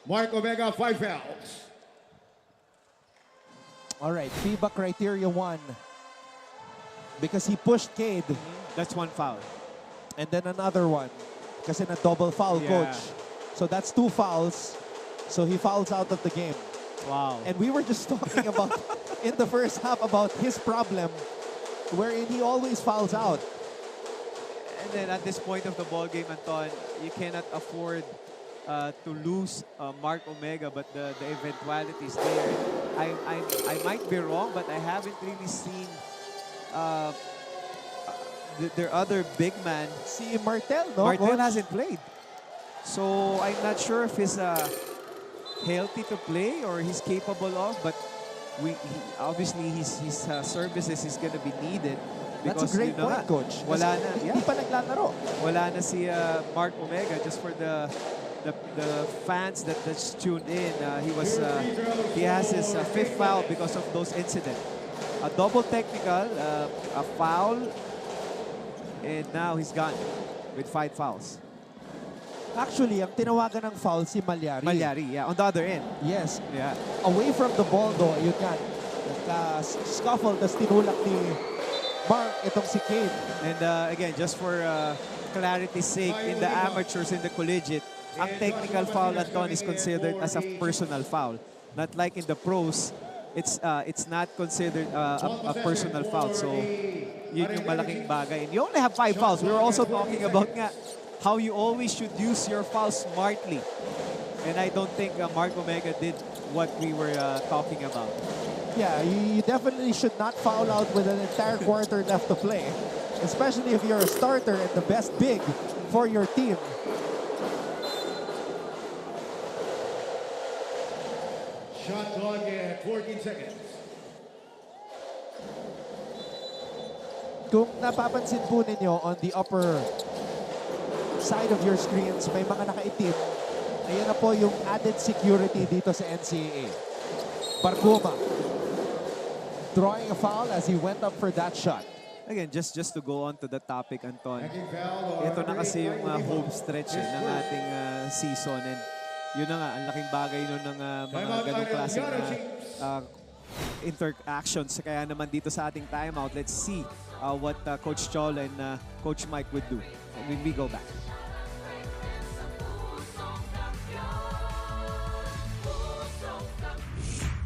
Mark Omega, 5 fouls. All right, FIBA criteria 1. Because he pushed Cade. That's 1 foul. And then another one. Kasi na double foul, coach. So that's 2 fouls. So he fouls out of the game. Wow. And we were just talking about, in the first half, about his problem, wherein he always fouls out. And then at this point of the ball game, Anton, you cannot afford to lose Mark Omega, but the eventualities there. I might be wrong, but I haven't really seen their other big man. Si Martel, no? Martel hasn't played. So I'm not sure if he's healthy to play or he's capable of, but obviously his services is going to be needed. That's a great point, coach. Wala na, hindi pa naglalaro. Wala na si Mark Omega, just for the fans that's tuned in. He has his 5th foul because of those incidents. A double technical, a foul, and now he's gone with 5 fouls. Actually, ang tinawagan ng foul si Malyari. Malyari, yeah, on the other end. Yes. Yeah. Away from the ball though, yun yan. Scuffle, tas tinulak ni Mark itong si Cade. And again, just for clarity's sake, in the amateurs, in the collegiate, ang technical foul, Anton, is considered as a personal foul. Not like in the pros, it's not considered a personal foul. So, yun yung malaking bagay. And you only have 5 fouls. We were also talking about nga how you always should use your fouls smartly. And I don't think Mark Omega did what we were talking about. Yeah, you definitely should not foul out with an entire quarter left to play. Especially if you're a starter and the best big for your team. Shot clock at 14 seconds. Kung napapansin po ninyo on the upper side of your screens, may mga nakaitim. Ayan na po yung added security dito sa NCAA. Barcuma drawing a foul as he went up for that shot. Again, just to go on to the topic, Anton. Ito na kasi yung home stretch ng ating season. And yun na nga, ang laking bagay nun ng mga ganong klaseng interactions. Kaya naman dito sa ating timeout, let's see what Coach Chol and Coach Mike would do when we go back.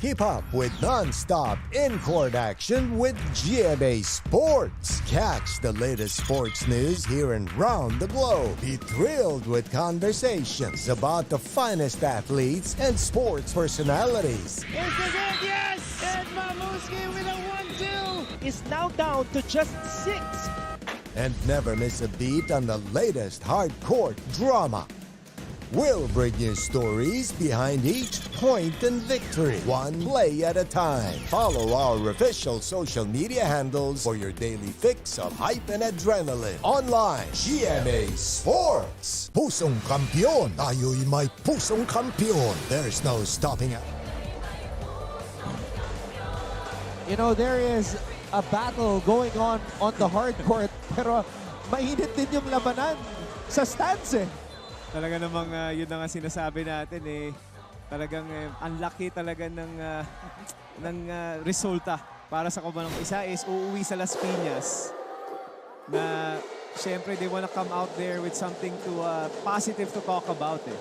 Keep up with non-stop in-court action with GMA Sports. Catch the latest sports news here and round the globe. Be thrilled with conversations about the finest athletes and sports personalities. It's again, yes! And Mamuski with a 1-2 is now down to just 6. And never miss a beat on the latest hard-court drama. We'll bring you stories behind each point and victory, one play at a time. Follow our official social media handles for your daily fix of hype and adrenaline. Online, GMA Sports. Pusong kampiyon. Tayo'y may pusong kampiyon. There's no stopping it. You know, there is a battle going on the hard court, pero mainit din yung labanan sa stands eh. Talaga namang yun na nga sinasabi natin eh. Talagang ang laki talaga ng resulta para sa kumanang isa is uuwi sa Las Piñas. Na syempre they wanna come out there with something to positive to talk about eh.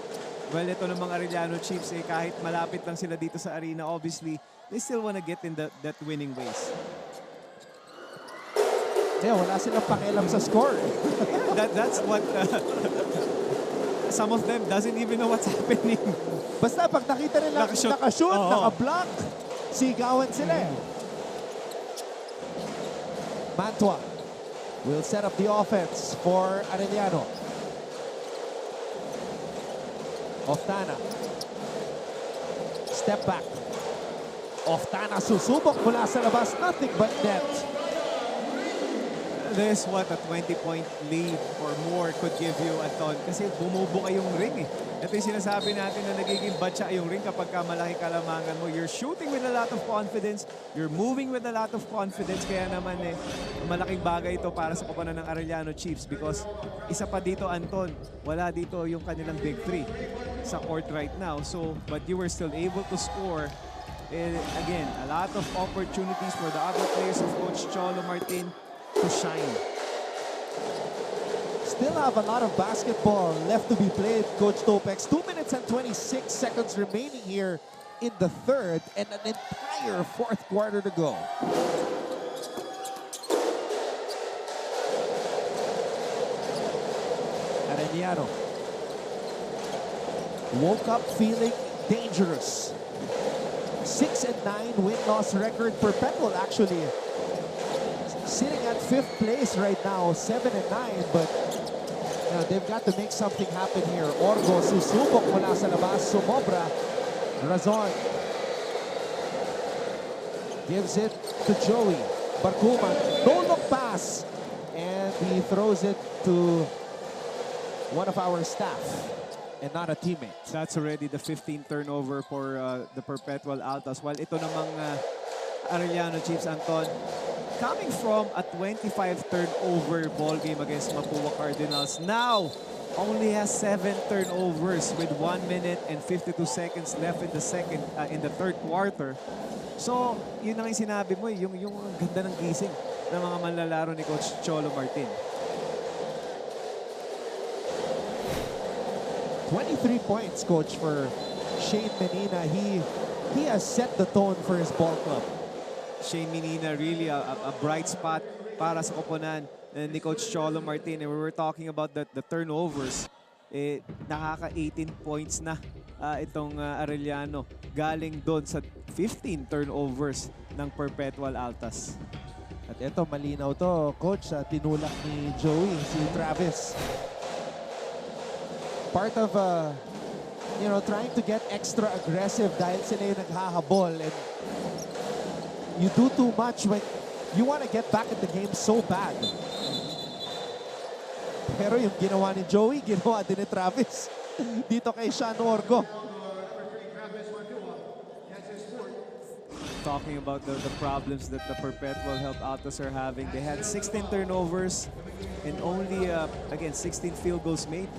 Well, ito namang Arellano Chiefs, kahit malapit lang sila dito sa arena, obviously, they still want to get in that winning ways. Yeah, wala silang pakialam sa score. That's what some of them doesn't even know what's happening. Basta pag nakita nila nakashoot, naka-block, sigawan sila eh. Mantua will set up the offense for Arellano. Oftana. Step back. Oftana susubok mula sa labas. Nothing but net. This what a 20-point lead or more could give you, Anton. Kasi bumubuka yung ring eh. Ito yung sinasabi natin na nagiging batsa yung ring kapag malaki kalamangan mo. You're shooting with a lot of confidence. You're moving with a lot of confidence. Kaya naman malaking bagay ito para sa koponan ng Arellano Chiefs because isa pa dito, Anton, wala dito yung kanilang big three sa court right now. So, but you were still able to score. Again, a lot of opportunities for the other players of Coach Cholo Martin to shine. Still have a lot of basketball left to be played, Coach Topex. 2 minutes and 26 seconds remaining here in the third and an entire fourth quarter to go. Arellano woke up feeling dangerous. 6-9 win-loss record. Perpetual actually sitting at 5th place right now, 7-9, but they've got to make something happen here. Orgo susubok mula sa labas, sumobra. Razon gives it to Joey. Barkuman, no look pass, and he throws it to one of our staff and not a teammate. That's already the 15th turnover for the Perpetual Altas. While ito namang Arellano Chiefs, Anton, coming from a 25 turnover ball game against Mapua Cardinals, now only has 7 turnovers with 1 minute and 52 seconds left in the third quarter. So, yun ang sinabi mo, yung ganda ng gising ng mga manlalaro ni Coach Cholo Martin. 23 points, Coach, for Shane Menina. He has set the tone for his ball club. Shane Menina, really a bright spot para sa koponan ni Coach Cholo Martin. And we were talking about the turnovers. Nakaka-18 points na itong Arellano. Galing doon sa 15 turnovers ng Perpetual Altas. At ito, malinaw to, Coach, tinulak ni Joey, si Travis. Part of, trying to get extra aggressive dahil sila yung naghahabol. And you do too much when you want to get back in the game so bad. Pero yung ginawa ni Joey, ginawa din ni Travis. Dito kay Sean Orgo. Talking about the problems that the Perpetual Help Altas are having. They had 16 turnovers and only, again, 16 field goals made.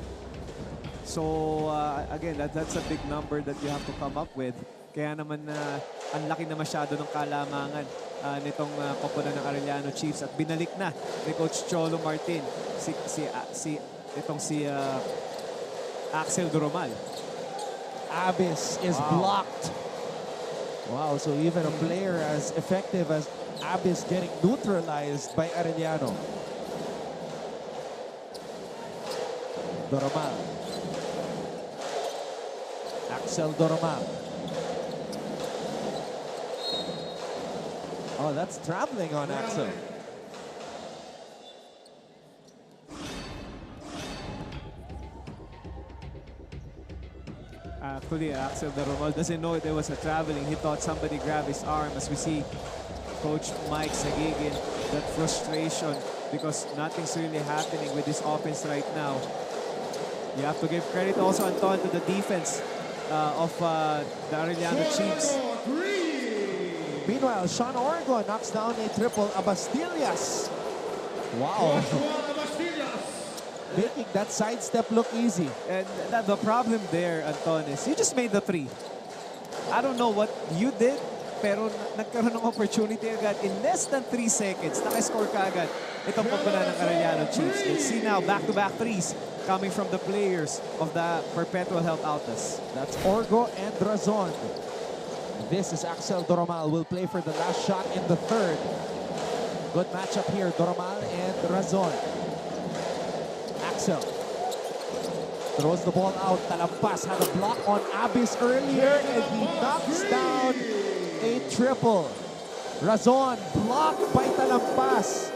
So, again, that's a big number that you have to come up with. Kaya naman ang laki na masyado ng kalamangan nitong koponan ng Arellano Chiefs at binalik na ni Coach Cholo Martin si Axel Doromal. Abis is blocked. Wow, so even a player as effective as Abis getting neutralized by Arellano. Doromal. Axel Doromal. Oh, that's traveling on Axel. Actually, Axel Doromal doesn't know there was a traveling. He thought somebody grabbed his arm. As we see Coach Mike Sagigin, that frustration because nothing's really happening with this offense right now. You have to give credit also, Anton, to the defense of the Arellano Chiefs. Meanwhile, Sean Orgo knocks down a triple. Abastillas. Wow. Making that sidestep look easy. And the problem there, Anton, is you just made the three. I don't know what you did, pero nagkaroon ng opportunity agad in less than 3 seconds. Nakascore ka agad itong koponan ng Arellano Chiefs. Let's see now, back-to-back threes coming from the players of the Perpetual ALTAs. That's Orgo and Razon. This is Axel Doromal will play for the last shot in the third. Good matchup here, Doromal and Razon. Axel throws the ball out. Talampas had a block on Abyss earlier and he knocks down a triple. Razon blocked by Talampas.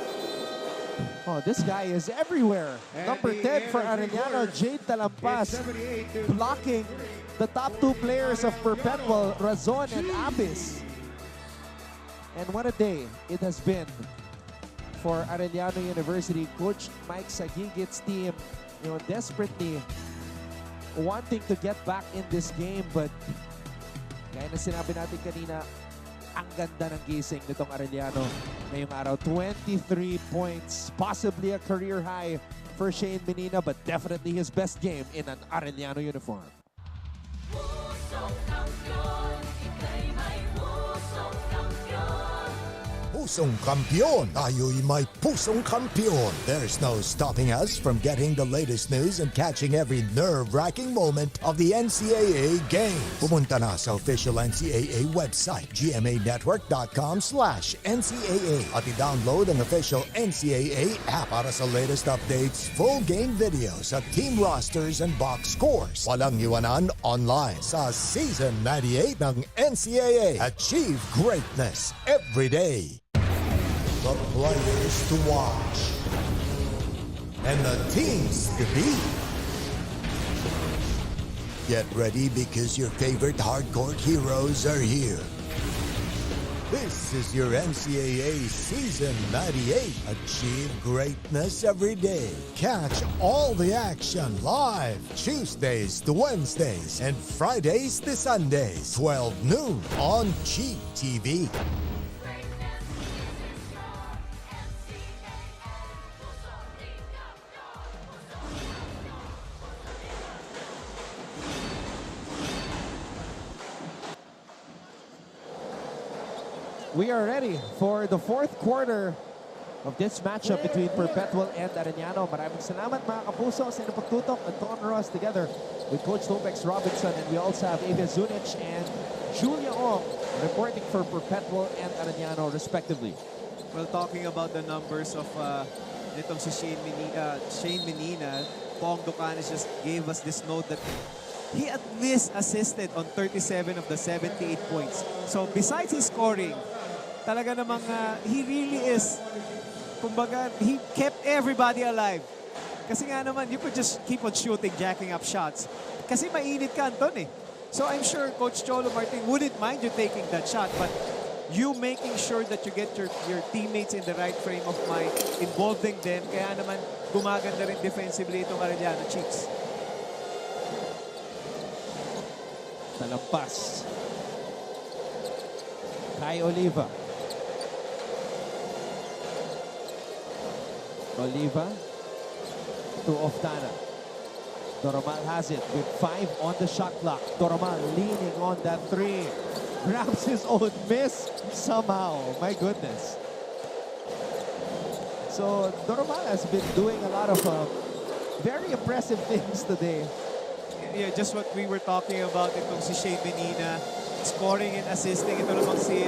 Oh, this guy is everywhere. Number 10 for Arellano, Jade Talampas, blocking the top two players of Perpetual, Razon and Abyss. And what a day it has been for Arellano University. Coach Mike Sagigit's team, desperately wanting to get back in this game, but gaya na sinabi natin kanina, ang ganda ng gising nitong Arellano ngayong araw. 23 points, possibly a career high for Shane Menina, but definitely his best game in an Arellano uniform. Pusong kampiyon! Tayo'y may pusong kampiyon! There's no stopping us from getting the latest news and catching every nerve-wracking moment of the NCAA games. Pumunta na sa official NCAA website, gmanetwork.com/NCAA at i-download ang official NCAA app para sa latest updates, full game videos at team rosters and box scores. Walang iwanan online sa Season 98 ng NCAA. Achieve greatness every day. The players to watch and the teams to beat. Get ready because your favorite hardcore heroes are here. This is your NCAA Season 98. Achieve greatness every day. Catch all the action live Tuesdays to Wednesdays and Fridays to Sundays, 12 noon on GTV. We are ready for the fourth quarter of this matchup between Perpetual and Arellano. Maraming salamat mga kapuso sa inyong pagtutok at Ton Ross together with Coach Topex Robinson, and we also have Avia Zunic and Julia Ong reporting for Perpetual and Arellano respectively. Well, talking about the numbers of nitong si Shane Menina, Pong Ducanes just gave us this note that he at least assisted on 37 of the 78 points. So besides his scoring, talaga namang he really is, kumbaga, he kept everybody alive. Kasi nga naman, you could just keep on shooting, jacking up shots. Kasi mainit ka, Anton eh. So I'm sure Coach Cholo Martin wouldn't mind you taking that shot, but you making sure that you get your teammates in the right frame of mind, involving them, kaya naman gumaganda rin defensively itong Arellano Chiefs. Talampas. Kai Oliva. Oliva to Oftana. Doromal has it with 5 on the shot clock. Doromal leaning on that 3. Grabs his own miss somehow. My goodness. So Doromal has been doing a lot of very impressive things today. Yeah, just what we were talking about itong si Shane Menina, scoring and assisting. Ito naman si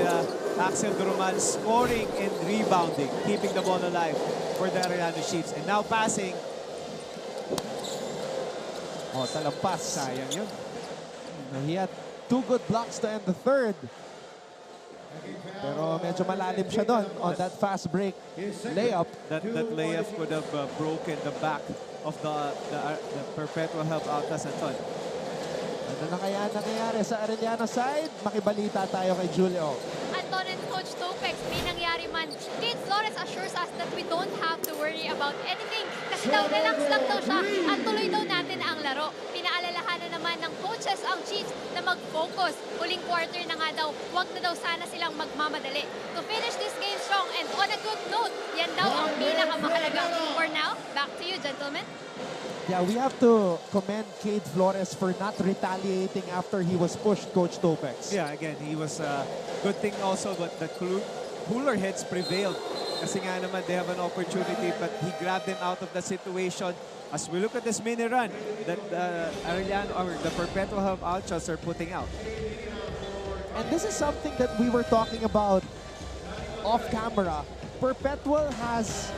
Axel Doromal, scoring and rebounding, keeping the ball alive for the Arellano Chiefs. And now passing. Oh, talampas. Sayang yun. He had 2 good blocks to end the third. Pero medyo malalim siya doon on that fast break layup. That layup could have broken the back of the Perpetual ALTAs at all. Ano na kaya nangyayari sa Arellano side? Makibalita tayo kay Julio. Anton and Coach Topex, may nangyari man. Kate Flores assures us that we don't have to worry about anything kasi daw relax lang daw siya at tuloy daw natin ang laro. Pinaalalahanan naman ng coaches ang Chiefs na mag-focus. Huling quarter na nga daw, huwag na daw sana silang magmamadali. To finish this game strong and on a good note, yan daw ang pinakamahalaga. For now, back to you, gentlemen. Yeah, we have to commend Cade Flores for not retaliating after he was pushed, Coach Topex. Yeah, again, he was good thing also, but the cooler heads prevailed. Kasi nga naman, they have an opportunity, but he grabbed them out of the situation, as we look at this mini run that Arellano or the Perpetual ALTAs are putting out. And this is something that we were talking about off camera. Perpetual has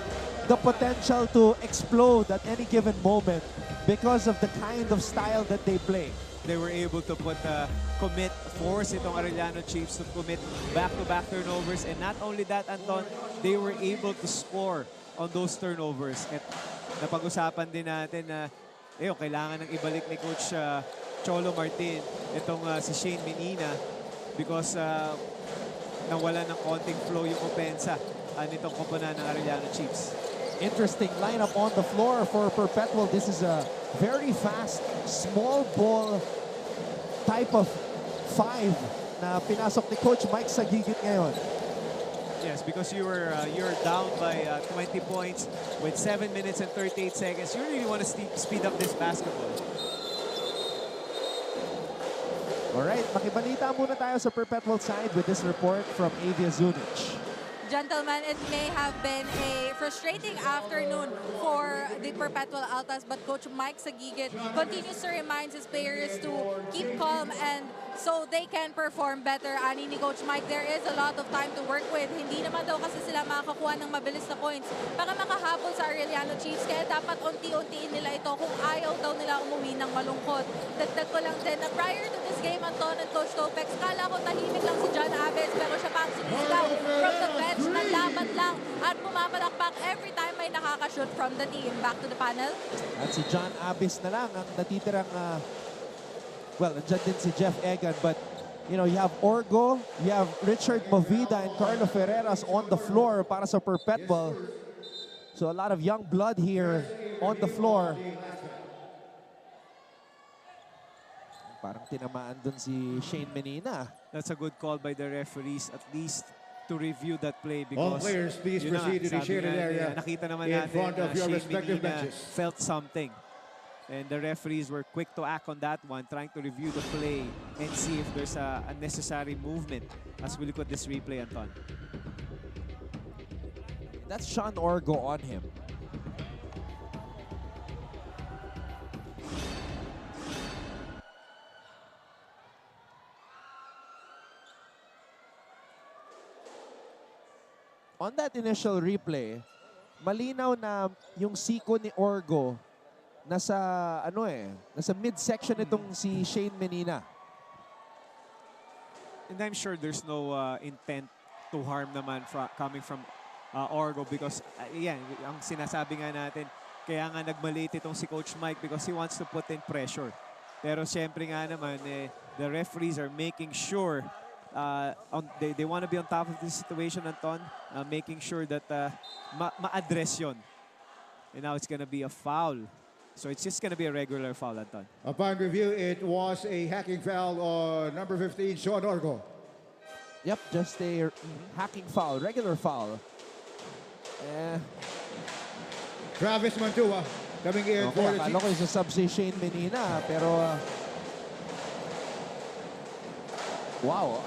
the potential to explode at any given moment because of the kind of style that they play. They were able to force itong Arellano Chiefs to commit back-to-back turnovers. And not only that, Anton, they were able to score on those turnovers. At napag-usapan din natin na kailangan ng ibalik ni Coach Cholo Martin itong si Shane Menina because nawala ng konting flow yung opensa nitong koponan ng Arellano Chiefs. Interesting lineup on the floor for Perpetual. This is a very fast, small ball type of 5 na pinasok ni Coach Mike sa gigit ngayon. Yes, because you're down by 20 points with 7 minutes and 38 seconds. You really want to speed up this basketball. Alright, makibalita muna tayo sa Perpetual side with this report from Avia Zunic. Gentlemen, it may have been a frustrating afternoon for the Perpetual ALTAs, but Coach Mike Sagigit continues to remind his players to keep calm and so they can perform better. Ani ni Coach Mike, there is a lot of time to work with. Hindi naman daw kasi sila makakakuha ng mabilis na points para makahabol sa Arellano Chiefs. Kaya dapat unti-untiin nila ito kung ayaw daw nila umuwi ng malungkot. Dagdag ko lang din na prior to this game, Anton and Coach Topex, kala ko tahimik lang si John Aves, pero siya pa ang sinisigaw from the bench. Nalaban lang at pumapalakpak every time may nakakashoot from the team. Back to the panel. At si John Avis na lang ang natitirang, well, nandiyan din si Jeff Egan, but you know, you have Orgo, you have Richard Movida and Carlo Ferreras on the floor para sa Perpetual. So a lot of young blood here on the floor. Parang tinamaan dun si Shane Menina. That's a good call by the referees, at least to review that play because all players please proceed to the shaded area nakita naman in natin front of your Shane respective Menina benches. felt something. And the referees were quick to act on that one, trying to review the play and see if there's a unnecessary movement as we look at this replay, Anton. That's Sean Orgo on him. On that initial replay, malinaw na yung siko ni Orgo nasa nasa midsection itong si Shane Menina. And I'm sure there's no intent to harm naman coming from Orgo because ang sinasabi nga natin, kaya nga nagmalate itong si Coach Mike because he wants to put in pressure. Pero siyempre nga naman, the referees are making sure they want to be on top of this situation, Anton, making sure that ma-address yun. And now it's going to be a foul. So it's just going to be a regular foul, Anton. Upon review, it was a hacking foul on number 15, Sean Orgo. Yep, just a hacking foul, regular foul. Travis Mantua coming in for the Akala ko yung sub si Shane Menina, pero wow,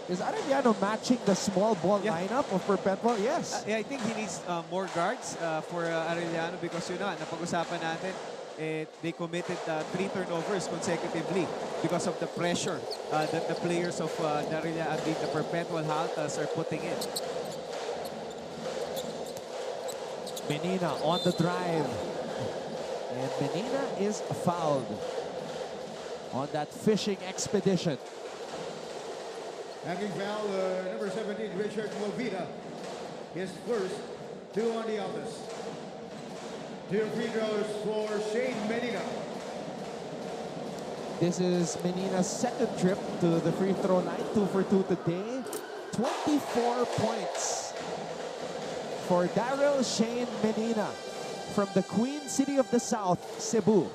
is Arellano matching the small ball lineup of Perpetual? Yes. I think he needs more guards for Arellano because napag-usapan natin, they committed 3 turnovers consecutively because of the pressure that the players of the Perpetual ALTAs are putting in. Menina on the drive. And Menina is fouled on that fishing expedition. Hacking foul, number 17, Richard Movida. His first 2 on the ALTAs. 2 free throws for Shane Menina. This is Menina's second trip to the free throw line. 2 for 2 today. 24 points for Daryl Shane Menina from the Queen City of the South, Cebu.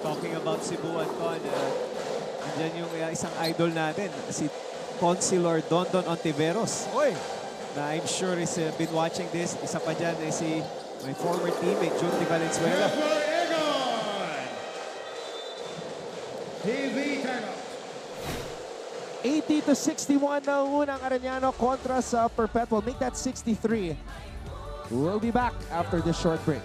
Talking about Cebu, Anton, andyan yung isang idol natin, si Consular Dondon Ontiveros. Oy! Na I'm sure is been watching this. Isa pa dyan si my former teammate, Junti Valenzuela. TV timeout. 80-61 na unang Arellano kontra sa Perpetual. Make that 63. We'll be back after this short break.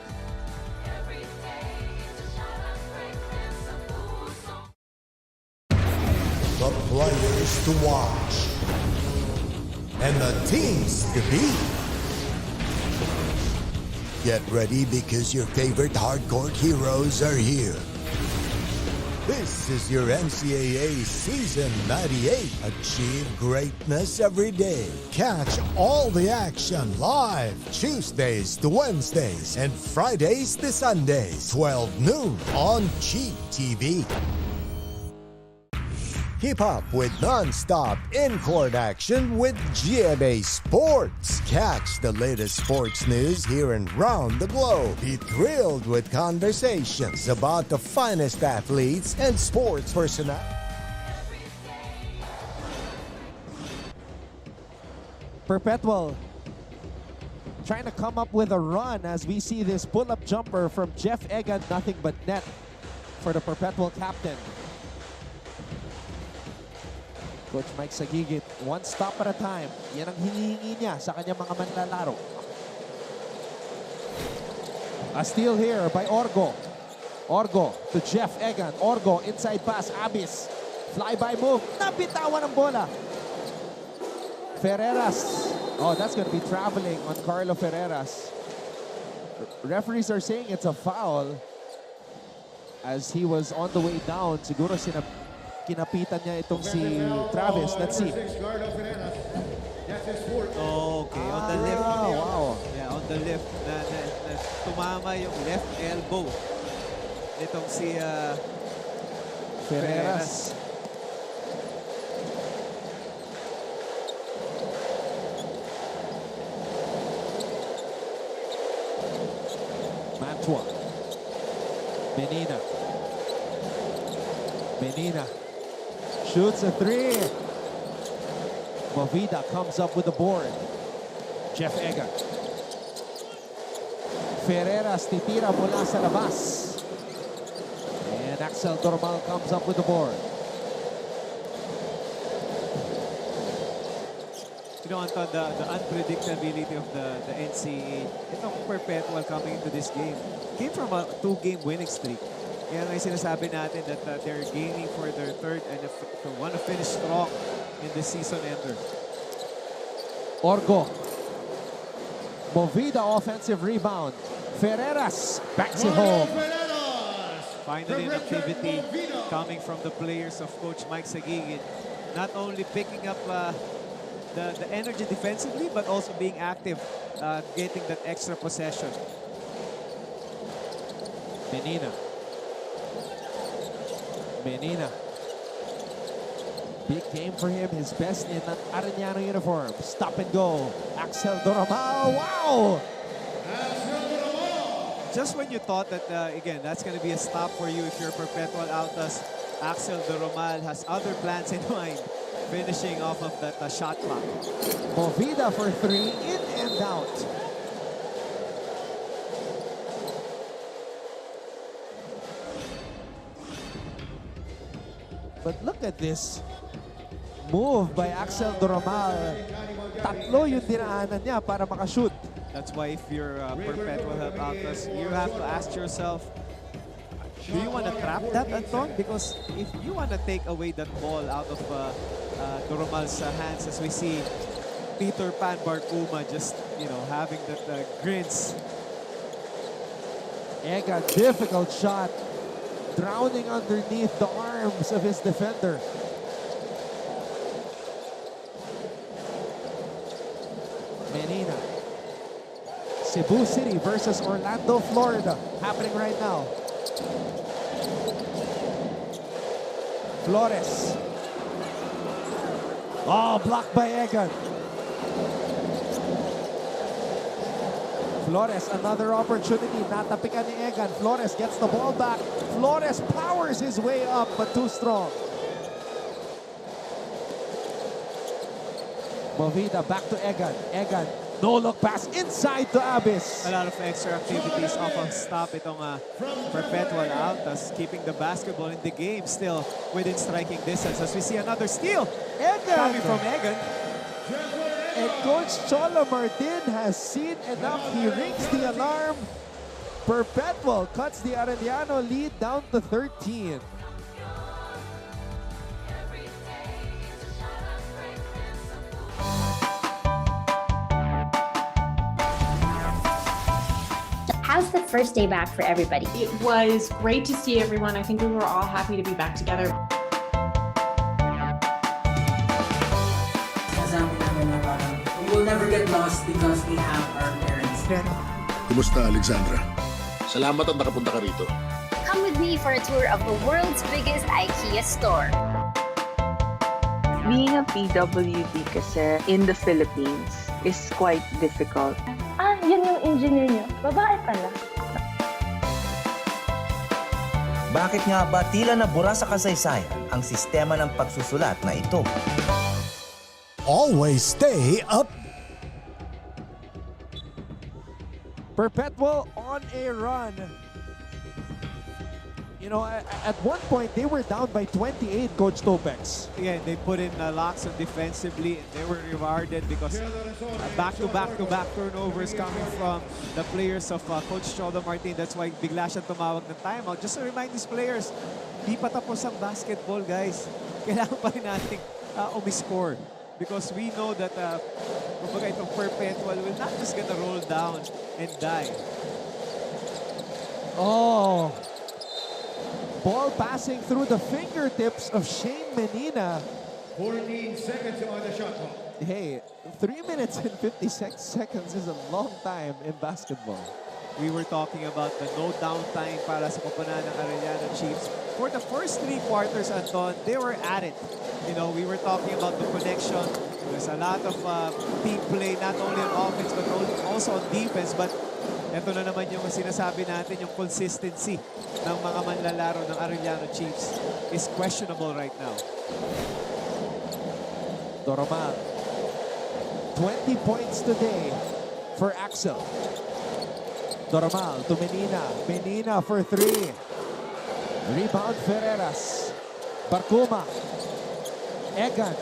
The players to watch and the teams to beat. Get ready because your favorite hardcore heroes are here. This is your NCAA Season 98. Achieve greatness every day. Catch all the action live Tuesdays to Wednesdays and Fridays to Sundays, 12 noon on GTV. Keep up with non-stop in-court action with GMA Sports. Catch the latest sports news here and round the globe. Be thrilled with conversations about the finest athletes and sports personnel. Perpetual trying to come up with a run as we see this pull-up jumper from Jeff Egan, nothing but net for the Perpetual captain. Coach Mike Sagigit, one stop at a time. Yan ang hinihingi niya sa kanyang mga manlalaro. A steal here by Orgo. Orgo to Jeff Egan. Orgo, inside pass, Abis. Fly-by move, nabitawan ang bola. Ferreras. Oh, that's going to be traveling on Carlo Ferreras. Referees are saying it's a foul as he was on the way down. Siguro kinapitan niya itong si Travis. Let's see. Oh, okay, on the left. Wow. Yeah, on the left. Tumama yung left elbow. Itong si Ferreras. Mantua. Menina. Menina. Shoots a three. Movida comes up with the board. Jeff Egan. Ferreras titira mula sa labas. And Axel Dormal comes up with the board. You know, Anton, the unpredictability of the NCAA, itong Perpetual coming into this game, came from a 2-game winning streak. Kaya nga sinasabi natin that they're gaining for their third and they want to finish strong in the season ender. Orgo. Movida offensive rebound. Ferreras backs it home. Finally, an activity coming from the players of Coach Mike Sagigit. Not only picking up the energy defensively, but also being active, getting that extra possession. Menina. Menina. Big game for him, his best in an Arellano uniform. Stop and go. Axel Doramal, wow! Just when you thought that, again, that's going to be a stop for you if you're Perpetual Altas, Axel Doramal has other plans in mind, finishing off of that shot clock. Movida for three, in and out. But look at this move by Axel Doramal. Tatlo yung dinaanan niya para makashoot. That's why if you're Perpetual Altas, you have to ask yourself, do you want to trap that, Anton? Because if you want to take away that ball out of Doramal's hands, as we see Peter Pan Barkuma just, you know, having that grins. Ega, difficult shot. Drowning underneath the arms of his defender. Menina. Cebu City versus Orlando, Florida. Happening right now. Flores. Oh, blocked by Egan. Flores, another opportunity. Natapikan ni Egan. Flores gets the ball back. Flores powers his way up, but too strong. Movida back to Egan. Egan No look pass inside to Abyss. A lot of extra activities off of stop itong Perpetual ALTAs, keeping the basketball in the game still within striking distance. As we see another steal coming from Egan. And Coach Cholo Martin has seen enough. He rings the alarm. Perpetual cuts the Arellano lead down to 13. How's the first day back for everybody? It was great to see everyone. I think we were all happy to be back together. We will never get lost because we have our parents. Kumusta, Alexandra? Salamat at nakapunta ka rito. Come with me for a tour of the world's biggest IKEA store. Being a PWD kasi in the Philippines is quite difficult. Yun yung engineer nyo. Babae pala. Bakit nga ba tila nabura sa kasaysayan ang sistema ng pagsusulat na ito? Always stay up. Perpetual on a run. You know, at one point, they were down by 28, Coach Topex. Yeah, they put in locks on defensively, and they were rewarded because back-to-back turnovers coming from the players of Coach Cholo Martin. That's why bigla siya tumawag ng timeout. Just to remind these players, di pa tapos ang basketball, guys. Kailangan pa rin natin umiscore. Because we know that kumbaga itong Perpetual will not just gonna roll down and die. Oh! Ball passing through the fingertips of Shane Menina. 14 seconds on the shot clock. Hey, 3 minutes and 56 seconds is a long time in basketball. We were talking about the no downtime para sa koponan ng Arellano Chiefs. For the first 3 quarters, Anton, they were at it. You know, we were talking about the connection. There's a lot of team play, not only on offense, but also on defense. But ito na naman yung sinasabi natin, yung consistency ng mga manlalaro ng Arellano Chiefs is questionable right now. Doromal. 20 points today for Axel. Doromal to Menina. Menina for 3. Rebound Ferreras. Barcuma. Egan.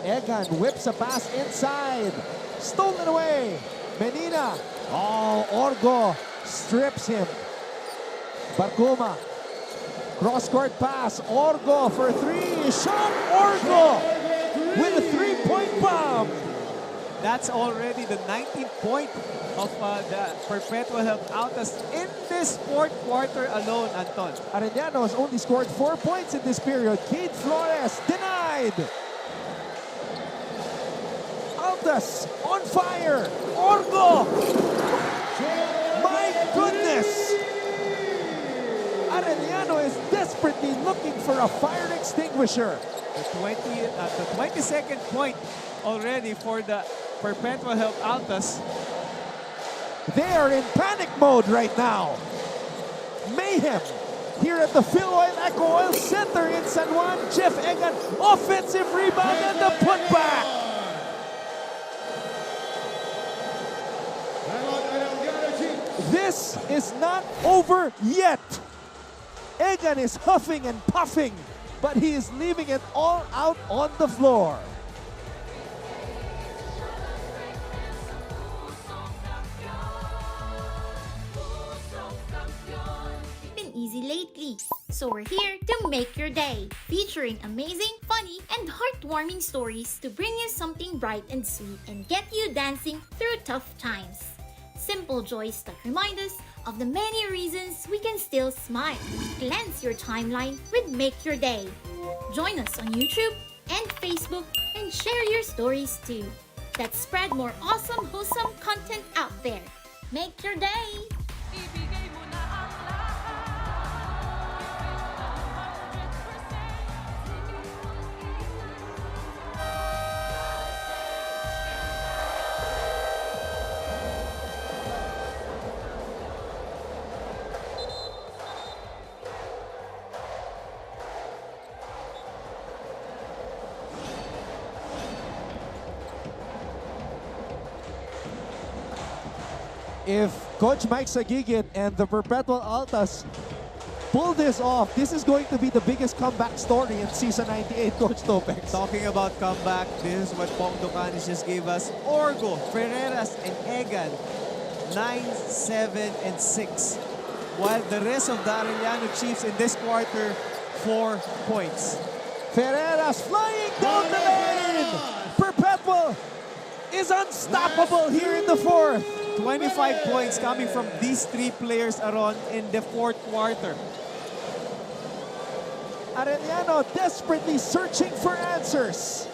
Egan whips a pass inside. Stolen away. Menina. Oh, Orgo strips him. Barcuma. Cross-court pass. Orgo for 3. Shot Orgo with a 3-point bomb. That's already the 19th point of the Perpetual ALTAs in this 4th quarter alone, Anton. Arellano has only scored 4 points in this period. Kate Flores denied. Altas on fire. Orgo. My goodness. Arellano is desperately looking for a fire extinguisher. The 22nd point already for the Perpetual ALTAs. They are in panic mode right now. Mayhem here at the Phil Oil Eco Oil Center in San Juan. Jeff Egan, offensive rebound and the putback. This is not over yet. Egan is huffing and puffing, but he is leaving it all out on the floor. Been easy lately, so we're here to make your day, featuring amazing, funny, and heartwarming stories to bring you something bright and sweet and get you dancing through tough times. Simple joys that remind us of the many reasons we can still smile. Cleanse your timeline with Make Your Day. Join us on YouTube and Facebook and share your stories too. Let's spread more awesome, wholesome content out there. Make your day! If Coach Mike Sagigit and the Perpetual Altas pull this off, this is going to be the biggest comeback story in Season 98, Coach Topex. Talking about comeback, this is what Pong Ducanis just gave us. Orgo, Ferreras, and Egan, 9, 7, and 6. While the rest of the Arellano Chiefs in this quarter, 4 points. Ferreras flying down the lane! Perpetual is unstoppable here in the fourth. 25 points coming from these 3 players, Aron, in the fourth quarter. Arellano desperately searching for answers.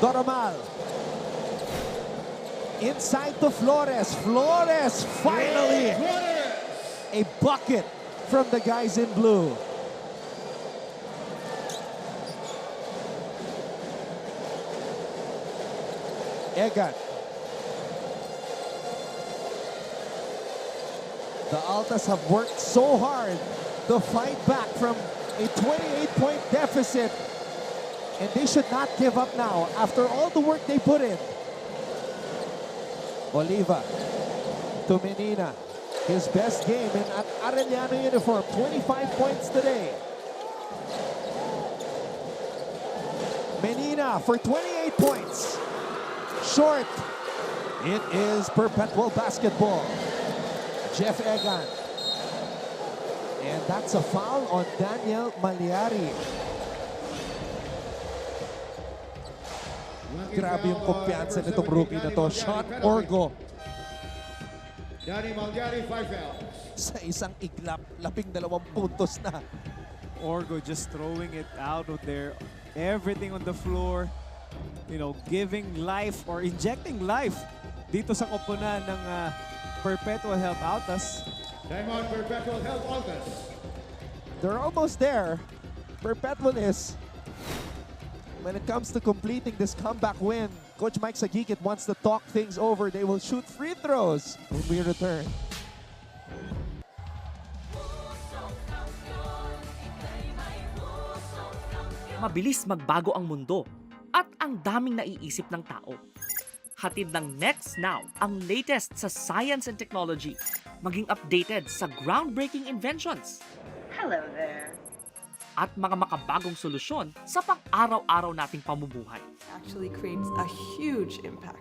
Doromal. Inside to Flores. Flores finally a bucket from the guys in blue. Egan. The Altas have worked so hard to fight back from a 28-point deficit, and they should not give up now after all the work they put in. Oliva to Menina. His best game in an Arellano uniform. 25 points today. Menina for 28 points. Short. It is Perpetual basketball. Jeff Egan. And that's a foul on Daniel Malyari. Grabe yung kumpiyansa nitong rookie na to. Shot Orgo. Danny Malyari, 5 fouls. Sa isang iglap, 12 puntos na. Orgo just throwing it out of there. Everything on the floor. You know, giving life or injecting life dito sa koponan ng Perpetual Health Altas. Time on Perpetual Health Altas. They're almost there. Perpetual is. When it comes to completing this comeback win, Coach Mike Sagigit wants to talk things over. They will shoot free throws when we return. Mabilis magbago ang mundo at ang daming naiisip ng tao. Hatid ng Next Now ang latest sa science and technology, maging updated sa groundbreaking inventions. Hello there. At mga makabagong solusyon sa pang-araw-araw nating pamumuhay. Actually creates a huge impact.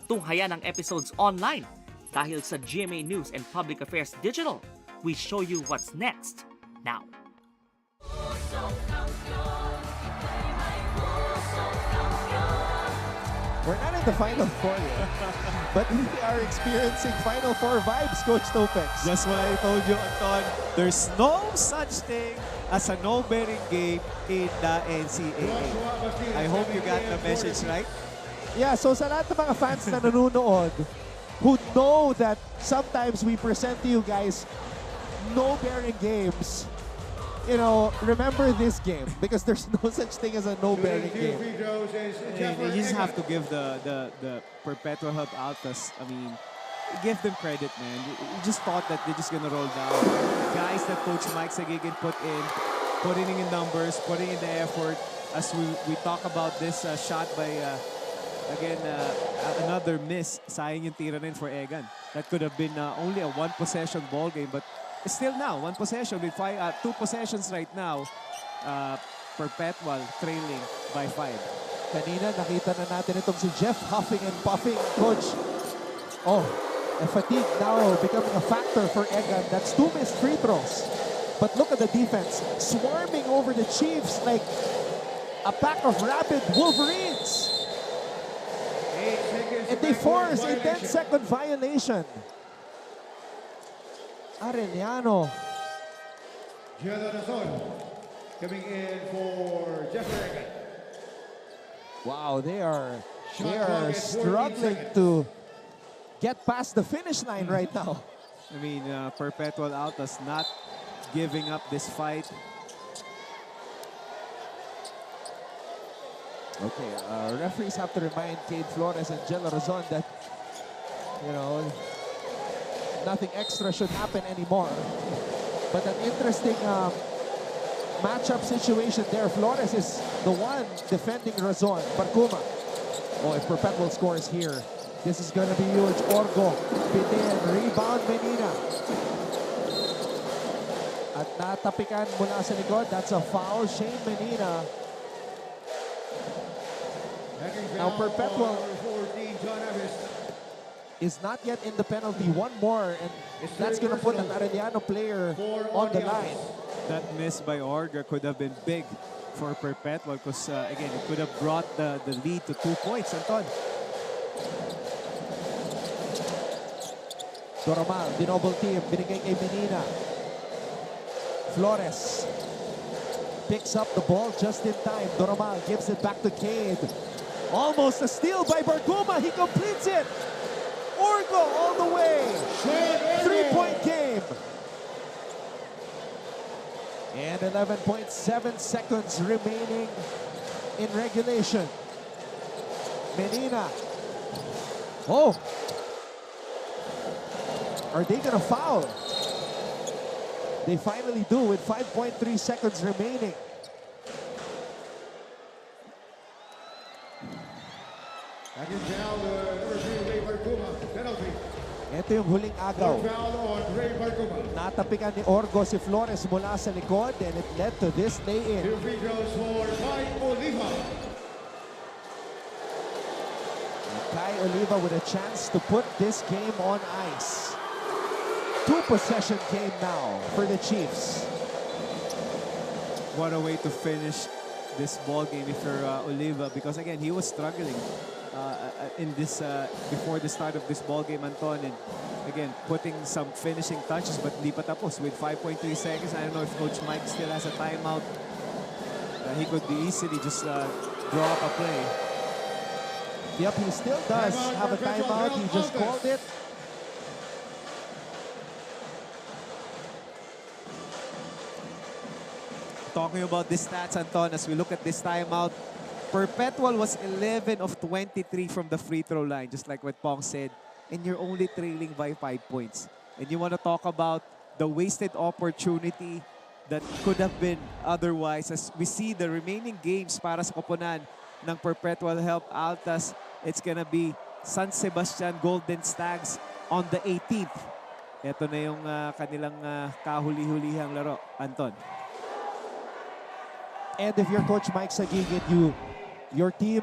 Tunghayan ang episodes online dahil sa GMA News and Public Affairs Digital. We show you what's next now. We're not in the Final Four yet, but we are experiencing Final Four vibes, Coach Topex. Just what I told you, Anton. There's no such thing as a no-bearing game in the NCAA. I hope you got the message right. Yeah, so sa lahat ng mga fans na nanonood who know that sometimes we present to you guys no-bearing games, you know, remember this game because there's no such thing as a no-bearing game. You just have to give the Perpetual Health Altas, I mean, give them credit, man. You just thought that they're just gonna roll down. Guys that Coach Mike Sagigit putting in numbers, putting in the effort. As we talk about this shot by, again, another miss. Sayang yung tira rin for Egan. That could have been only a one-possession ball game, but still now, one possession with 2 possessions right now. Perpetual trailing by 5. Kanina nakita na natin itong si Jeff huffing and puffing, Coach. Oh, and fatigue now becoming a factor for Egan. That's 2 missed free throws. But look at the defense, swarming over the Chiefs like a pack of rabid Wolverines. And they force a 10-second violation. Arellano. Coming in for Jeffrey Egan. Wow, they are struggling to get past the finish line right now. I mean, Perpetual Altas not giving up this fight. Okay, referees have to remind Cade Flores and Jel Razon that, you know, nothing extra should happen anymore. But an interesting matchup situation there. Flores is the one defending Razon. Barcuma. Oh, if Perpetual scores here, this is going to be huge. Orgo, bitin, rebound Menina. At natapikan mula sa likod. That's a foul. Shane Menina. Now Perpetual is not yet in the penalty. One more, and that's going to put an Arellano player on the line. That miss by Orga could have been big for Perpetual because, again, it could have brought the lead to 2 points, Anton. Doromal, dinoble team, binigay kay Menina. Flores picks up the ball just in time. Doromal gives it back to Cade. Almost a steal by Barcuma. He completes it. Orgo all the way. 3-point game. And 11.7 seconds remaining in regulation. Menina. Oh. Are they going to foul? They finally do with 5.3 seconds remaining. Ito yung huling agaw. Natapikan ni Orgo si Flores mula sa likod and it led to this lay-in. Kai Oliva with a chance to put this game on ice. 2-possession game now for the Chiefs. What a way to finish this ball game if you're Oliva, because again he was struggling in this before the start of this ball game, Anton, and again putting some finishing touches, but di pa tapos with 5.3 seconds. I don't know if Coach Mike still has a timeout. He could be easily just draw up a play. Yep, he still does have a timeout. He just called it. Talking about the stats, Anton, as we look at this timeout, Perpetual was 11 of 23 from the free throw line, just like what Pong said, and you're only trailing by 5 points. And you want to talk about the wasted opportunity that could have been otherwise. As we see the remaining games para sa koponan ng Perpetual Help Altas, it's gonna be San Sebastian Golden Stags on the 18th. Ito na yung kanilang kahuli-hulihang laro, Anton. And if you're Coach Mike Sagigit, your team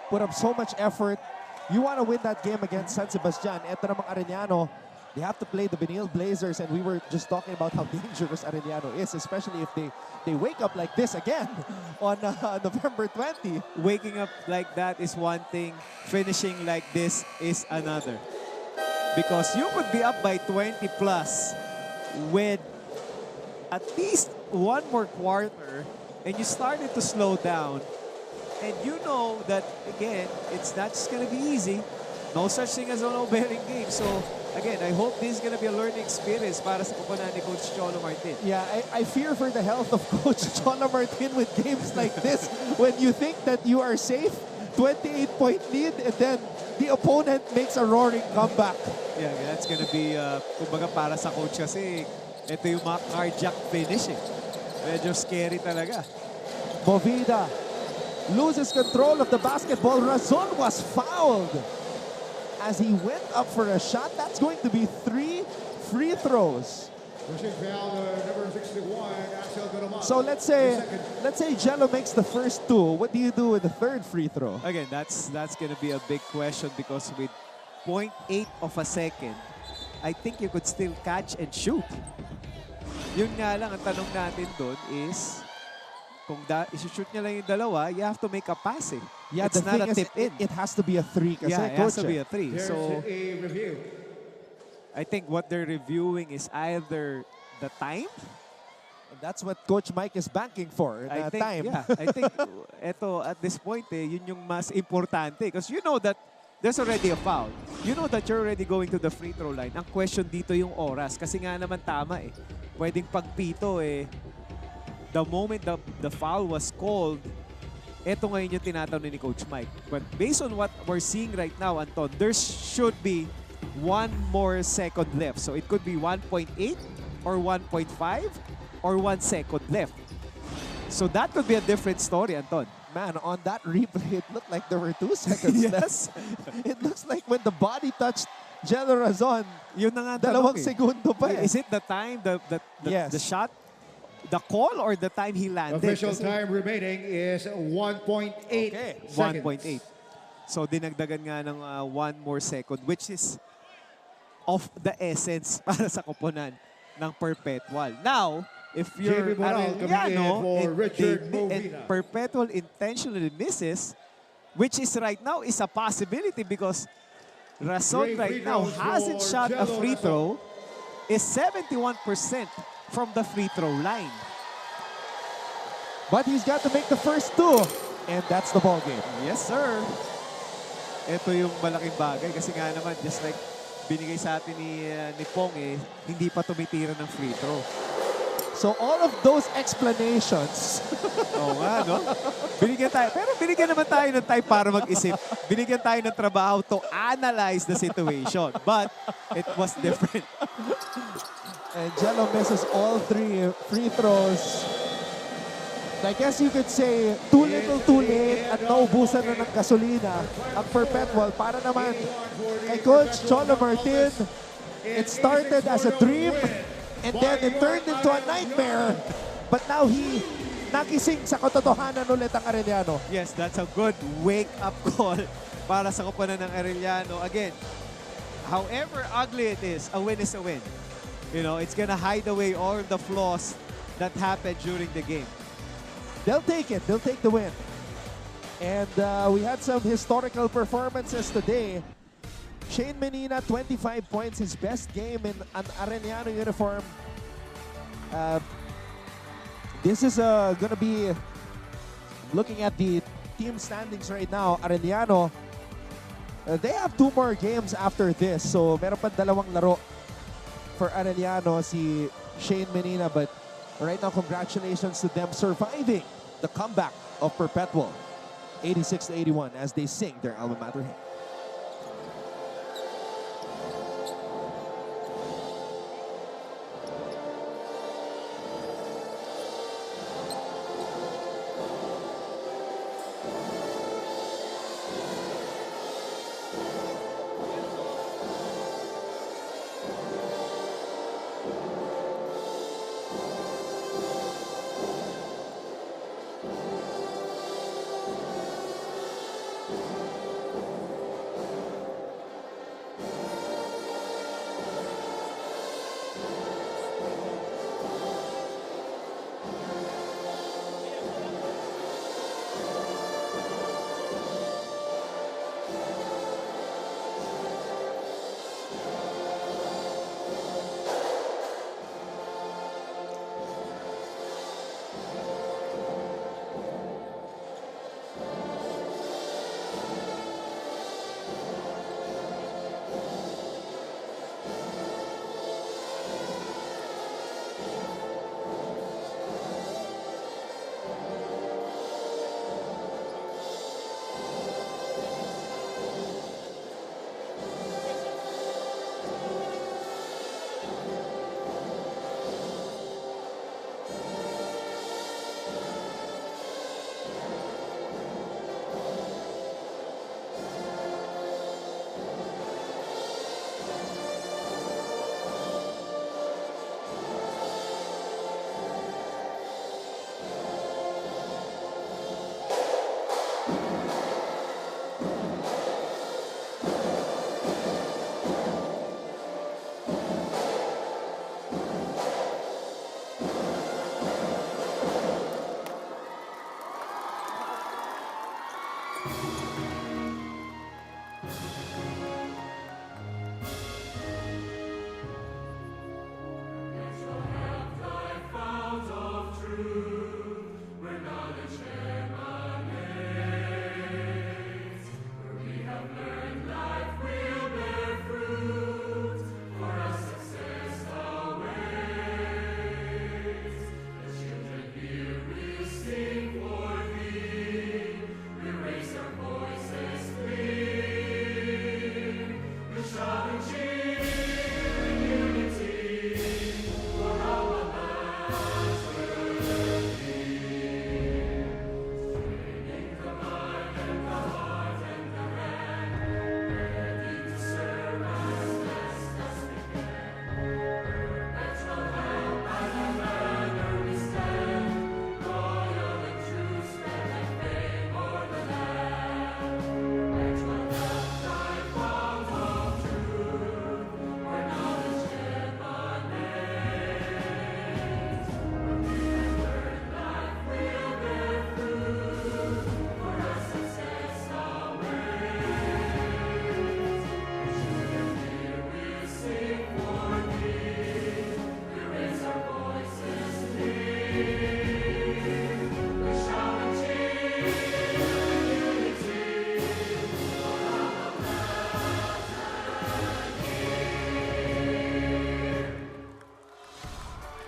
put up so much effort. You want to win that game against San Sebastian. Ito namang Arellano, they have to play the Benil Blazers, and we were just talking about how dangerous Arellano is, especially if they wake up like this again on November 20. Waking up like that is one thing. Finishing like this is another. Because you could be up by 20 plus with at least one more quarter, and you started to slow down. And you know that, again, it's not just going to be easy. No such thing as an overbearing game. So, again, I hope this is going to be a learning experience para sa koponan ni Coach Cholo Martin. Yeah, I fear for the health of Coach Cholo Martin with games like this. When you think that you are safe, 28-point lead, and then the opponent makes a roaring comeback. Yeah, that's going to be, kumbaga para sa coach kasi, ito yung mga cardiac finishing. Medyo scary talaga. Movida loses control of the basketball. Razon was fouled as he went up for a shot. That's going to be 3 free throws. So let's say Jello makes the first 2. What do you do with the third free throw? Again, that's going to be a big question because with 0.8 of a second, I think you could still catch and shoot. Yun nga lang, ang tanong natin doon is, kung isi-shoot niya lang yung dalawa, you have to make a pass eh. Yeah, it's not a tip-in. It has to be a 3 kasi yeah, it has to be a 3. There's so, a review. I think what they're reviewing is either the time. And that's what Coach Mike is banking for, I think, time. Yeah, I think eto, at this point, yun yung mas importante. Because you know that there's already a foul. You know that you're already going to the free throw line. Ang question dito yung oras. Kasi nga naman tama eh. Pwedeng pagpito eh. The moment the foul was called, eto ngayon yung tinatanong ni Coach Mike. But based on what we're seeing right now, Anton, there should be 1 more second left. So it could be 1.8 or 1.5 or 1 second left. So that could be a different story, Anton. Man, on that replay, it looked like there were 2 seconds left. It looks like when the body touched Jello Razon, yun na nga 2 segundo pa eh. Is it the time, the shot, the call, or the time he landed? Official time remaining is 1.8 seconds. 1.8. So dinagdagan nga ng 1 more second, which is of the essence para sa koponan ng Perpetual. Now, if you're JB Moral coming in for Richard Movina. Perpetual intentionally misses, which is right now is a possibility because Razon right now hasn't shot a free throw, is 71% from the free throw line. But he's got to make the first 2, and that's the ball game. Yes, sir. Ito yung malaking bagay kasi nga naman, just like binigay sa atin ni Pong hindi pa tumitira ng free throw. So all of those explanations. Oo nga, no? Binigyan naman tayo ng time para mag-isip. Binigyan tayo ng trabaho to analyze the situation. But it was different. And Jello misses all 3 free throws. I guess you could say too little too late at naubusan na ng gasolina ang Perpetual para naman kay Coach Cholo Martin. It started as a dream and then it turned into a nightmare. But now he nagising sa katotohanan ulit ang Arellano. Yes, that's a good wake-up call para sa koponan ng Arellano. Again, however ugly it is, a win is a win. You know, it's gonna hide away all the flaws that happened during the game. They'll take it. They'll take the win. And we had some historical performances today. Shane Menina, 25 points, his best game in an Arellano uniform. This is going to be, looking at the team standings right now, Arellano, they have 2 more games after this. So meron pa 2 laro for Arellano, si Shane Menina. But right now, congratulations to them surviving the comeback of Perpetual, 86-81, as they sing their alma mater hymn.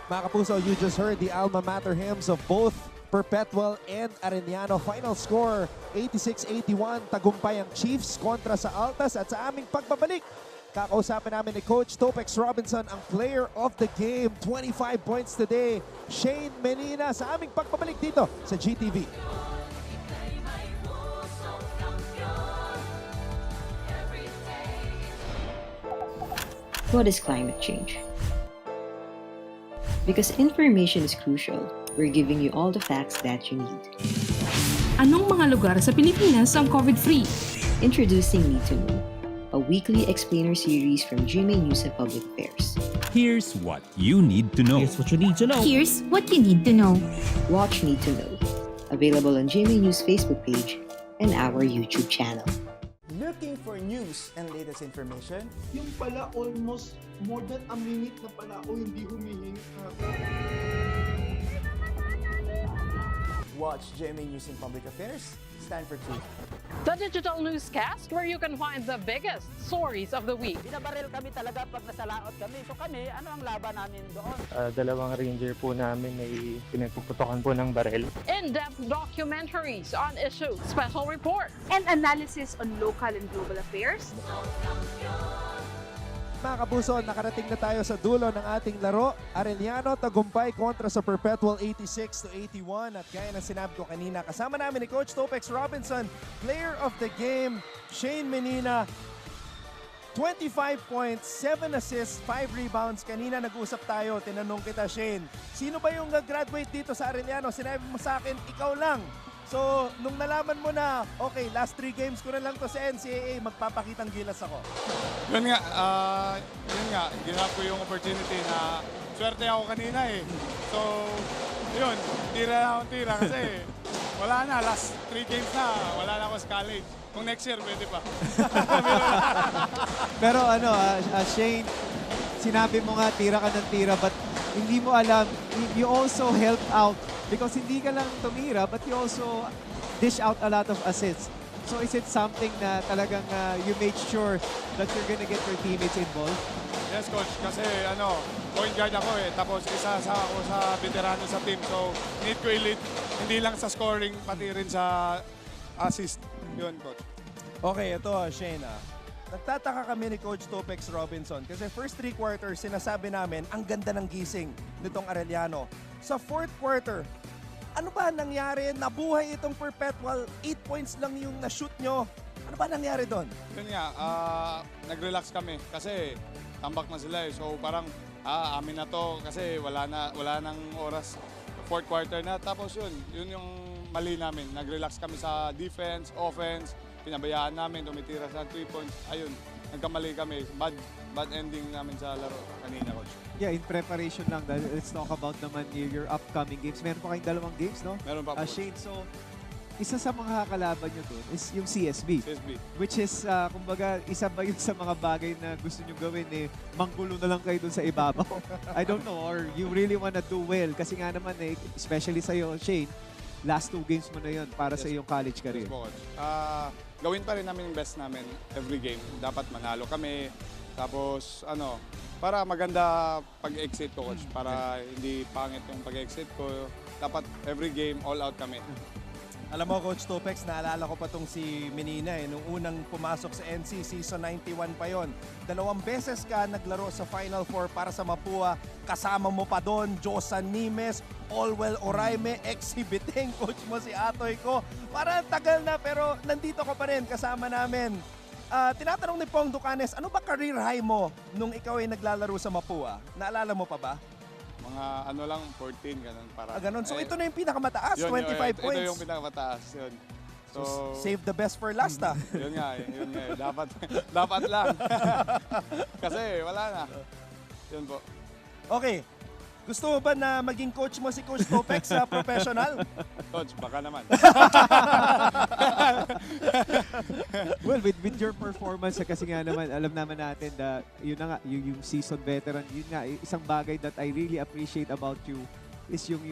Mga kapuso, you just heard the alma mater hymns of both Perpetual and Arellano. Final score, 86-81. Tagumpay ang Chiefs kontra sa Altas. At sa aming pagbabalik, kakausapin namin ni Coach Topex Robinson, ang player of the game. 25 points today, Shane Menina, sa aming pagbabalik dito sa GTV. What is climate change? Because information is crucial, we're giving you all the facts that you need. Anong mga lugar sa Pilipinas ang COVID-free? Introducing Need to Know, a weekly explainer series from GMA News and Public Affairs. Here's what you need to know. Here's what you need to know. Here's what you need to know. Watch Need to Know, available on GMA News Facebook page and our YouTube channel. Looking for news and latest information? Yung pala almost more than a minute na pala ako hindi humihinga. Watch GMA News and Public Affairs. Stand for truth. The digital newscast where you can find the biggest stories of the week. Binabaril kami talaga pag nasalaot kami. So kami, ano ang laban namin doon? Dalawang ranger po namin ay pinagpuputokan po ng baril. In-depth documentaries on issues, special reports, and analysis on local and global affairs. Mga kapuso, nakarating na tayo sa dulo ng ating laro. Arellano tagumpay kontra sa Perpetual 86-81. At gaya ng sinabi ko kanina, kasama namin ni Coach Topex Robinson, player of the game, Shane Menina. 25 points, 7 assists, 5 rebounds. Kanina nag-usap tayo, tinanong kita, Shane, sino ba yung nag-graduate dito sa Arellano? Sinabi mo sa akin, ikaw lang. So, nung nalaman mo na, okay, last 3 games ko na lang to sa NCAA, magpapakitang gilas ako. Yun nga, ginawa ko yung opportunity na swerte ako kanina eh. So, yun, tira na akong tira kasi wala na, last 3 games na, wala na ako sa college. Kung next year, pwede pa. Pero Shane, sinabi mo nga tira ka ng tira, but hindi mo alam, you also help out because hindi ka lang tumira, but you also dish out a lot of assists. So is it something na talagang you made sure that you're gonna get your teammates involved? Yes, Coach. Kasi point guard ako eh. Tapos isa ako sa veterano sa team. So need ko i-lead. Hindi lang sa scoring, pati rin sa assist. Yun, Coach. Okay, ito Shane. Nagtataka kami ni Coach Topex Robinson kasi first 3 quarters sinasabi namin ang ganda ng gising nitong Arellano. Sa 4th quarter, ano ba nangyari? Nabuhay itong Perpetual, 8 points lang yung na-shoot nyo. Ano ba nangyari doon? Yun nga, nag-relax kami kasi tambak na sila eh. So parang amin na to kasi wala nang oras. 4th quarter na, tapos yun yung mali namin. Nag-relax kami sa defense, offense, pinabayaan namin, tumitira sa 3 points. Ayun, nagkamali kami. Bad ending namin sa laro kanina, Coach. Yeah, in preparation lang, let's talk about naman your upcoming games. Meron pa kayong 2 games, no? Meron pa po. Shane, so isa sa mga kakalaban nyo doon is yung CSB. Which is, kumbaga, isa ba yun sa mga bagay na gusto nyo gawin manggulo na lang kayo doon sa ibabaw? I don't know, or you really wanna do well? Kasi nga naman especially sa'yo, Shane, last 2 games mo na yun para sa iyong college career. Yes, Coach. Gawin pa rin namin yung best namin every game. Dapat manalo kami. Tapos, para maganda pag-exit ko, Coach. Para hindi pangit yung pag-exit ko. Dapat every game, all out kami. Alam mo, Coach Topex, naalala ko pa tong si Menina nung unang pumasok sa NC, season 91 pa yon. 2 beses ka naglaro sa Final Four para sa Mapua. Kasama mo pa doon, Josan Nimes, Olwell Oraime, exhibiting coach mo si Atoy ko. Parang tagal na pero nandito ka pa rin kasama namin. Tinatanong ni Pong Ducanes, ano ba career high mo nung ikaw ay naglalaro sa Mapua? Naalala mo pa ba? Mga 14, ganun. Ganun. So ito na yung pinakamataas, 25 points. Ito yung pinakamataas, yun. So, save the best for last, Yun nga. Dapat lang. Kasi wala na. Yun po. Okay. Gusto mo ba na maging coach mo si Coach Topex sa professional? Coach, baka naman. Well, with your performance, kasi nga naman, alam naman natin na yun na nga, yung season veteran, yun nga, isang bagay that I really appreciate about you is yung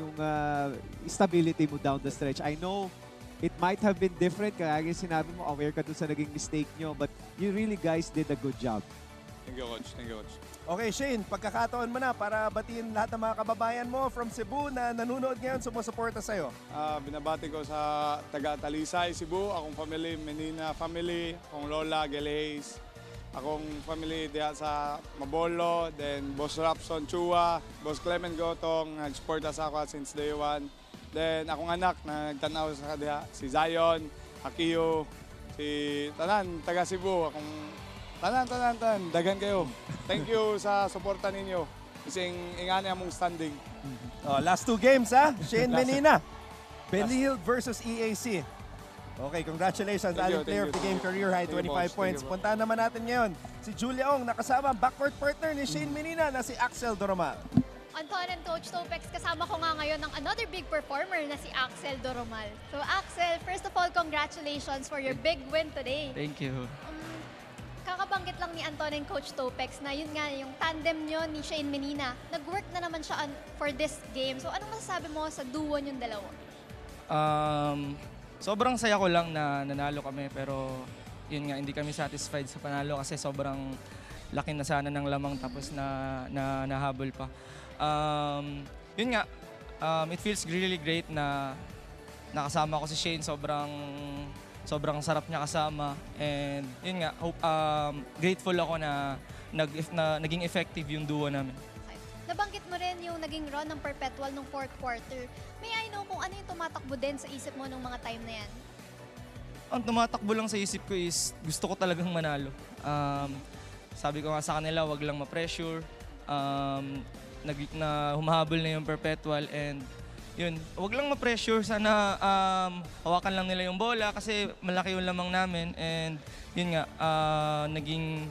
stability mo down the stretch. I know it might have been different, kaya sinabi mo, aware ka dun sa naging mistake nyo, but you really guys did a good job. Thank you, Coach. Thank you, Coach. Okay, Shane, pagkakataon mo na para batiin lahat ng mga kababayan mo from Cebu na nanonood ngayon, sumusuporta sa'yo. Binabati ko sa taga-Talisay, Cebu, akong family, Menina family, akong Lola, Geleis, akong family diya sa Mabolo, then Boss Rapson Chua, Boss Clement Gotong, nag-supporta sa ako since day one. Then akong anak na nagtanaw sa diya, si Zion, Akiyo, si Tanan, taga Cebu, akong Tanan, dagan kayo. Thank you sa suporta ninyo. Ising ingani among standing. Last 2 games, ha? Shane Menina, Belial versus EAC. Okay, congratulations. Aling player of the game, career high, 25 points. Puntahan naman natin ngayon si Julia Ong, nakasama ang backcourt partner ni Shane Menina na si Axel Doromal. Anton and Coach Topex, kasama ko nga ngayon ng another big performer na si Axel Doromal. So Axel, first of all, congratulations for your big win today. Thank you. Kakabanggit lang ni Anton and Coach Topex na yun nga yung tandem nyo ni Shane Menina. Nag-work na naman siya for this game. So anong masasabi mo sa duo nyong dalawa? Sobrang saya ko lang na nanalo kami pero yun nga, hindi kami satisfied sa panalo kasi sobrang laki na sana ng lamang tapos na nahabol pa. Yun nga, it feels really great na nakasama ko si Shane. Sobrang sarap niya kasama and yun nga, grateful ako na naging effective yung duo namin. Nabanggit mo rin yung naging run ng Perpetual nung 4th quarter. May I know kung ano yung tumatakbo din sa isip mo nung mga time na yan? Ang tumatakbo lang sa isip ko is gusto ko talagang manalo. Sabi ko nga sa kanila, wag lang ma-pressure. Na humahabol na yung Perpetual and yun, wag lang ma-pressure. Sana hawakan lang nila yung bola kasi malaki yung lamang namin and yun nga, naging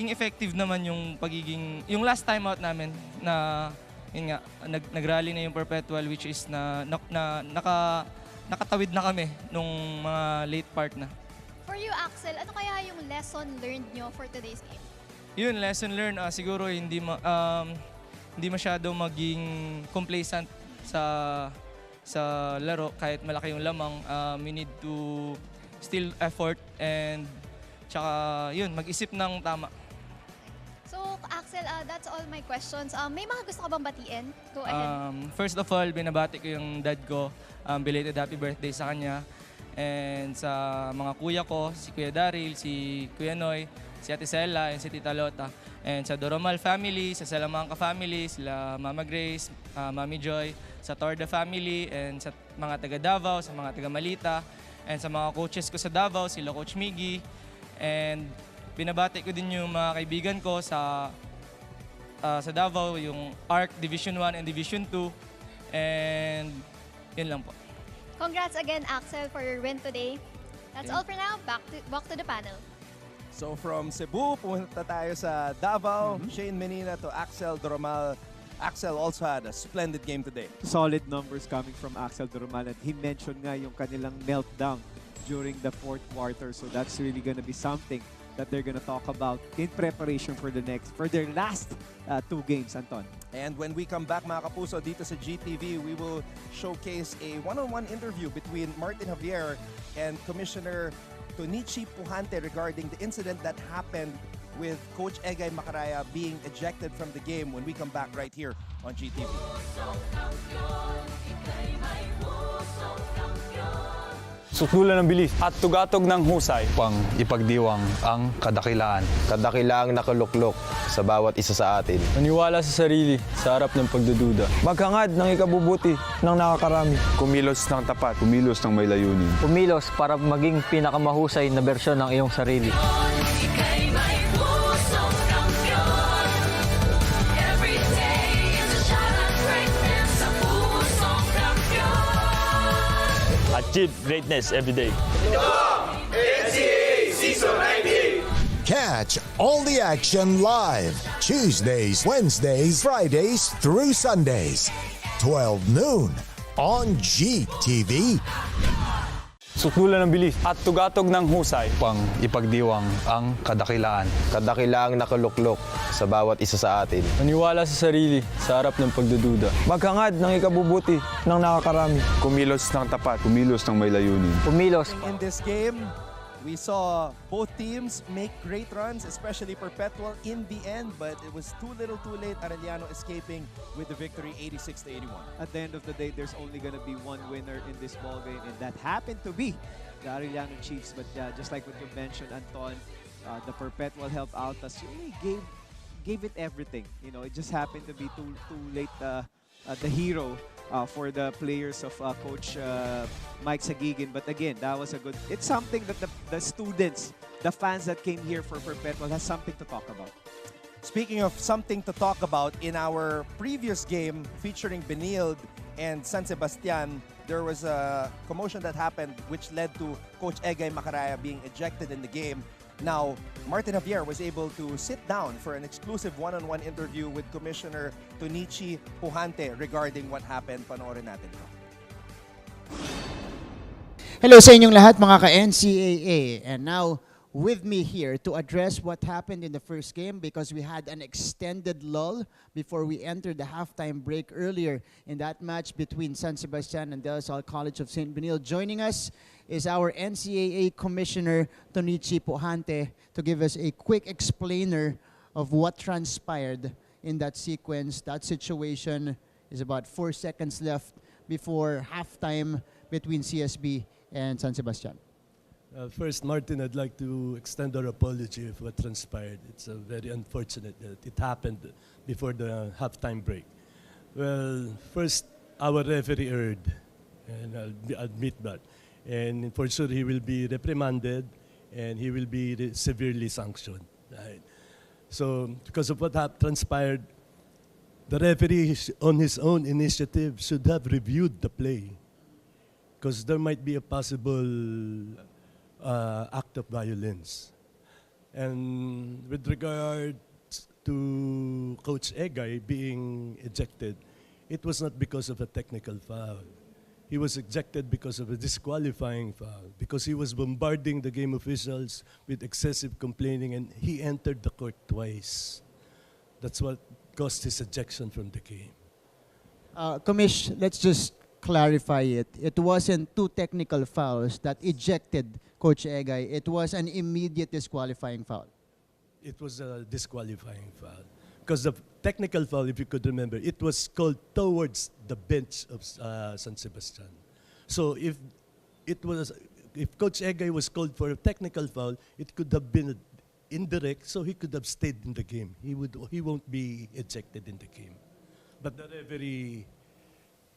effective naman yung yung last time out namin na yun nga, nag-rally na yung Perpetual which is nakatawid na kami nung mga late part na. For you, Axel, ano kaya yung lesson learned nyo for today's game? Yun, lesson learned, siguro hindi masyado maging complacent sa laro kahit malaki yung lamang. We need to still effort and tsaka yun, mag-isip ng tama. So, Axel, that's all my questions. May mga gusto ka bang batiin? Go ahead. First of all, binabati ko yung dad ko. Belated happy birthday sa kanya. And sa mga kuya ko, si Kuya Daryl, si Kuya Noy, si Ate Sela, and si Tita Lota. And sa Doromal family, sa Salamanca family, sila Mama Grace, Mami Joy, sa Torda family, and sa mga taga Davao, sa mga taga Malita, and sa mga coaches ko sa Davao, sila Coach Miggy. And binabati ko din yung mga kaibigan ko sa Davao, yung ARC Division 1 and Division 2. And yun lang po. Congrats again, Axel, for your win today. That's all for now. Back to the panel. So from Cebu, pumunta tayo sa Davao. Shane Menina to Axel Doromal. Axel also had a splendid game today. Solid numbers coming from Axel Doromal, and he mentioned nga yung kanilang meltdown during the 4th quarter. So that's really gonna be something that they're gonna talk about in preparation for their last 2 games, Anton. And when we come back, mga kapuso, dito sa GTV, we will showcase a one-on-one interview between Martin Javier and Commissioner Tonichi Puhante regarding the incident that happened with Coach Egay Macaraya being ejected from the game when we come back right here on GTV. Sutulan ng bilis at tugatog ng husay pang ipagdiwang ang kadakilaan. Kadakilaang nakaluklok sa bawat isa sa atin. Maniwala sa sarili sa harap ng pagdududa. Maghangad ng ikabubuti ng nakakarami. Kumilos ng tapat. Kumilos ng may layunin. Kumilos para maging pinakamahusay na bersyon ng iyong sarili. Achieve greatness every day. NCAA Season 19. Catch all the action live Tuesdays, Wednesdays, Fridays through Sundays, 12 noon on GTV. Sutulan ng bilis at tugatog ng husay pang ipagdiwang ang kadakilaan. Kadakilaang nakaluklok sa bawat isa sa atin. Maniwala sa sarili sa harap ng pagdududa. Maghangad ng ikabubuti ng nakakarami. Kumilos ng tapat. Kumilos ng may layunin. Kumilos. In this game, We saw both teams make great runs, especially Perpetual in the end, but it was too little too late. Arellano escaping with the victory 86-81. At the end of the day, there's only going to be one winner in this ball game, and that happened to be the Arellano Chiefs. But just like what you mentioned, Anton, the Perpetual help ALTAs really gave it everything. You know, it just happened to be too late. The hero for the players of Coach Mike Sagigin. But again, that was a good... It's something that the students, the fans that came here for Perpetual has something to talk about. Speaking of something to talk about, in our previous game featuring Benilde and San Sebastian, there was a commotion that happened which led to Coach Egay Macaraya being ejected in the game. Now, Martin Javier was able to sit down for an exclusive one-on-one interview with Commissioner Tonichi Pujante regarding what happened. Panoorin natin ito. Hello sa inyong lahat mga ka-NCAA. And now, with me here to address what happened in the first game, because we had an extended lull before we entered the halftime break earlier in that match between San Sebastian and De La Salle College of St. Benilde. Joining us is our NCAA Commissioner Tonichi Pujante to give us a quick explainer of what transpired in that sequence. That situation is about 4 seconds left before halftime between CSB and San Sebastian. First, Martin, I'd like to extend our apology for what transpired. It's very unfortunate that it happened before the halftime break. Well, first, our referee erred, and I'll admit that. And for sure, he will be reprimanded, and he will be severely sanctioned. Right? So, because of what transpired, the referee, on his own initiative, should have reviewed the play, because there might be a possible act of violence. And with regard to Coach Egay being ejected, it was not because of a technical foul. He was ejected because of a disqualifying foul, because he was bombarding the game officials with excessive complaining, and he entered the court twice. That's what caused his ejection from the game. Commish, let's just clarify it. It wasn't two technical fouls that ejected Coach Egay. It was an immediate disqualifying foul. It was a disqualifying foul. Because the technical foul, if you could remember, it was called towards the bench of San Sebastian. So if Coach Egay was called for a technical foul, it could have been indirect, so he could have stayed in the game. He won't be ejected in the game. But the referee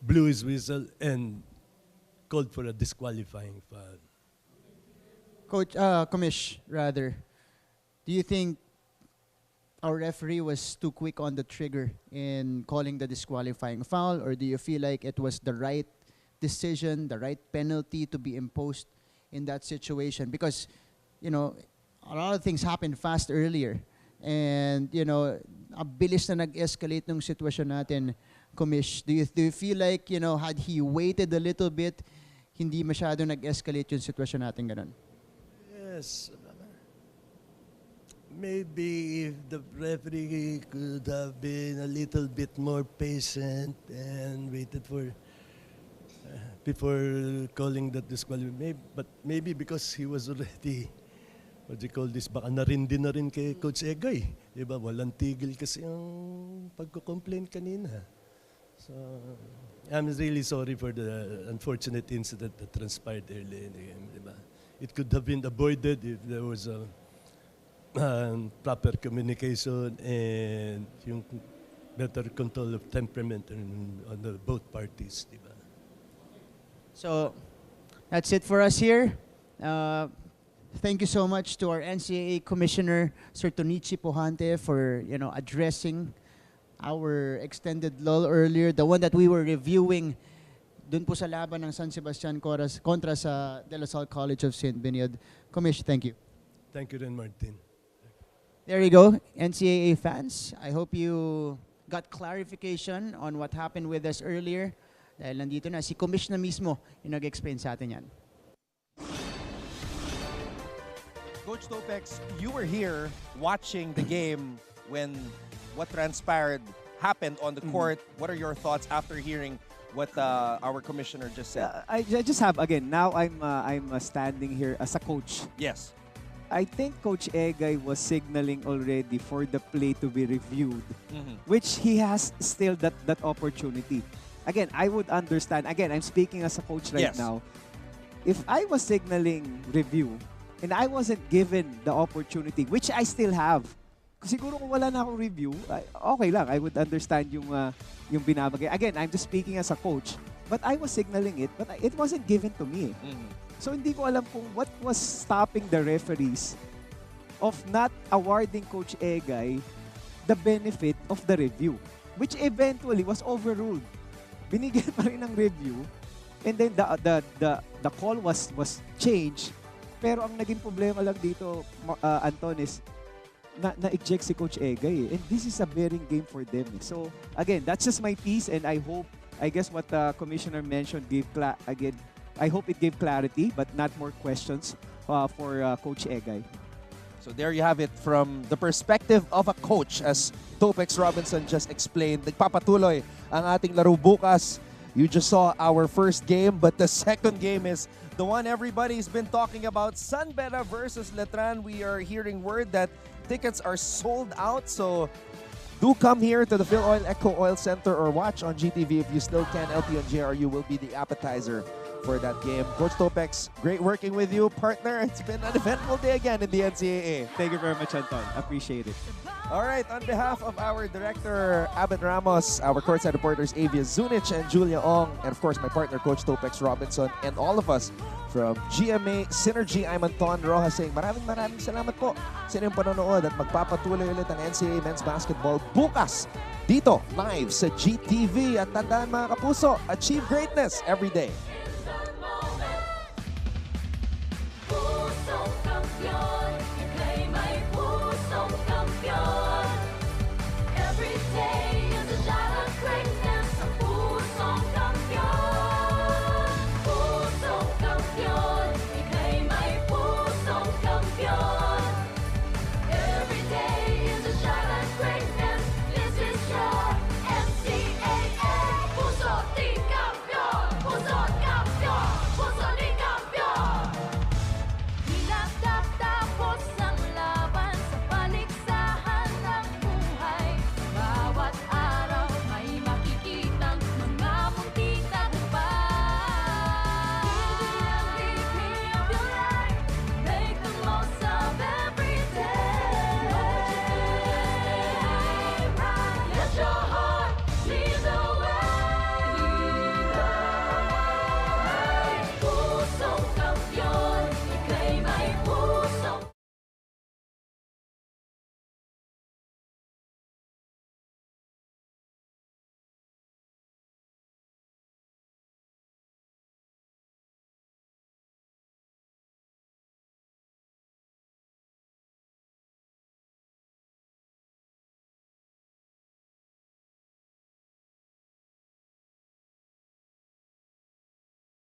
blew his whistle and called for a disqualifying foul. Coach, Commish, rather, do you think our referee was too quick on the trigger in calling the disqualifying foul, or do you feel like it was the right decision, the right penalty to be imposed in that situation? Because, you know, a lot of things happened fast earlier, and, you know, abilis na nag-escalate ng sitwasyon natin, Commish. Do you feel like, you know, had he waited a little bit, hindi masyado nag-escalate yung sitwasyon natin ganun? Yes. Maybe if the referee could have been a little bit more patient and waited for before calling that disqualification. But maybe because he was already, what do you call this, baka narindi na rin kay Coach Egay. Diba? Walang tigil kasi ang pagko-complain kanina. So, I'm really sorry for the unfortunate incident that transpired early in the game. Diba? It could have been avoided if there was a proper communication and yung better control of temperament on the both parties. Diba? So, that's it for us here. Thank you so much to our NCAA Commissioner, Sir Tonichi Pujante, for, you know, addressing our extended lull earlier, the one that we were reviewing dun po sa laban ng San Sebastian kontra sa De La Salle College of St. Benilde. Commish, thank you. Thank you then, Martin. There you go, NCAA fans. I hope you got clarification on what happened with us earlier. Dahil nandito na si Commish na mismo yung nag-explain sa atin yan. Coach Topex, you were here watching the game when what transpired happened on the court. What are your thoughts after hearing what our commissioner just said. I just have, again, now I'm standing here as a coach. Yes. I think Coach Egay was signaling already for the play to be reviewed, which he has still that opportunity. Again, I would understand. Again, I'm speaking as a coach right now. If I was signaling review and I wasn't given the opportunity, which I still have, siguro kung wala na akong review, okay lang. I would understand yung binabagay. Again, I'm just speaking as a coach, but I was signaling it, but it wasn't given to me. So hindi ko alam kung what was stopping the referees of not awarding Coach Egay the benefit of the review, which eventually was overruled. Binigyan pa rin ng review, and then the call was changed. Pero ang naging problema lang dito, Anton, is na-eject si Coach Egay. And this is a bearing game for them. So, again, that's just my piece, and I guess what the Commissioner mentioned I hope it gave clarity, but not more questions for Coach Egay. So there you have it from the perspective of a coach, as Topex Robinson just explained. Nagpapatuloy ang ating laro bukas. You just saw our first game, but the second game is the one everybody's been talking about. Sunbeta versus Letran. We are hearing word that tickets are sold out, so do come here to the Phil Oil Eco Oil Center or watch on GTV if you still can. LT on JRU will be the appetizer for that game. Coach Topex, great working with you, partner. It's been an eventful day again in the NCAA. Thank you very much, Anton. Appreciate it. All right, on behalf of our director, Abed Ramos, our courtside reporters, Avia Zunich and Julia Ong, and of course my partner, Coach Topex Robinson, and all of us from GMA Synergy, I'm Anton Rojas saying maraming salamat po sa inyong panonood at magpapatuloy ulit ang NCAA Men's Basketball bukas dito live sa GTV. At tandaan mga kapuso, achieve greatness every day.